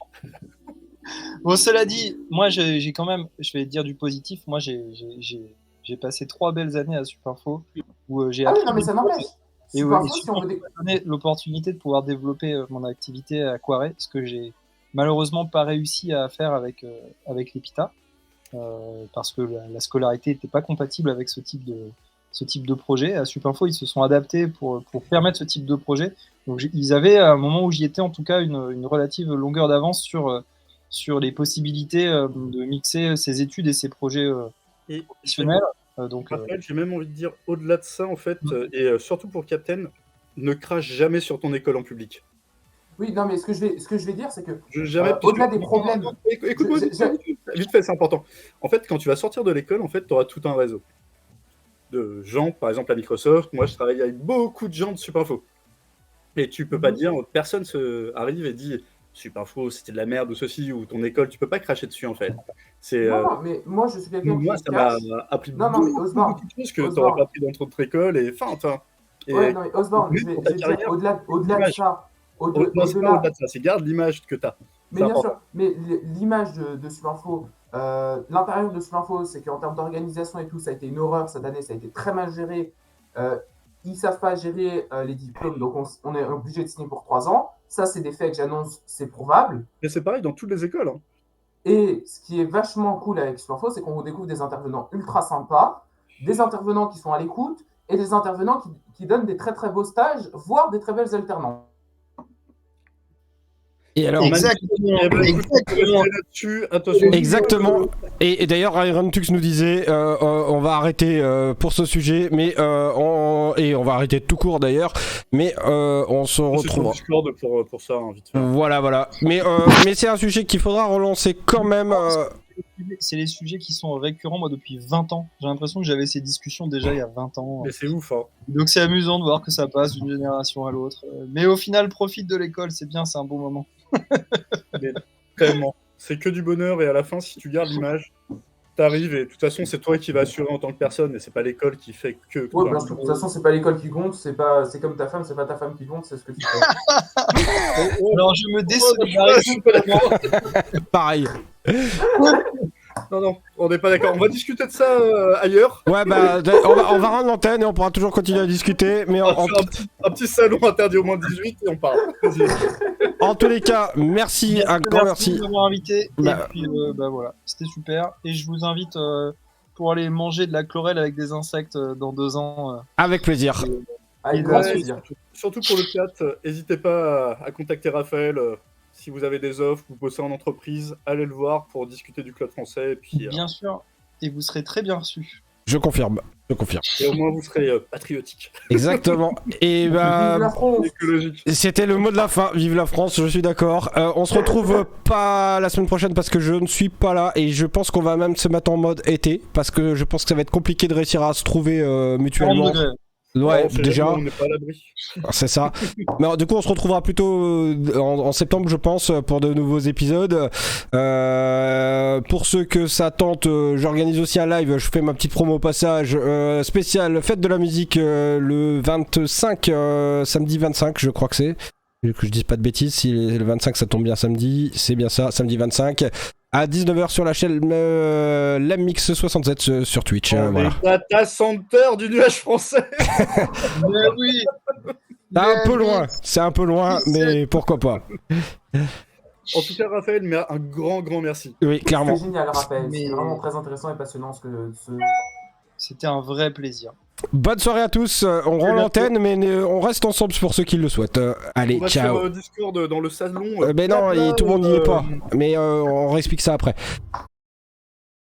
Bon, cela dit, moi j'ai quand même, je vais dire du positif, moi j'ai passé 3 belles années à Supinfo où j'ai Ah oui, appris non, mais ça n'empêche. et Supinfo, si Supinfo on veut m'a donné l'opportunité de pouvoir développer mon activité à Coiret, ce que j'ai malheureusement pas réussi à faire avec l'EPITA, parce que la scolarité n'était pas compatible avec ce type de projet. À Supinfo, ils se sont adaptés pour permettre ce type de projet. Donc ils avaient, à un moment où j'y étais, en tout cas, une relative longueur d'avance sur les possibilités de mixer ses études et ses projets professionnels. Raphaël, j'ai même envie de dire, au-delà de ça, en fait, et surtout pour Captain, ne crache jamais sur ton école en public. Oui, non, mais ce que je vais dire, c'est que au-delà des problèmes... Écoute-moi, vite fait, c'est important. En fait, quand tu vas sortir de l'école, en fait, tu auras tout un réseau de gens, par exemple à Microsoft. Moi, je travaille avec beaucoup de gens de Supinfo. Et tu peux pas dire, personne arrive et dit Supinfo, c'était de la merde ou ceci, ou ton école, tu peux pas cracher dessus, en fait. Non, mais moi, je suis quelqu'un qui... Moi, ça m'a appris beaucoup de choses que tu n'aurais pas appris dans notre école. Et enfin, ouais, non, mais Osborne, je vais dire, au-delà de ça... Non, c'est pas au-delà de ça, c'est garde l'image que tu as. Mais bien sûr, mais l'image de Supinfo, l'intérieur de Supinfo, c'est qu'en termes d'organisation et tout, ça a été une horreur cette année, ça a été très mal géré. Ils ne savent pas gérer les diplômes, donc on est obligé de signer pour 3 ans. Ça, c'est des faits que j'annonce, c'est probable. Mais c'est pareil dans toutes les écoles. Hein. Et ce qui est vachement cool avec Supinfo, c'est qu'on découvre des intervenants ultra sympas, des intervenants qui sont à l'écoute et des intervenants qui donnent des très très beaux stages, voire des très belles alternances. Et alors, exactement. Et d'ailleurs, Iron Tux nous disait, on va arrêter pour ce sujet, mais on va arrêter tout court d'ailleurs, mais on se retrouve. Pour ça, hein, vite fait. Voilà. Mais c'est un sujet qu'il faudra relancer quand même. C'est les sujets qui sont récurrents, moi, depuis 20 ans. J'ai l'impression que j'avais ces discussions déjà il y a 20 ans. Mais c'est ouf, hein. Donc c'est amusant de voir que ça passe d'une génération à l'autre. Mais au final, profite de l'école, c'est bien, c'est un bon moment. Mais tellement. C'est que du bonheur, et à la fin, si tu gardes l'image, t'arrives, et de toute façon, c'est toi qui vas assurer en tant que personne, et c'est pas l'école qui fait que... Oui, de toute façon, c'est pas l'école qui compte, c'est comme ta femme, c'est pas ta femme qui compte, c'est ce que tu fais. Alors, je me désolé. Pareil. Non, on n'est pas d'accord. On va discuter de ça ailleurs. Ouais, bah, on va rendre l'antenne et on pourra toujours continuer à discuter. Mais on va faire un petit salon interdit au moins de 18 et on parle. En tous les cas, merci, un grand merci. de m'avoir invité. Et puis, voilà, c'était super. Et je vous invite pour aller manger de la chlorelle avec des insectes dans 2 ans. Avec plaisir. Avec grand plaisir. Surtout pour le chat, n'hésitez pas à contacter Raphaël. Si vous avez des offres, vous bossez en entreprise, allez le voir pour discuter du cloud français. Et puis, bien sûr, et vous serez très bien reçus. Je confirme. Et au moins, vous serez patriotique. Exactement. Et bah, Vive la France. c'était le mot de la fin. Vive la France, je suis d'accord. On se retrouve pas la semaine prochaine parce que je ne suis pas là. Et je pense qu'on va même se mettre en mode été. Parce que je pense que ça va être compliqué de réussir à se trouver mutuellement. Ouais, On sait déjà. jamais, on n'est pas à l'abri. C'est ça. Mais alors, du coup, on se retrouvera plutôt en septembre, je pense, pour de nouveaux épisodes. Pour ceux que ça tente, j'organise aussi un live. Je fais ma petite promo au passage spécial fête de la musique le 25, samedi 25, je crois que c'est. Que je dise pas de bêtises, si le 25 ça tombe bien samedi, c'est bien ça, samedi 25. À 19h sur la chaîne LMX67 sur Twitch. On Voilà. est data center du nuage français. Mais oui. C'est un peu loin, c'est un peu loin, mais pourquoi pas. En tout cas, Raphaël, mais un grand merci. Oui, clairement. C'est génial, rappel. Mais- C'est vraiment très intéressant et passionnant C'était un vrai plaisir. Bonne soirée à tous, on rend l'antenne, mais on reste ensemble pour ceux qui le souhaitent. Allez, On va ciao. sur Discord dans le salon. Mais non, Blabla, tout le monde n'y est pas. euh, Mais on réexplique ça après.